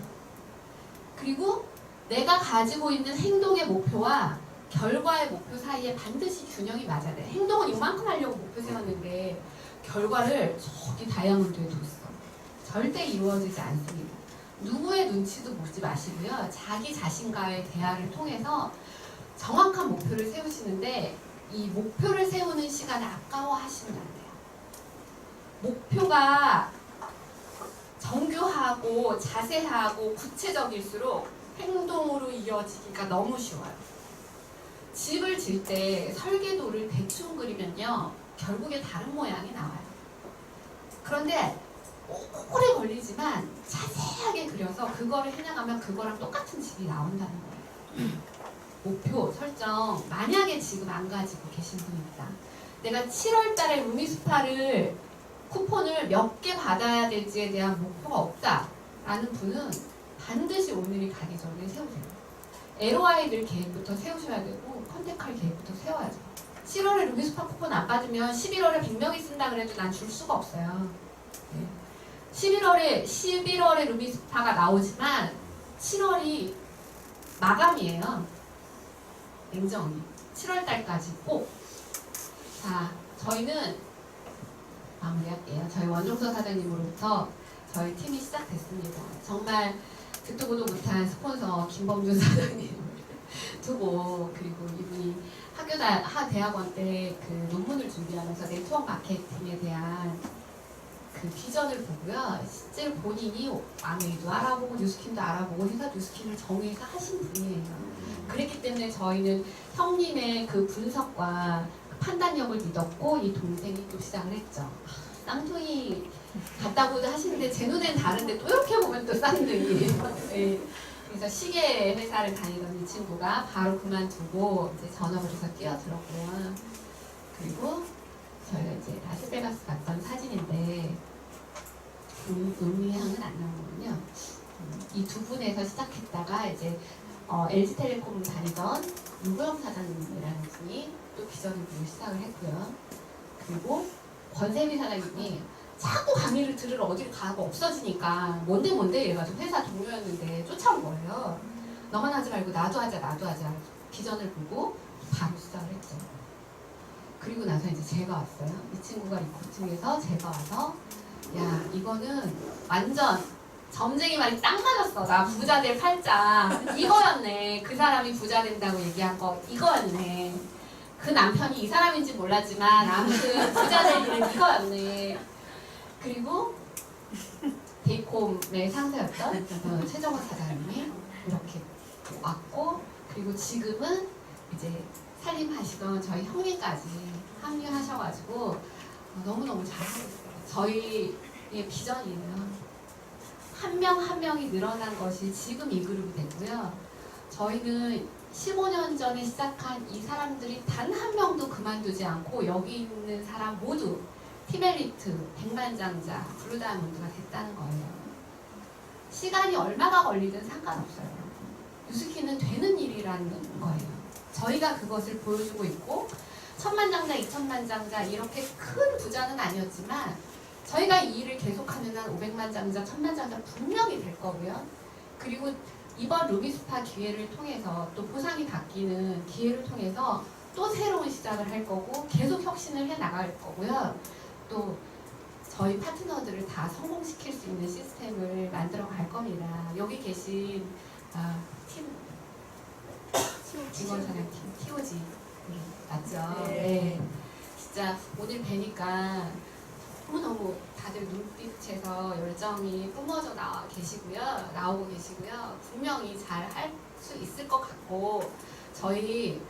그리고 내가 가지고 있는 행동의 목표와 결과의 목표 사이에 반드시 균형이 맞아야 돼요. 행동은 이만큼 하려고 목표 세웠는데 결과를 저기 다이아몬드에 뒀어. 절대 이루어지지 않습니다. 누구의 눈치도 보지 마시고요. 자기 자신과의 대화를 통해서 정확한 목표를 세우시는데 이 목표를 세우는 시간을 아까워하시면 안 돼요. 목표가 정교하고 자세하고 구체적일수록 행동으로 이어지기가 너무 쉬워요. 집을 질 때 설계도를 대충 그리면요 결국에 다른 모양이 나와요. 그런데 오래 걸리지만 자세하게 그려서 그거를 해나가면 그거랑 똑같은 집이 나온다는 거예요. 목표 설정 만약에 지금 안 가지고 계신 분입니다. 내가 7월 달에 루미스파를 쿠폰을 몇 개 받아야 될지에 대한 목표가 없다라는 분은 반드시 오늘이 가기 전에 세우세요. LOI들 계획부터 세우셔야 되고 컨택할 계획부터 세워야죠. 7월에 루비스파 쿠폰 안 받으면 11월에 100명이 쓴다 그래도 난 줄 수가 없어요. 네. 11월에 루비스파가 나오지만 7월이 마감이에요. 냉정히 7월 달까지 꼭. 자, 저희는 마무리할게요. 저희 원종서 사장님으로부터 저희 팀이 시작됐습니다. 정말 듣도 보도 못한 스폰서 김범준 사장님을 두고, 그리고 이분이 대학원 때 그 논문을 준비하면서 네트워크 마케팅에 대한 그 비전을 보고요. 실제로 본인이 아메이도 알아보고 뉴스킨도 알아보고 해서 뉴스킨을 정해서 하신 분이에요. 그랬기 때문에 저희는 형님의 그 분석과 판단력을 믿었고 이 동생이 또 시작을 했죠. 쌍둥이 같다고도 하시는데 제 눈엔 다른데 또 이렇게 보면 또 쌍둥이. 네. 그래서 시계 회사를 다니던 이 친구가 바로 그만두고 이제 전업을 해서 뛰어들었고요. 그리고 저희가 이제 라스베가스 갔던 사진인데 음미향은 안 나오는군요. 이 두 분에서 시작했다가 이제 LG텔레콤 다니던 유구영 사장님이라는 분이 또 비전을 보고 시작을 했고요. 그리고 권세미 사장님이 자꾸 강의를 들으러 어디를 가고 없어지니까 뭔데 이래가지고 회사 동료였는데 쫓아온 거예요. 너만 하지 말고 나도 하자 비전을 보고 바로 시작을 했죠. 그리고 나서 이제 제가 왔어요. 이 친구가 이 코칭에서 제가 와서 야 이거는 완전 점쟁이 말이 딱 맞았어. 나 부자 될 팔자 이거였네. 그 사람이 부자 된다고 얘기한 거 이거였네. 그 남편이 이 사람인지 몰랐지만 아무튼 부자 될 일은 이거였네. 그리고 데이콤의 상사였던 최정원 사장님이 이렇게 왔고, 그리고 지금은 이제 살림하시던 저희 형님까지 합류하셔가지고 너무너무 잘하고 있어요. 저희의 비전이에요. 한 명 한 명이 늘어난 것이 지금 이 그룹이 됐고요. 저희는 15년 전에 시작한 이 사람들이 단 한 명도 그만두지 않고 여기 있는 사람 모두 팀엘리트, 백만장자, 블루다이몬드가 됐다는 거예요. 시간이 얼마가 걸리든 상관없어요. 뉴스킨은 되는 일이라는 거예요. 저희가 그것을 보여주고 있고 1000만장자, 2000만장자 이렇게 큰 부자는 아니었지만 저희가 이 일을 계속하면 한 500만장자, 1000만장자 분명히 될 거고요. 그리고 이번 루비스파 기회를 통해서 또 보상이 바뀌는 기회를 통해서 또 새로운 시작을 할 거고 계속 혁신을 해 나갈 거고요. 또 저희 파트너들을 다 성공시킬 수 있는 시스템을 만들어 갈 겁니다. 여기 계신 김원 사장팀 TOG 맞죠? 네. 진짜 오늘 뵈니까 너무너무 다들 눈빛에서 열정이 뿜어져 나오고 계시고요. 분명히 잘 할 수 있을 것 같고 저희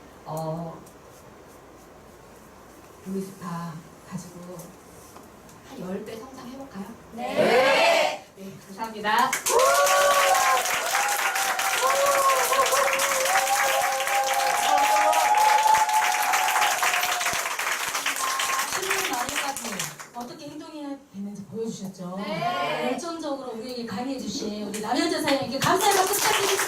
루비스파 가지고 한 10배 성장해볼까요? 네! 네, 감사합니다. 어떻게 행동해야 되는지 보여주셨죠? 네. 열정적으로 우리에게 강의해주신 우리 남현재 사장님께 감사의 박수 부탁드립니다.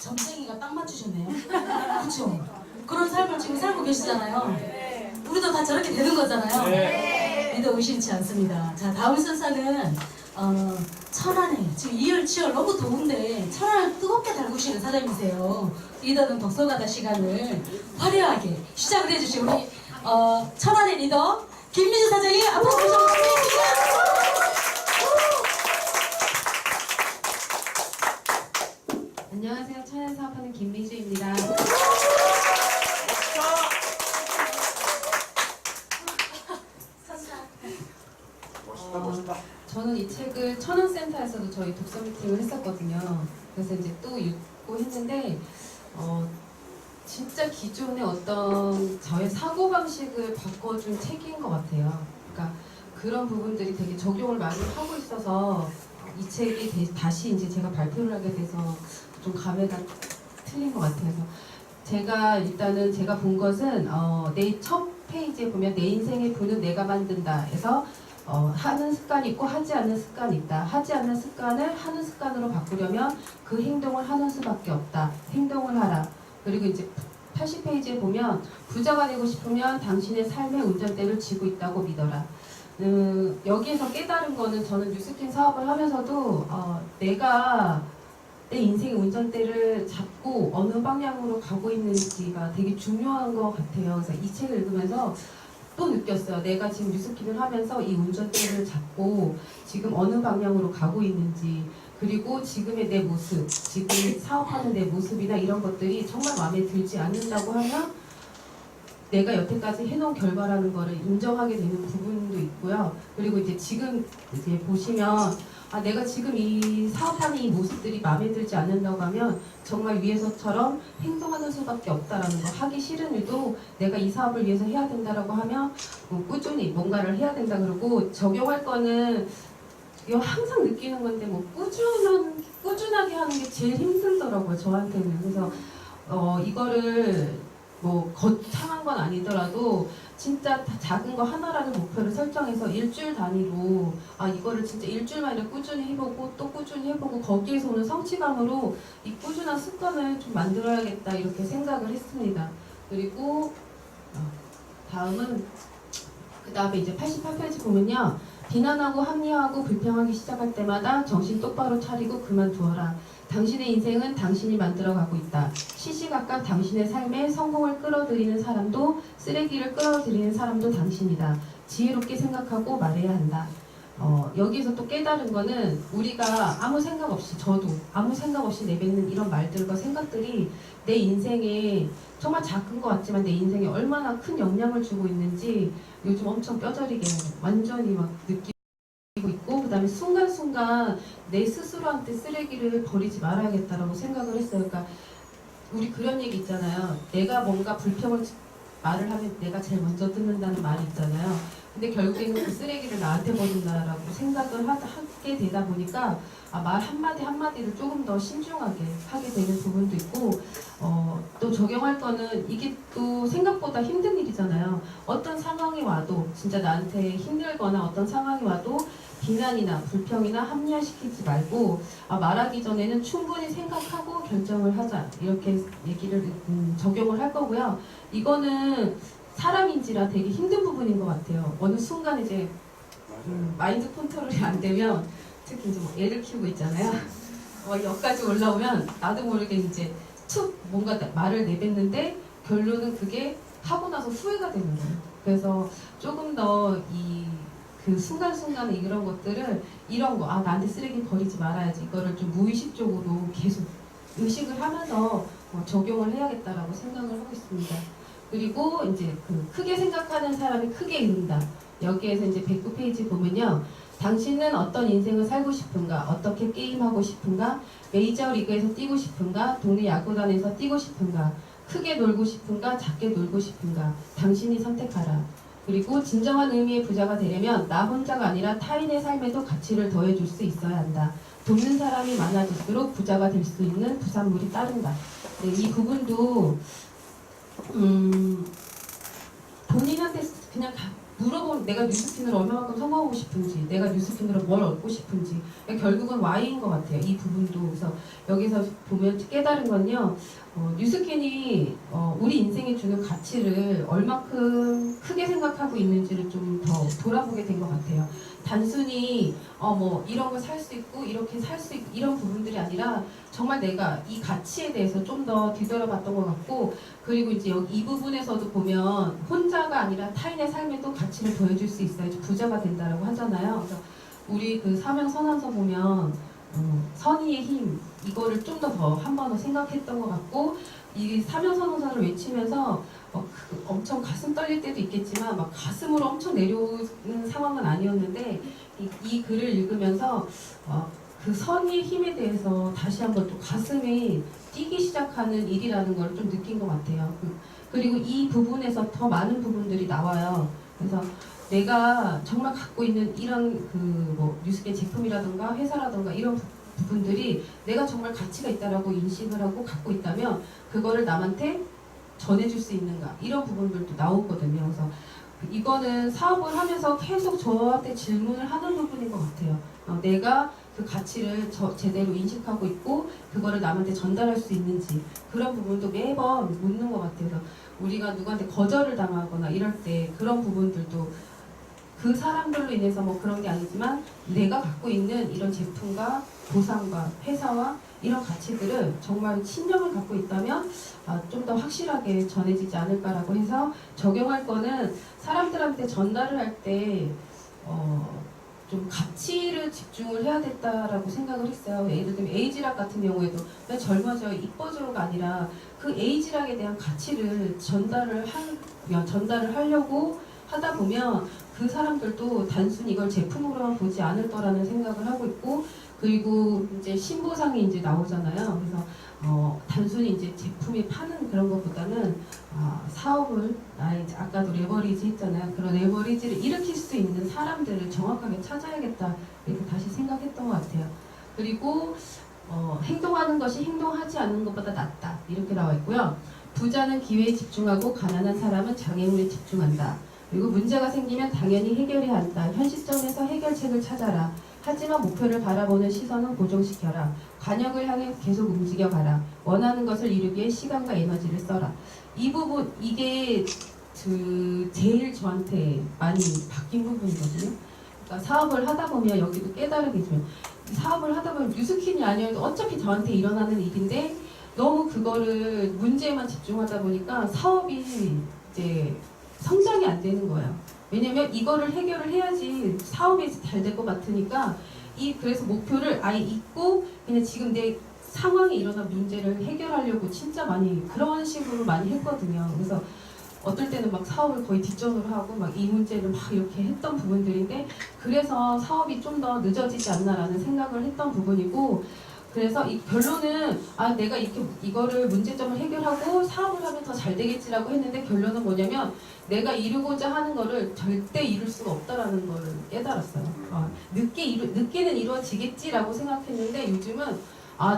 점쟁이가 딱 맞추셨네요. 그렇죠? 그런 삶을 지금 살고 계시잖아요. 우리도 다 저렇게 되는 거잖아요. 믿어 의심치 않습니다. 자, 다음 순서는 천안에 지금 이열치열 너무 더운데 천안을 뜨겁게 달구시는 사장님이세요. 리더는 덕서가다 시간을 화려하게 시작을 해주신 우리 천안의 리더 김민주 사장이 앞으로 모셔보겠습니다. 안녕하세요. 천안 사업하는 김민주입니다. 저는 이 책을 천안센터에서도 저희 독서 미팅을 했었거든요. 그래서 이제 또 읽고 했는데 진짜 기존의 어떤 저의 사고방식을 바꿔준 책인 것 같아요. 그러니까 그런 부분들이 되게 적용을 많이 하고 있어서 이 책이 다시 이제 제가 발표를 하게 돼서 좀 감회가 틀린 것 같아요. 제가 일단은 제가 본 것은 내 첫 페이지에 보면 내 인생의 부는 내가 만든다 해서 하는 습관이 있고 하지 않는 습관이 있다. 하지 않는 습관을 하는 습관으로 바꾸려면 그 행동을 하는 수밖에 없다. 행동을 하라. 그리고 이제 80페이지에 보면 부자가 되고 싶으면 당신의 삶의 운전대를 쥐고 있다고 믿어라. 여기에서 깨달은 거는 저는 뉴스킨 사업을 하면서도 내가 내 인생의 운전대를 잡고 어느 방향으로 가고 있는지가 되게 중요한 것 같아요. 그래서 이 책을 읽으면서 또 느꼈어요. 내가 지금 뉴스킨을 하면서 이 운전대를 잡고 지금 어느 방향으로 가고 있는지, 그리고 지금의 내 모습, 지금 사업하는 내 모습이나 이런 것들이 정말 마음에 들지 않는다고 하면 내가 여태까지 해놓은 결과라는 거를 인정하게 되는 부분도 있고요. 그리고 이제 지금 이제 보시면 내가 지금 이 사업하는 이 모습들이 마음에 들지 않는다고 하면 정말 위에서처럼 행동하는 수밖에 없다라는 거. 하기 싫은 일도 내가 이 사업을 위해서 해야 된다라고 하면 꾸준히 뭔가를 해야 된다. 그러고 적용할 거는 이거 항상 느끼는 건데 뭐 꾸준하게 하는 게 제일 힘들더라고요, 저한테는. 그래서 이거를 뭐 거창한 건 아니더라도 진짜 작은 거 하나라는 목표를 설정해서 일주일 단위로 이거를 진짜 일주일만에 꾸준히 해보고 또 꾸준히 해보고 거기에서 오는 성취감으로 이 꾸준한 습관을 좀 만들어야겠다 이렇게 생각을 했습니다. 그리고 다음은 그 다음에 이제 88페이지 보면요. 비난하고 합리화하고 불평하기 시작할 때마다 정신 똑바로 차리고 그만두어라. 당신의 인생은 당신이 만들어가고 있다. 시시각각 당신의 삶에 성공을 끌어들이는 사람도 쓰레기를 끌어들이는 사람도 당신이다. 지혜롭게 생각하고 말해야 한다. 여기서 또 깨달은 거는 우리가 아무 생각 없이, 저도 아무 생각 없이 내뱉는 이런 말들과 생각들이 내 인생에 정말 작은 것 같지만 내 인생에 얼마나 큰 영향을 주고 있는지 요즘 엄청 뼈저리게 완전히 막 느끼고 있고, 그 다음에 순간순간 내 스스로한테 쓰레기를 버리지 말아야겠다라고 생각을 했어요. 그러니까 우리 그런 얘기 있잖아요. 내가 뭔가 불평을 말을 하면 내가 제일 먼저 듣는다는 말이 있잖아요. 근데 결국에는 그 쓰레기를 나한테 버린다라고 생각을 하게 되다 보니까 말 한마디 한마디를 조금 더 신중하게 하게 되는 부분도 있고, 또 적용할 거는 이게 또 생각보다 힘든 일이잖아요. 어떤 상황이 와도 진짜 나한테 힘들거나 어떤 상황이 와도 비난이나 불평이나 합리화시키지 말고 말하기 전에는 충분히 생각하고 결정을 하자 이렇게 얘기를 적용을 할 거고요. 이거는 사람인지라 되게 힘든 부분인 것 같아요. 어느 순간 이제 마인드 컨트롤이 안 되면 특히 이제 뭐 애를 키우고 있잖아요. 여기까지 올라오면 나도 모르게 이제 툭 뭔가 말을 내뱉는데 결론은 그게 하고 나서 후회가 되는 거예요. 그래서 조금 더 그 순간순간에 이런 것들을 나한테 쓰레기 버리지 말아야지 이거를 좀 무의식적으로 계속 의식을 하면서 적용을 해야겠다라고 생각을 하고 있습니다. 그리고 이제 크게 생각하는 사람이 크게 이룬다. 여기에서 이제 109페이지 보면요. 당신은 어떤 인생을 살고 싶은가? 어떻게 게임하고 싶은가? 메이저리그에서 뛰고 싶은가? 동네 야구단에서 뛰고 싶은가? 크게 놀고 싶은가? 작게 놀고 싶은가? 당신이 선택하라. 그리고 진정한 의미의 부자가 되려면 나 혼자가 아니라 타인의 삶에도 가치를 더해줄 수 있어야 한다. 돕는 사람이 많아질수록 부자가 될 수 있는 부산물이 따른다. 네, 이 부분도 본인한테 그냥 물어보면 내가 뉴스킨으로 얼마만큼 성공하고 싶은지, 내가 뉴스킨으로 뭘 얻고 싶은지, 결국은 Y인 것 같아요. 이 부분도. 그래서 여기서 보면 깨달은 건요. 뉴스킨이 우리 인생에 주는 가치를 얼마큼 크게 생각하고 있는지를 좀 더 돌아보게 된 것 같아요. 단순히 뭐 이런 걸 살 수 있고 이렇게 살 수 있고 이런 부분들이 아니라 정말 내가 이 가치에 대해서 좀 더 뒤돌아봤던 것 같고, 그리고 이제 여기 이 부분에서도 보면 혼자가 아니라 타인의 삶에도 가치를 더해줄 수 있어야지 부자가 된다라고 하잖아요. 그래서 우리 그 사명선언서 보면 선의의 힘 이거를 좀 더 한 번 더 생각했던 것 같고, 이 사명선언서를 외치면서 엄청 가슴 떨릴 때도 있겠지만 막 가슴으로 엄청 내려오는 상황은 아니었는데 이 글을 읽으면서 그 선의의 힘에 대해서 다시 한번 또 가슴이 뛰기 시작하는 일이라는 걸 좀 느낀 것 같아요. 그리고 이 부분에서 더 많은 부분들이 나와요. 그래서 내가 정말 갖고 있는 이런 뭐 뉴스킨 제품이라든가 회사라든가 이런 부분들이 내가 정말 가치가 있다라고 인식을 하고 갖고 있다면 그거를 남한테 전해줄 수 있는가 이런 부분들도 나오거든요. 그래서 이거는 사업을 하면서 계속 저한테 질문을 하는 부분인 것 같아요. 내가 그 가치를 제대로 인식하고 있고 그거를 남한테 전달할 수 있는지 그런 부분도 매번 묻는 것 같아요. 그래서 우리가 누구한테 거절을 당하거나 이럴 때 그런 부분들도 그 사람들로 인해서 뭐 그런 게 아니지만 내가 갖고 있는 이런 제품과 보상과 회사와 이런 가치들을 정말 신념을 갖고 있다면 좀 더 확실하게 전해지지 않을까라고 해서 적용할 거는 사람들한테 전달을 할 때 좀 가치를 집중을 해야 됐다라고 생각을 했어요. 예를 들면 에이지락 같은 경우에도 그냥 젊어져요, 이뻐져요가 아니라 그 에이지락에 대한 가치를 전달을 하려고 하다 보면 그 사람들도 단순히 이걸 제품으로만 보지 않을 거라는 생각을 하고 있고, 그리고 이제 신보상이 이제 나오잖아요. 그래서 단순히 이제 제품이 파는 그런 것보다는 사업을 이제 아까도 레버리지 했잖아요. 그런 레버리지를 일으킬 수 있는 사람들을 정확하게 찾아야겠다 이렇게 다시 생각했던 것 같아요. 그리고 행동하는 것이 행동하지 않는 것보다 낫다 이렇게 나와 있고요. 부자는 기회에 집중하고 가난한 사람은 장애물에 집중한다. 그리고 문제가 생기면 당연히 해결해야 한다. 현 시점에서 해결책을 찾아라. 하지만 목표를 바라보는 시선은 고정시켜라. 관역을 향해 계속 움직여가라. 원하는 것을 이루기에 시간과 에너지를 써라. 이 부분, 이게 제일 저한테 많이 바뀐 부분이거든요. 그러니까 사업을 하다 보면 여기도 깨달으겠지만 사업을 하다 보면 뉴스킨이 아니어도 어차피 저한테 일어나는 일인데 너무 그거를 문제에만 집중하다 보니까 사업이 이제 성장이 안 되는 거예요. 왜냐면 이거를 해결을 해야지 사업이 잘 될 것 같으니까 그래서 목표를 아예 잊고 그냥 지금 내 상황에 일어난 문제를 해결하려고 진짜 많이 그런 식으로 많이 했거든요. 그래서 어떨 때는 막 사업을 거의 뒷전으로 하고 막 이 문제를 막 이렇게 했던 부분들인데 그래서 사업이 좀 더 늦어지지 않나라는 생각을 했던 부분이고, 그래서 이 결론은 내가 이거를 문제점을 해결하고 사업을 하면 더 잘 되겠지라고 했는데 결론은 뭐냐면 내가 이루고자 하는 거를 절대 이룰 수가 없다라는 걸 깨달았어요. 늦게는 이루어지겠지라고 생각했는데 요즘은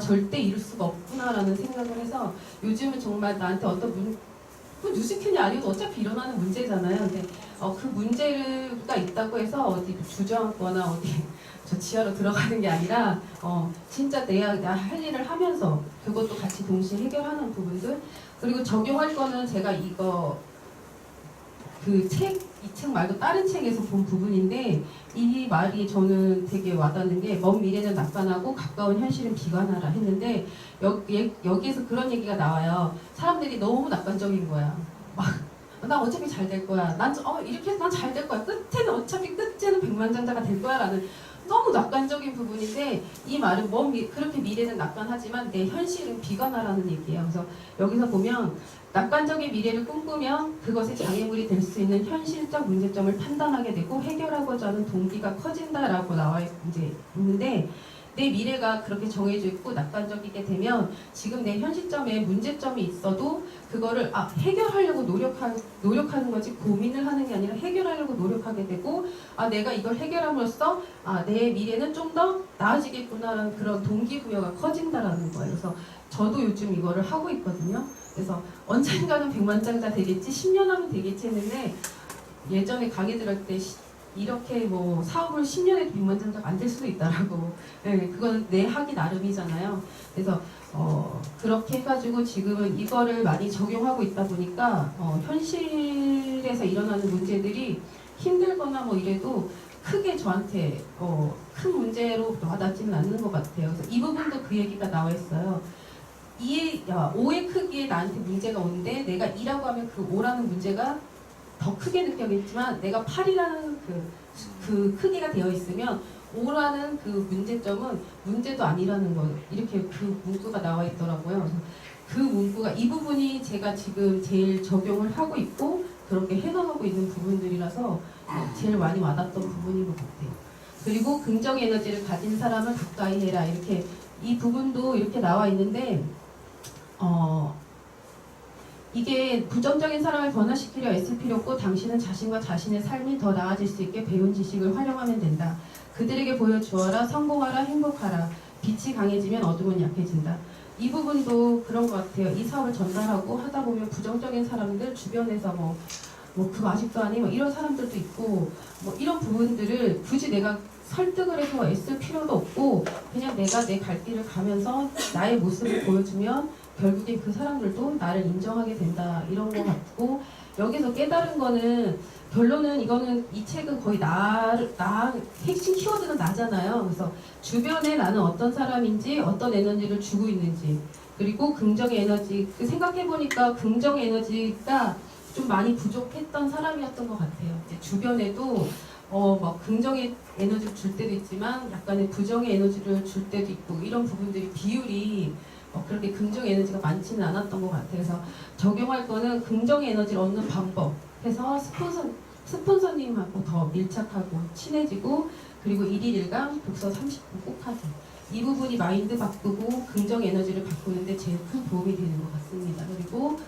절대 이룰 수가 없구나라는 생각을 해서 요즘은 정말 나한테 어떤 뉴스캔이 아니어도 어차피 일어나는 문제잖아요. 근데 그 문제가 있다고 해서 어디 주저앉거나 어디 저 지하로 들어가는 게 아니라 진짜 내가 할 일을 하면서 그것도 같이 동시에 해결하는 부분들, 그리고 적용할 거는 제가 이 책 말고 다른 책에서 본 부분인데 이 말이 저는 되게 와닿는 게 먼 미래는 낙관하고 가까운 현실은 비관하라 했는데 여기에서 그런 얘기가 나와요. 사람들이 너무 낙관적인 거야. 나 어차피 잘 될 거야. 이렇게 해서 난 잘 될 거야. 어차피 끝에는 백만장자가 될 거야 라는 너무 낙관적인 부분인데 이 말은 그렇게 미래는 낙관하지만 내 현실은 비관하라는 얘기예요. 그래서 여기서 보면 낙관적인 미래를 꿈꾸면 그것이 장애물이 될 수 있는 현실적 문제점을 판단하게 되고 해결하고자 하는 동기가 커진다라고 나와 있는데 내 미래가 그렇게 정해져 있고 낙관적이게 되면 지금 내 현 시점에 문제점이 있어도 그거를 해결하려고 노력하는 거지 고민을 하는 게 아니라 해결하려고 노력하게 되고 내가 이걸 해결함으로써 내 미래는 좀 더 나아지겠구나라는 그런 동기부여가 커진다라는 거예요. 그래서 저도 요즘 이거를 하고 있거든요. 그래서 언젠가는 백만장자 되겠지, 10년 하면 되겠지 했는데 예전에 강의 들을 때 이렇게 사업을 10년에 100만장자가 안 될 수도 있다라고. 네, 그건 내 하기 나름이잖아요. 그래서 그렇게 해가지고 지금은 이거를 많이 적용하고 있다 보니까 현실에서 일어나는 문제들이 힘들거나 이래도 크게 저한테 큰 문제로 와닿지는 않는 것 같아요. 그래서 이 부분도 그 얘기가 나와 있어요. 5의 크기에 나한테 문제가 오는데 내가 2라고 하면 그 5라는 문제가 더 크게 느껴지겠지만 내가 8이라는 그 크기가 되어 있으면 5라는 그 문제점은 문제도 아니라는 거, 이렇게 그 문구가 나와 있더라고요. 그래서 그 문구가 이 부분이 제가 지금 제일 적용을 하고 있고 그렇게 해나가고 있는 부분들이라서 제일 많이 와닿던 부분인 것 같아요. 그리고 긍정 에너지를 가진 사람을 가까이 해라, 이렇게 이 부분도 이렇게 나와 있는데 이게 부정적인 사람을 변화시키려 애쓸 필요 없고 당신은 자신과 자신의 삶이 더 나아질 수 있게 배운 지식을 활용하면 된다. 그들에게 보여주어라. 성공하라. 행복하라. 빛이 강해지면 어둠은 약해진다. 이 부분도 그런 것 같아요. 이 사업을 전달하고 하다 보면 부정적인 사람들 주변에서 뭐 그거 아직도 안 해? 뭐 이런 사람들도 있고 뭐 이런 부분들을 굳이 내가 설득을 해서 애쓸 필요도 없고 그냥 내가 내 갈 길을 가면서 나의 모습을 보여주면 결국엔 그 사람들도 나를 인정하게 된다 이런 거 같고 여기서 깨달은 거는 결론은 이거는 이 책은 거의 나 핵심 키워드는 나잖아요. 그래서 주변에 나는 어떤 사람인지 어떤 에너지를 주고 있는지 그리고 긍정의 에너지 생각해보니까 긍정의 에너지가 좀 많이 부족했던 사람이었던 것 같아요. 이제 주변에도 막 긍정의 에너지를 줄 때도 있지만 약간의 부정의 에너지를 줄 때도 있고 이런 부분들이 비율이 그렇게 긍정 에너지가 많지는 않았던 것 같아요. 그래서 적용할 거는 긍정 에너지를 얻는 방법 해서 스폰서님하고 더 밀착하고 친해지고 그리고 1일 1강 독서 30분 꼭 하기 이 부분이 마인드 바꾸고 긍정 에너지를 바꾸는데 제일 큰 도움이 되는 것 같습니다. 그리고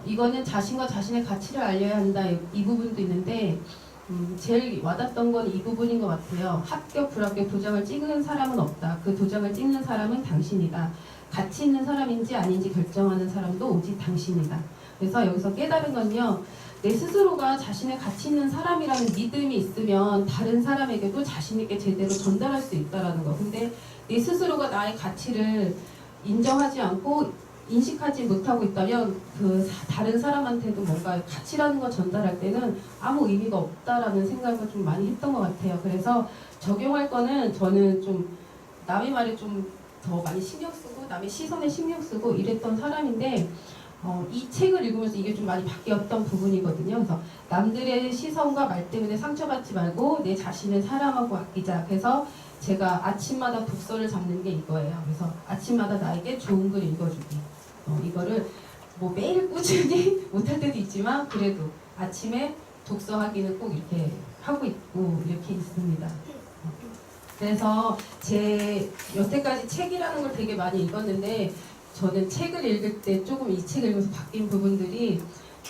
이거는 자신과 자신의 가치를 알려야 한다 이 부분도 있는데 제일 와닿았던 건 이 부분인 것 같아요. 합격, 불합격 도장을 찍는 사람은 없다. 그 도장을 찍는 사람은 당신이다. 가치 있는 사람인지 아닌지 결정하는 사람도 오직 당신이다. 그래서 여기서 깨달은 건요. 내 스스로가 자신의 가치 있는 사람이라는 믿음이 있으면 다른 사람에게도 자신 있게 제대로 전달할 수 있다는 거. 근데 내 스스로가 나의 가치를 인정하지 않고 인식하지 못하고 있다면 그 다른 사람한테도 뭔가 가치라는 걸 전달할 때는 아무 의미가 없다라는 생각을 좀 많이 했던 것 같아요. 그래서 적용할 거는 저는 좀 남의 말에 좀 더 많이 신경 쓰고 남의 시선에 신경 쓰고 이랬던 사람인데 이 책을 읽으면서 이게 좀 많이 바뀌었던 부분이거든요. 그래서 남들의 시선과 말 때문에 상처받지 말고 내 자신을 사랑하고 아끼자. 그래서 제가 아침마다 독서를 잡는 게 이거예요. 그래서 아침마다 나에게 좋은 글 읽어주기. 이거를 뭐 매일 꾸준히 못할 때도 있지만 그래도 아침에 독서하기는 꼭 이렇게 하고 있고 이렇게 있습니다. 그래서 제 여태까지 책이라는 걸 되게 많이 읽었는데 저는 책을 읽을 때 조금 이 책을 읽으면서 바뀐 부분들이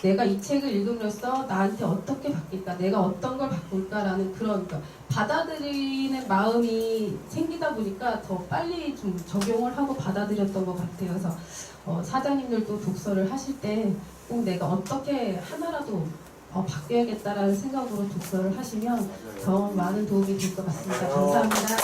내가 이 책을 읽음으로써 나한테 어떻게 바뀔까, 내가 어떤 걸 바꿀까라는 그런 받아들이는 마음이 생기다 보니까 더 빨리 좀 적용을 하고 받아들였던 것 같아요. 그래서 사장님들도 독서를 하실 때 꼭 내가 어떻게 하나라도 바뀌어야겠다라는 생각으로 독서를 하시면 더 많은 도움이 될 것 같습니다. 감사합니다.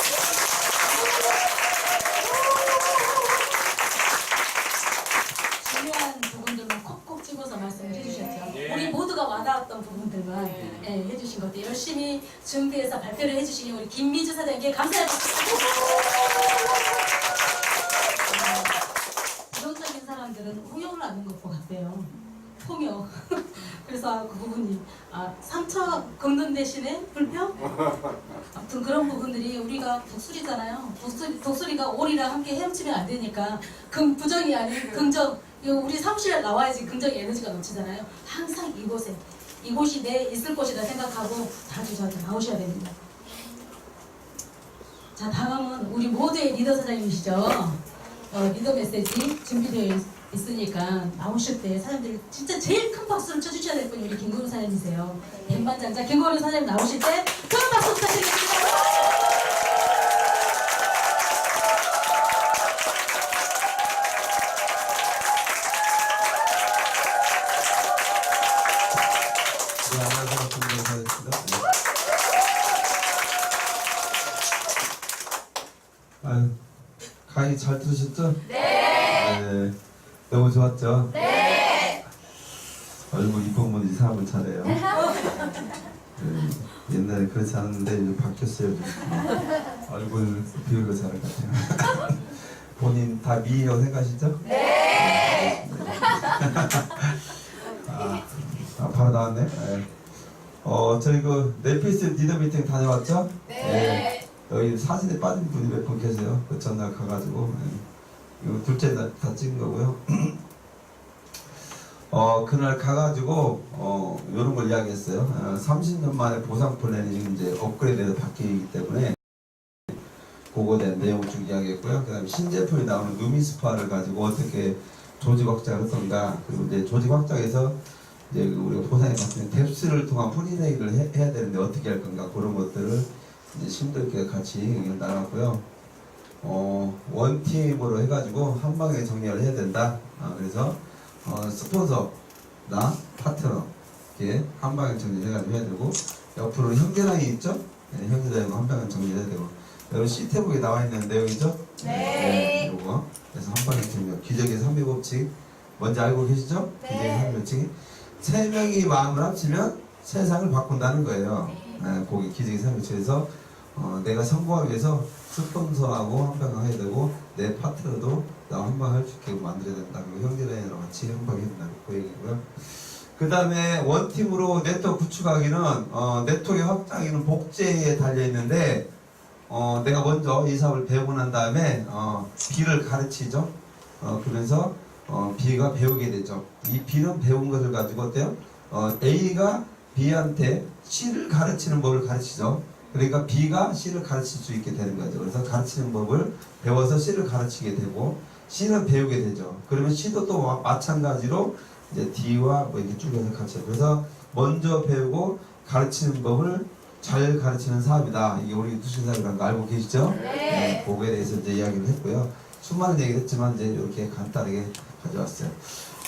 중요한 부분들만 콕콕 집어서 말씀해 주셨죠. 우리 모두가 와닿았던 부분들만 해주신 것들 열심히 준비해서 발표를 해주신 우리 김미주 사장님께 감사합니다. 부정적인 사람들은 홍역을 하는 것 같아요. 폭력. 그래서 그 부분이 상처 긁는 대신에 불평? 아무튼 그런 부분들이 우리가 독수리잖아요. 독수리가 오리랑 함께 헤엄치면 안 되니까 부정이 아닌 긍정. 우리 사무실에 나와야지 긍정 에너지가 넘치잖아요. 항상 이곳이 내 있을 곳이다 생각하고 자주 나오셔야 됩니다. 자, 다음은 우리 모두의 리더 사장님이시죠. 리더 메시지 준비되어 있으니까 나오실 때 사장님들 진짜 제일 큰 박수를 쳐주셔야 될 분이 우리 김건우 사장님이세요. 백반장자 김건우 사장님 나오실 때 큰 박수 부탁드리겠습니다. 네, 안녕하세요. 김건우입니다. 강의 잘 들으셨죠? 네. 너무 좋았죠? 네. 얼굴 이쁜 분이 사람을 잘해요. 옛날에 그렇지 않았는데 이제 바뀌었어요. 얼굴 비율로 잘할 것 같아요. 본인 다 미인이라고 생각하시죠? 네. 바로 나왔네. 네. 저희 그 넷플릭스 리더 미팅 다녀왔죠? 네. 여기 사진에 빠진 분이 몇 분 계세요. 그 전날 가가지고. 이거 둘째 날 다 찍은 거고요. 그날 가가지고 이런 걸 이야기했어요. 30년 만에 보상 플랜이 이제 업그레이드해서 바뀌기 때문에 그거에 대한 내용 쭉 이야기했고요. 그 다음에 신제품이 나오는 누미스파를 가지고 어떻게 조직 확장을 했던가, 그리고 이제 조직 확장에서 이제 우리가 보상에 봤을 때 뎁스를 통한 프리네이를 해야 되는데 어떻게 할 건가, 그런 것들을 이제 심도 있게 같이 의견을 나눴고요. 원팀으로 해가지고 한 방에 정리를 해야 된다. 그래서 스폰서나 파트너, 이렇게 한 방향 정리해가지고 해야 되고 옆으로 형제랑이 있죠? 네, 형제랑이 한 방향 정리해야 되고 여러분 시트북에 나와 있는 내용이죠? 네. 요거 그래서 한 방향 정리. 기적의 3배 법칙 뭔지 알고 계시죠? 기적의 3배 법칙. 세 명이 마음을 합치면 세상을 바꾼다는 거예요. 네, 거기 기적의 3배 법칙에서 내가 성공하기 위해서 스폰서하고 한 방향 해야 되고 내 파트너도 나 한 방향 할 수 있게 만들어야 된다. 그리고 형제랑이랑 같이 한 방향 해야 된다. 그 얘기고요. 그 다음에 원팀으로 네트워크 구축하기는 네트워크의 확장하기는 복제에 달려있는데 내가 먼저 이 사업을 배우고 난 다음에 B를 가르치죠. 그러면서 B가 배우게 되죠. 이 B는 배운 것을 가지고 어때요? A가 B한테 C를 가르치는 법을 가르치죠. 그러니까 B가 C를 가르칠 수 있게 되는 거죠. 그래서 가르치는 법을 배워서 C를 가르치게 되고 C는 배우게 되죠. 그러면 C도 또 마찬가지로 이제 D와 뭐 이렇게 쭉 해서 가르쳐요. 그래서 먼저 배우고 가르치는 법을 잘 가르치는 사업이다. 이게 우리 두신사업이라는 거 알고 계시죠? 네. 그거에 대해서 이제 이야기를 했고요. 수많은 얘기를 했지만 이제 이렇게 간단하게 가져왔어요.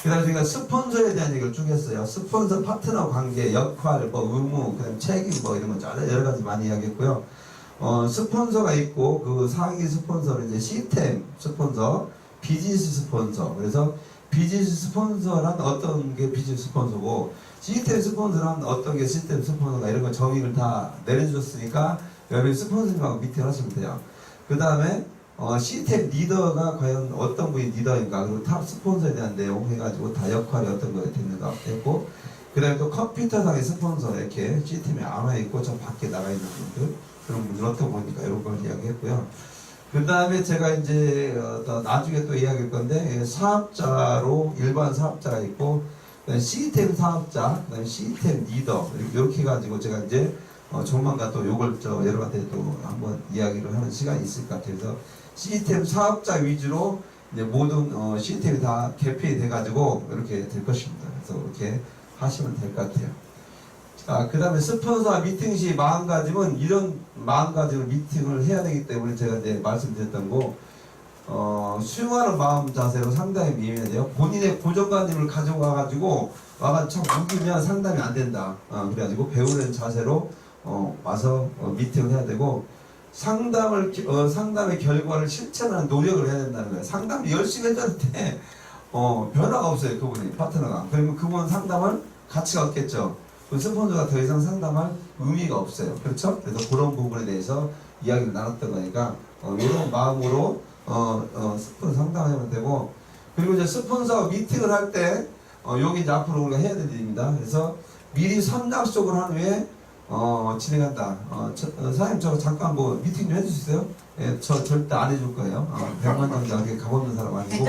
그 다음에 저희가 스폰서에 대한 얘기를 쭉 했어요. 스폰서 파트너 관계, 역할, 뭐 의무, 그다음 책임 뭐 이런 거 여러 가지 많이 이야기했고요. 스폰서가 있고 그 상위 스폰서는 이제 시스템 스폰서, 비즈니스 스폰서. 그래서 비즈니스 스폰서란 어떤 게 비즈니스 스폰서고 시스템 스폰서란 어떤 게 시스템 스폰서가 이런 거 정의를 다 내려주셨으니까 여러분이 스폰서님하고 미팅을 하시면 돼요. 그 다음에 시스템 리더가 과연 어떤 분이 리더인가 그리고 탑 스폰서에 대한 내용 해가지고 다 역할이 어떤 거에 됐는가 했고 그 다음에 또 컴퓨터상의 스폰서 이렇게 시스템에 안와있고 저 밖에 나가 있는 분들 그런 분들 어떻게 보니까 이런 걸 이야기했고요. 그 다음에 제가 이제 나중에 또 이야기할 건데 사업자로 일반 사업자가 있고 그다음에 시스템 사업자, 그다음에 시스템 리더 이렇게 해가지고 제가 이제 조만간 또 요걸 여러분한테 또 한번 이야기를 하는 시간이 있을 것 같아요. 그래서 시스템 사업자 위주로 이제 모든 시스템이 다 개편이 돼가지고 이렇게 될 것입니다. 그래서 이렇게 하시면 될 것 같아요. 그 다음에 스폰서와 미팅 시 마음가짐은 이런 마음가짐을 미팅을 해야 되기 때문에 제가 이제 말씀드렸던 거 수용하는 마음 자세로 상당히 미미해요. 본인의 고정관념을 가져와가지고 와가지고 참 우기면 상담이 안 된다. 그래가지고 배우는 자세로 와서 미팅을 해야 되고 상담의 결과를 실천하는 노력을 해야 된다는 거예요. 상담을 열심히 했는데 변화가 없어요. 그분이 파트너가. 그러면 그분 상담을 가치가 없겠죠. 그 스폰서가 더 이상 상담할 의미가 없어요. 그렇죠? 그래서 그런 부분에 대해서 이야기를 나눴던 거니까 이런 마음으로 스폰서 상담하면 되고 그리고 이제 스폰서 미팅을 할 때 여기 이제 앞으로 우리가 해야 될 일입니다. 그래서 미리 선약속을 한 후에 진행한다. 사장님 저 잠깐 뭐 미팅 좀 해줄 수 있어요? 예, 저 절대 안 해줄 거예요. 100만 장자한테 가보는 사람 아니고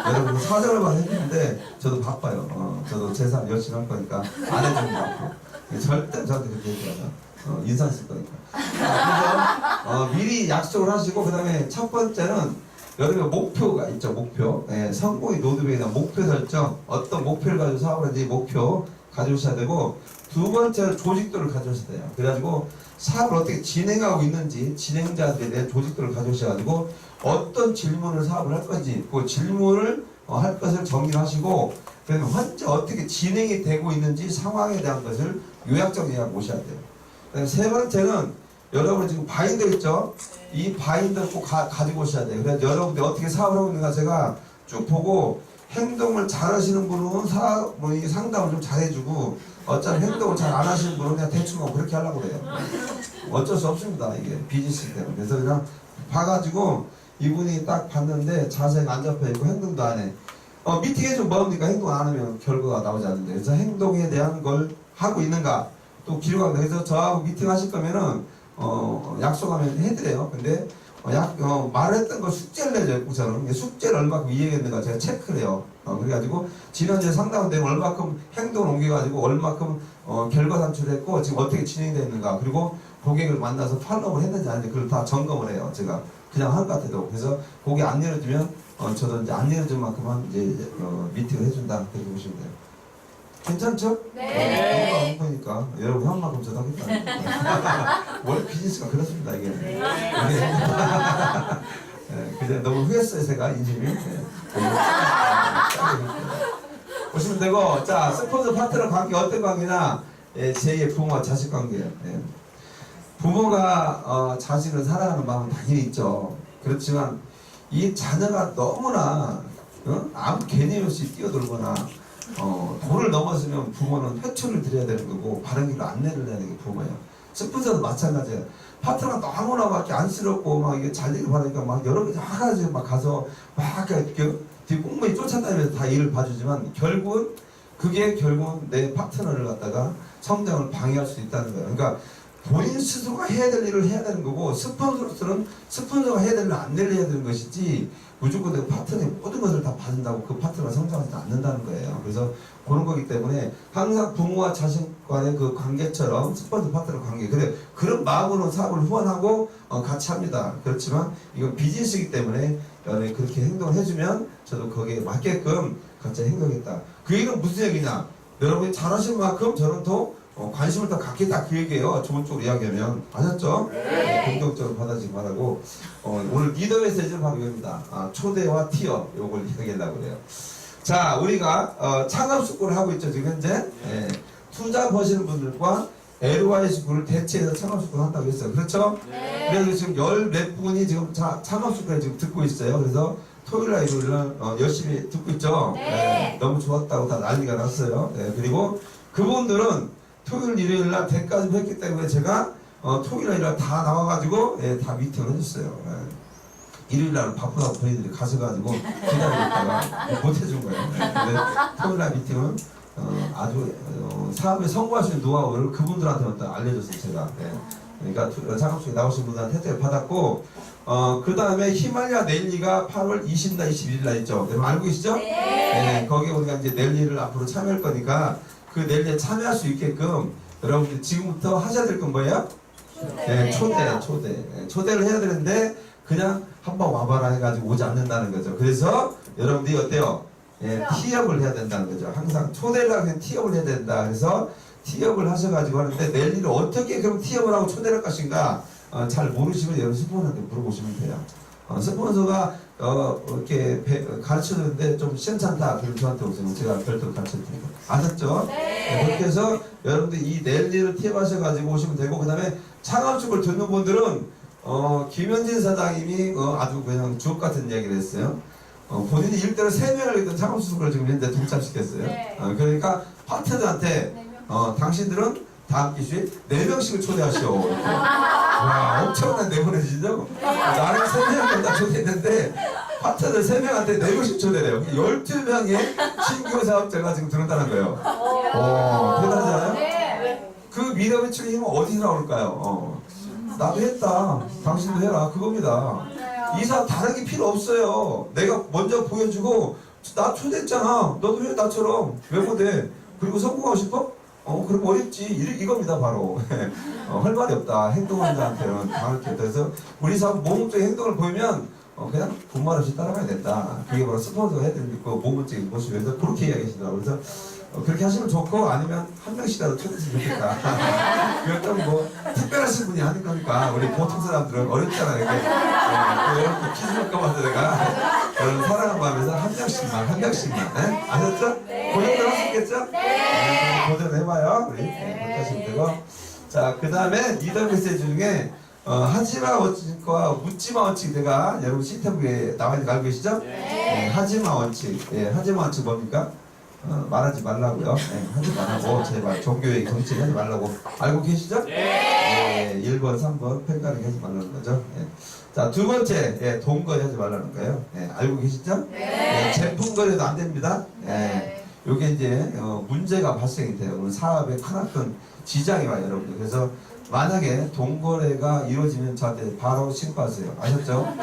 여러분 사정을만 해주는데 저도 바빠요. 저도 제 삶 열심히 할 거니까 안 해줍니다. 앞으로. 절대 저한테 그렇게 얘기하죠. 인상 쓸 거니까. 그래서 미리 약속을 하시고 그 다음에 첫 번째는 여러분의 목표가 있죠. 목표. 예, 성공의 로드맵에 대한 목표 설정. 어떤 목표를 가지고 사업을 하는지 목표 가져오셔야 되고 두 번째는 조직도를 가져오셔야 돼요. 그래가지고 사업을 어떻게 진행하고 있는지 진행자들에 대한 조직도를 가져오셔가지고 어떤 질문을 사업을 할 건지 그 질문을 할 것을 정리를 하시고 그다음에 현재 어떻게 진행이 되고 있는지 상황에 대한 것을 요약적 요약 오셔야 돼요. 그다음에 세 번째는 여러분 지금 바인더 있죠? 이 바인더를 꼭 가지고 오셔야 돼요. 그래서 여러분들이 어떻게 사업을 하고 있는가 제가 쭉 보고 행동을 잘 하시는 분은 이 상담을 좀 잘해주고 어차피 행동을 잘 안 하시는 분은 그냥 대충 그렇게 하려고 그래요. 어쩔 수 없습니다. 이게 비즈니스 때문에. 그래서 그냥 봐가지고 이분이 딱 봤는데 자세가 안 잡혀있고 행동도 안 해. 미팅에 좀 뭐합니까? 행동 안 하면 결과가 나오지 않는데. 그래서 행동에 대한 걸 하고 있는가 또 기록합니다. 그래서 저하고 미팅 하실 거면은 약속하면 해드려요. 근데 말했던 거 숙제를 내줘요. 우선은 숙제를 얼마큼 이해했는가 제가 체크를 해요. 그래가지고 지난주에 상담한 데는 얼마큼 행동을 옮겨가지고 얼마큼 결과 산출했고 지금 어떻게 진행됐는가 그리고 고객을 만나서 팔로우를 했는지 아닌지 그걸 다 점검을 해요. 제가 그냥 할 것 같아도. 그래서 고객 안 열어주면 저도 이제 안 열어준 만큼만 이제 미팅을 해준다. 그렇게 보시면 돼요. 괜찮죠? 네. 그러니까 여러분 한 만큼 저도 하겠다. 원래 비즈니스가 그렇습니다 이게. 네. 그냥 너무 후했어요 제가 인심이. 보시면 되고, 자, 스폰서 파트너 관계 어떤 관계냐? 예, 제2의 부모와 자식 관계예요. 예. 부모가 자식을 사랑하는 마음은 당연히 있죠. 그렇지만 이 자녀가 너무나 아무 개념 없이 뛰어들거나 도를 넘어서면 부모는 회초를 드려야 되는 거고 바른 길로 안내를 해야 되는 게 부모예요. 스폰서도 마찬가지예요. 파트너가 너무나 막 이렇게 안쓰럽고 막 이게 잘 되길 바라니까 막 여러 가지 막 가서 막 이렇게 꽁무니 쫓아다니면서 다 일을 봐주지만 결국은 내 파트너를 갖다가 성장을 방해할 수 있다는 거예요. 그러니까 본인 스스로가 해야 될 일을 해야 되는 거고 스폰서로서는 스폰서가 해야 될 일을 안내를 해야 되는 것이지 무조건 내 파트너의 모든 것을 다 받는다고 그 파트너가 성장하지 않는다는 거예요. 그래서 그런 거기 때문에 항상 부모와 자식 간의 그 관계처럼 스폰서 파트너 관계 그런 마음으로 사업을 후원하고 같이 합니다. 그렇지만 이건 비즈니스이기 때문에 그렇게 행동을 해주면 저도 거기에 맞게끔 같이 행동했다. 그 얘기는 무슨 얘기냐? 여러분이 잘하신 만큼 저는 더 관심을 더 갖겠다 그 얘기예요. 좋은 쪽으로 이야기하면 아셨죠? 네. 긍정적으로 받아주기 바라고 오늘 리더 메시지는 바로 이겁니다. 초대와 티어 요걸 이야기하려고 그래요. 자, 우리가 창업 스쿨을 하고 있죠 지금 현재. 네. 투자 버시는 분들과 LY 스쿨을 대체해서 창업 스쿨을 한다고 했어요. 그렇죠? 네. 그래서 지금 10몇 분이 지금 창업 스쿨에 지금 듣고 있어요. 그래서 토요일날 일요일날 열심히 듣고 있죠. 네. 네. 너무 좋았다고 다 난리가 났어요. 네. 그리고 그분들은 토요일, 일요일 날 대까지 했기 때문에 제가 토요일, 일요일 날 다 나와가지고 다 미팅을 해줬어요. 일요일 날은 바쁘다고 본인들이 가셔가지고 기다리고 있다가 못 해준 거예요. 근데 토요일 날 미팅은 아주 사업에 성공할 수 있는 노하우를 그분들한테 알려줬어요. 제가. 그러니까 창업식에 나오신 분들한테 혜택을 받았고 그 다음에 히말리아 넬리가 8월 20날, 21일 있죠. 여러분 알고 계시죠? 네. 거기에 우리가 이제 넬리를 앞으로 참여할 거니까 그 넬리에 참여할 수 있게끔 여러분들 지금부터 하셔야 될 건 뭐예요? 네, 초대를 해야 되는데 그냥 한번 와봐라 해가지고 오지 않는다는 거죠. 그래서 여러분들이 어때요? 티업을 해야 된다는 거죠. 항상 초대를 하면 티업을 해야 된다. 그래서 티업을 하셔가지고 하는데 넬리를 어떻게 그럼 티업을 하고 초대를 할 것인가 잘 모르시면 여러분 스폰서한테 물어보시면 돼요. 스폰서가 이렇게 가르쳐주는데 좀 시원찮다. 그럼 저한테 오세요. 제가 별도로 가르쳐드리고. 아셨죠? 네. 그렇게 해서 여러분들 이 넬리를 팁하셔가지고 오시면 되고 그 다음에 창업축을 듣는 분들은 김현진 사장님이 아주 그냥 주옥 같은 이야기를 했어요. 본인이 일대로 3명을 했던 창업축을 지금 현재 동참시켰어요. 네. 그러니까 파트너한테 당신들은 다음 기수에 4명씩을 초대하시오. 와, 엄청난 내보내시죠? 나는 3명을 다 초대했는데 파트너 3명한테 4명씩 초대해요. 12명의 신규 사업자가 지금 들었다는 거예요. 대단하지 않아요? 네. 그 미래 매출의 힘은 어디서 나올까요? 나도 했다. 당신도 해라. 그겁니다. 이 사업 다른 게 필요 없어요. 내가 먼저 보여주고 나 초대했잖아. 너도 해 나처럼. 왜 못해? 그리고 성공하고 싶어? 그럼 어렵지. 이겁니다, 바로. 할 말이 없다. 행동하는 자한테는 당할 게 없다. 그래서 우리 사업 모범적인 행동을 보이면 그냥 분말 없이 따라가야 된다. 그게 바로 스폰서가 해드릴 거 모범적인 모습에서 그렇게 이야기하시더라고요. 그래서 그렇게 하시면 좋고 아니면 한 명씩이라도 초대했으면 좋겠다. 그건 뭐 특별하신 분이 하는 거니까 우리 보통 사람들은 어렵잖아요. 이게 여러분 퀴즈 할까 봐서 내가 여러분 사랑하는 마음에서 한 명씩만 아셨죠? 네. 고정을 할 수 있겠죠? 네. 도전해봐요. 우리 하시면 되고. 자, 그 다음에 리더 메시지 중에 하지마 원칙과 묻지마 원칙 내가 여러분 시태북에 나와 있는 거 알고 계시죠? 네. 하지마 원칙. 하지마 원칙 뭡니까? 말하지 말라고요. 하지 말라고 제발 종교의 정치를 하지 말라고 알고 계시죠? 네. 1번, 3번 팽가르기 하지 말라는 거죠. 자, 두 번째 돈거래 하지 말라는 거예요. 알고 계시죠? 제품거래도 안 됩니다. 요게 이제 문제가 발생이 돼요. 오늘 사업에 크나큰 지장이 와요, 여러분들. 그래서 만약에 돈거래가 이루어지면 저한테 바로 신고하세요. 아셨죠?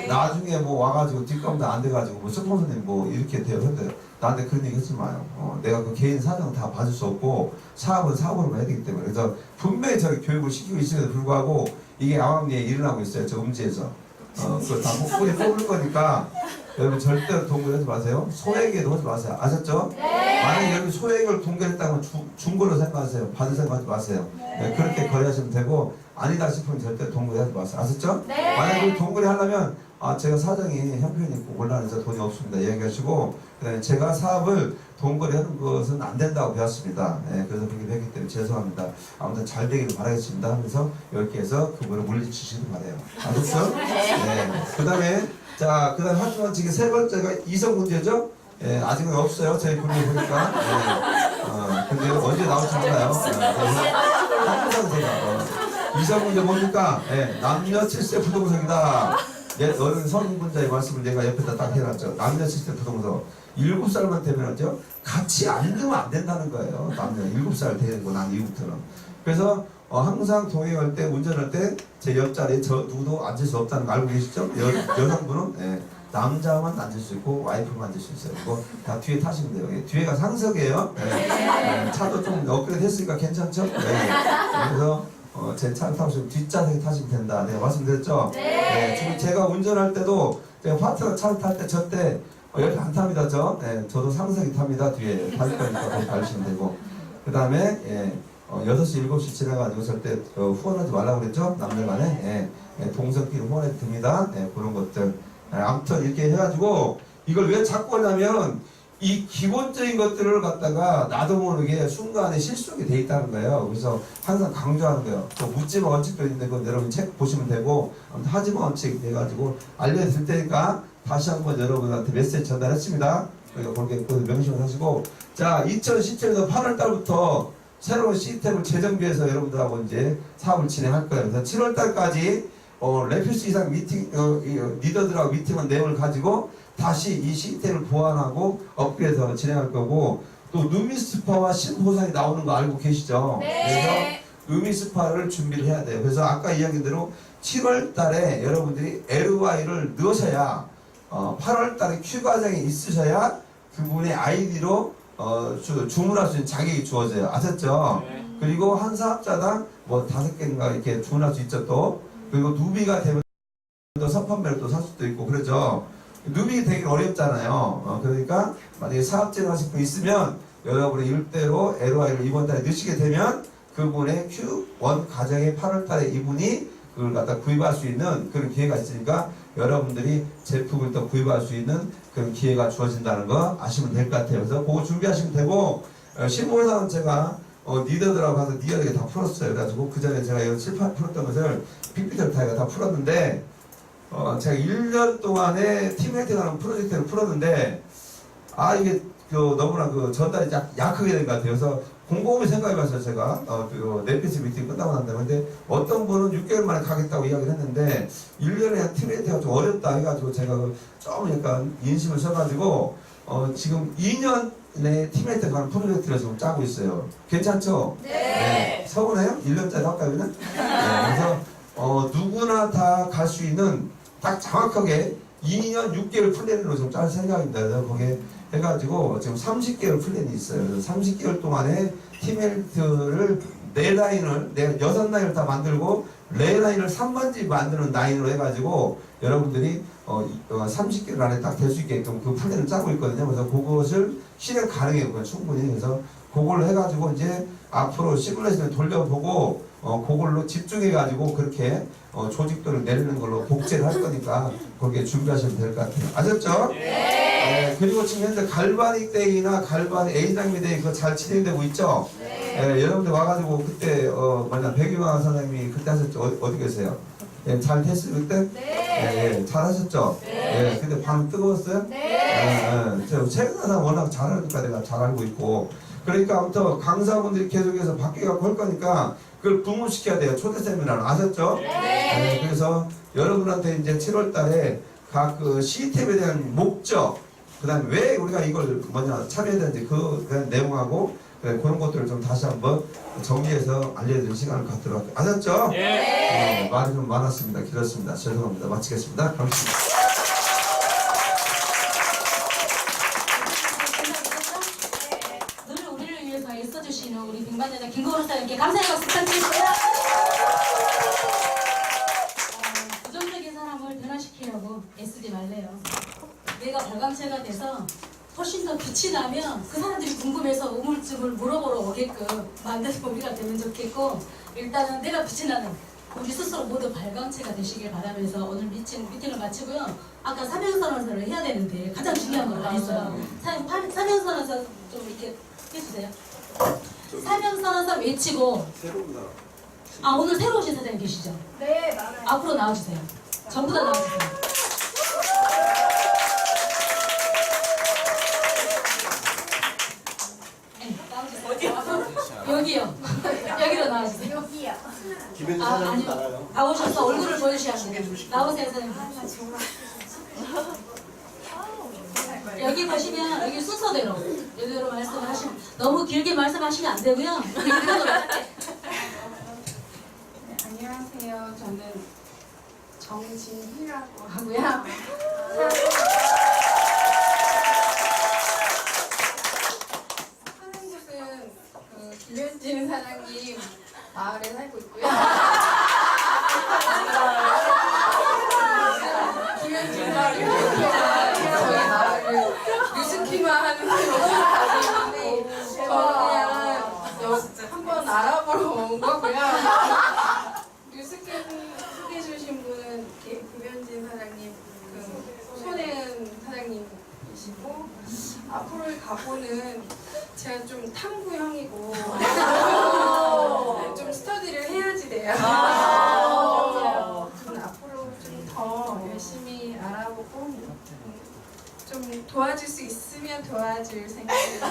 나중에 뭐 와가지고 뒷감도 안 돼가지고 뭐 스폰서님 뭐 이렇게 돼요. 근데 나한테 그런 얘기 하지 마요. 내가 그 개인 사정 다 봐줄 수 없고 사업은 사업으로 해야 되기 때문에. 그래서 분명히 저희 교육을 시키고 있음에도 불구하고 이게 암암리에 일어나고 있어요. 저 음지에서. 그거 다 목소리 뽑을 거니까 여러분 절대로 동거하지 마세요. 소액에도 하지 마세요. 아셨죠? 만약에 여러분 소액을 동거했다면 준 걸로 생각하세요. 받을 생각하지 마세요. 네, 그렇게 거래하시면 되고 아니다 싶으면 절대 동거하지 마세요. 아셨죠? 만약에 동거래 하려면 제가 사정이 형편이 있고 곤란해서 돈이 없습니다. 얘기하시고 그다음에 제가 사업을 동거래 하는 것은 안 된다고 배웠습니다. 그래서 그렇게 배웠기 때문에 죄송합니다. 아무튼 잘 되기를 바라겠습니다 하면서 이렇게 해서 그분을 물리치시길 바라요. 아셨죠? 네. 그 다음에 하지만 지금 세 번째가 이성 문제죠? 아직은 없어요. 저희 분이 보니까. 근데 언제 나올지 몰라요. 항상 제가 이성 문제 뭡니까? 남녀 7세 부동석이다. 너는 성인분자의 말씀을 내가 옆에다 딱 해놨죠. 남녀 7세 부동석. 7살만 되면은요 같이 앉으면 안 된다는 거예요. 남녀 7살 되고 난 이후부터는. 그래서 항상 동행할 때 운전할 때 제 옆자리에 저 누구도 앉을 수 없다는 거 알고 계시죠? 여성분은 남자만 앉을 수 있고 와이프만 앉을 수 있어요. 이거 다 뒤에 타시면 돼요. 뒤에가 상석이에요. 차도 좀 업그레이드 했으니까 괜찮죠? 그래서 제 차를 타시면 뒷좌석에 타시면 된다. 내가 말씀드렸죠? 지금 제가 운전할 때도 제가 파트너 차를 탈 때 저때 옆에 안 탑니다. 저도 상석이 탑니다. 뒤에 탈 거니까 거기 가시면 되고 그 다음에 6시 7시 지나가지고 절대 후원하지 말라고 그랬죠? 남들 간에 동성끼리 후원해도 됩니다. 그런 것들 아무튼 이렇게 해가지고 이걸 왜 자꾸 하냐면 이 기본적인 것들을 갖다가 나도 모르게 순간에 실속이 돼 있다는 거예요. 그래서 항상 강조하는 거예요. 또 묻지마 원칙도 있는데 그건 여러분 책 보시면 되고 하지마 원칙 해가지고 알려드릴 테니까 다시 한번 여러분한테 메시지 전달했습니다. 그러니까 그렇게 명심을 하시고 자 2017년 8월 달부터 새로운 시스템을 재정비해서 여러분들하고 이제 사업을 진행할 거예요. 그래서 7월 달까지 레퓨스 이상 미팅 리더들하고 미팅한 내용을 가지고 다시 이 시스템을 보완하고 업그레이드해서 진행할 거고 또 누미스파와 신보상이 나오는 거 알고 계시죠? 그래서 누미스파를 준비를 해야 돼요. 그래서 아까 이야기한 대로 7월 달에 여러분들이 LY를 넣으셔야 8월 달에 Q 과정에 있으셔야 그분의 아이디로 주문할 수 있는 자격이 주어져요. 아셨죠? 그리고 한 사업자당 뭐 5개인가 이렇게 주문할 수 있죠 또. 그리고 누비가 되면 또 선판매를 또 살 수도 있고 그러죠. 누비 되게 어렵잖아요. 그러니까 만약에 사업체를 하실 분 있으면 여러분의 일대로 LY를 이번 달에 넣으시게 되면 그분의 Q1 가정의 8월 달에 이분이 그걸 갖다 구입할 수 있는 그런 기회가 있으니까 여러분들이 제품을 또 구입할 수 있는 그런 기회가 주어진다는 거 아시면 될 것 같아요. 그래서 그거 준비하시면 되고 신보상은 제가 리더들하고 가서 리얼하게 다 풀었어요. 그래가지고 그 전에 제가 이거 7, 8 풀었던 것을 빅피터를 다 풀었는데 제가 1년 동안에 팀헬팅하는 프로젝트를 풀었는데 이게 너무나 전달이 약하게 된 것 같아요. 그래서 곰곰이 생각해봤어요. 제가 넷피스 미팅 끝나고 난 다음에 근데 어떤 분은 6개월 만에 가겠다고 이야기를 했는데 1년에 팀헬팅가 좀 어렵다 해가지고 제가 좀 약간 인심을 써가지고 지금 2년 내 팀헬팅 가는 프로젝트를 지금 짜고 있어요. 괜찮죠? 네. 서운해요? 1년짜리 할까요 그냥? 그래서 누구나 다 갈 수 있는 딱 정확하게 2년 6개월 플랜으로 좀 짤 생각입니다. 그래서 거기에 해가지고 지금 30개월 플랜이 있어요. 그래서 30개월 동안에 팀헬트를 4라인을, 6라인을 다 만들고 4라인을 3번지 만드는 라인으로 해가지고 여러분들이 30개월 안에 딱 될 수 있게끔 그 플랜을 짜고 있거든요. 그래서 그것을 실행 가능해요. 충분히. 그래서 그걸 해가지고 이제 앞으로 시뮬레이션을 돌려보고 그걸로 집중해가지고 그렇게 조직도를 내리는 걸로 복제를 할 거니까 거기에 준비하시면 될 것 같아요. 아셨죠? 네. 그리고 지금 현재 갈바닉 데이나 갈바닉 A장미 데이 그거 잘 진행되고 있죠? 여러분들 와가지고 그때 백유광 선생님이 그때 하셨죠? 어디 계세요? 잘 됐어요 그때? 잘 하셨죠? 근데 반응 뜨거웠어요? 최근에 워낙 잘하니까 내가 잘 알고 있고 그러니까 아무튼 강사분들이 계속해서 바뀌어갖고 할 거니까 그걸 부문시켜야 돼요. 초대 세미나를 아셨죠? 그래서 여러분한테 이제 7월 달에 각 그 시스템에 대한 목적 그 다음에 왜 우리가 이걸 참여해야 되는지 그 내용하고 그런 것들을 좀 다시 한번 정리해서 알려드리는 시간을 갖도록 할게요. 아셨죠? 말이 좀 많았습니다. 길었습니다. 죄송합니다. 마치겠습니다. 감사합니다. 늘 우리를 위해서 애써주시는 우리 빅반대장 김건우 사장님께 감사의 박수 부탁드립니다. 부정적인 사람을 변화시키려고 애쓰지 말래요. 내 발광체가 돼서 훨씬 더 빛이 나면 그 사람들이 궁금해서 우물쭈물 물어보러 오게끔 만드는 우리가 되면 좋겠고, 일단은 내가 빛이 나는 우리 스스로 모두 발광체가 되시길 바라면서 오늘 미팅을 마치고요. 아까 사명선언서를 해야 되는데 가장 중요한 걸 안 했어요. 사명선언서 좀 이렇게 해주세요. 사명선언서 외치고. 오늘 새로 오신 사장님 계시죠? 네, 많아요. 앞으로 나와주세요. 전부 다 나와주세요. 네, 나와주세요. 여기요. 여기로 나와주세요. 여기요. 김현주 아, 사장님 아니요. 알아요? 나오셔서 얼굴을 보여주셔야 합니다. 나오세요, 사장님. 여기 보시면 여기 순서대로 이대로 말씀을 하시면, 너무 길게 말씀하시면 안 되고요. 안녕하세요. 저는 정진희라고 하고요. 사는 곳은 김현진 사장님 마을에 살고 있고요. 김현진 마을이 저희 마을을 뉴스키만 하는 사람인데 저는 그냥 한번 알아보러 온 거고요. 뉴스캠 소개해 주신 분은 김현진 사장님, 손혜은 사장님이시고, 앞으로의 각오는 제가 좀 탐구형이고 좀 스터디를 해야지 돼요. 저는 앞으로 좀 더 열심히 알아보고 좀 도와줄 수 있으면 도와줄 생각입니다.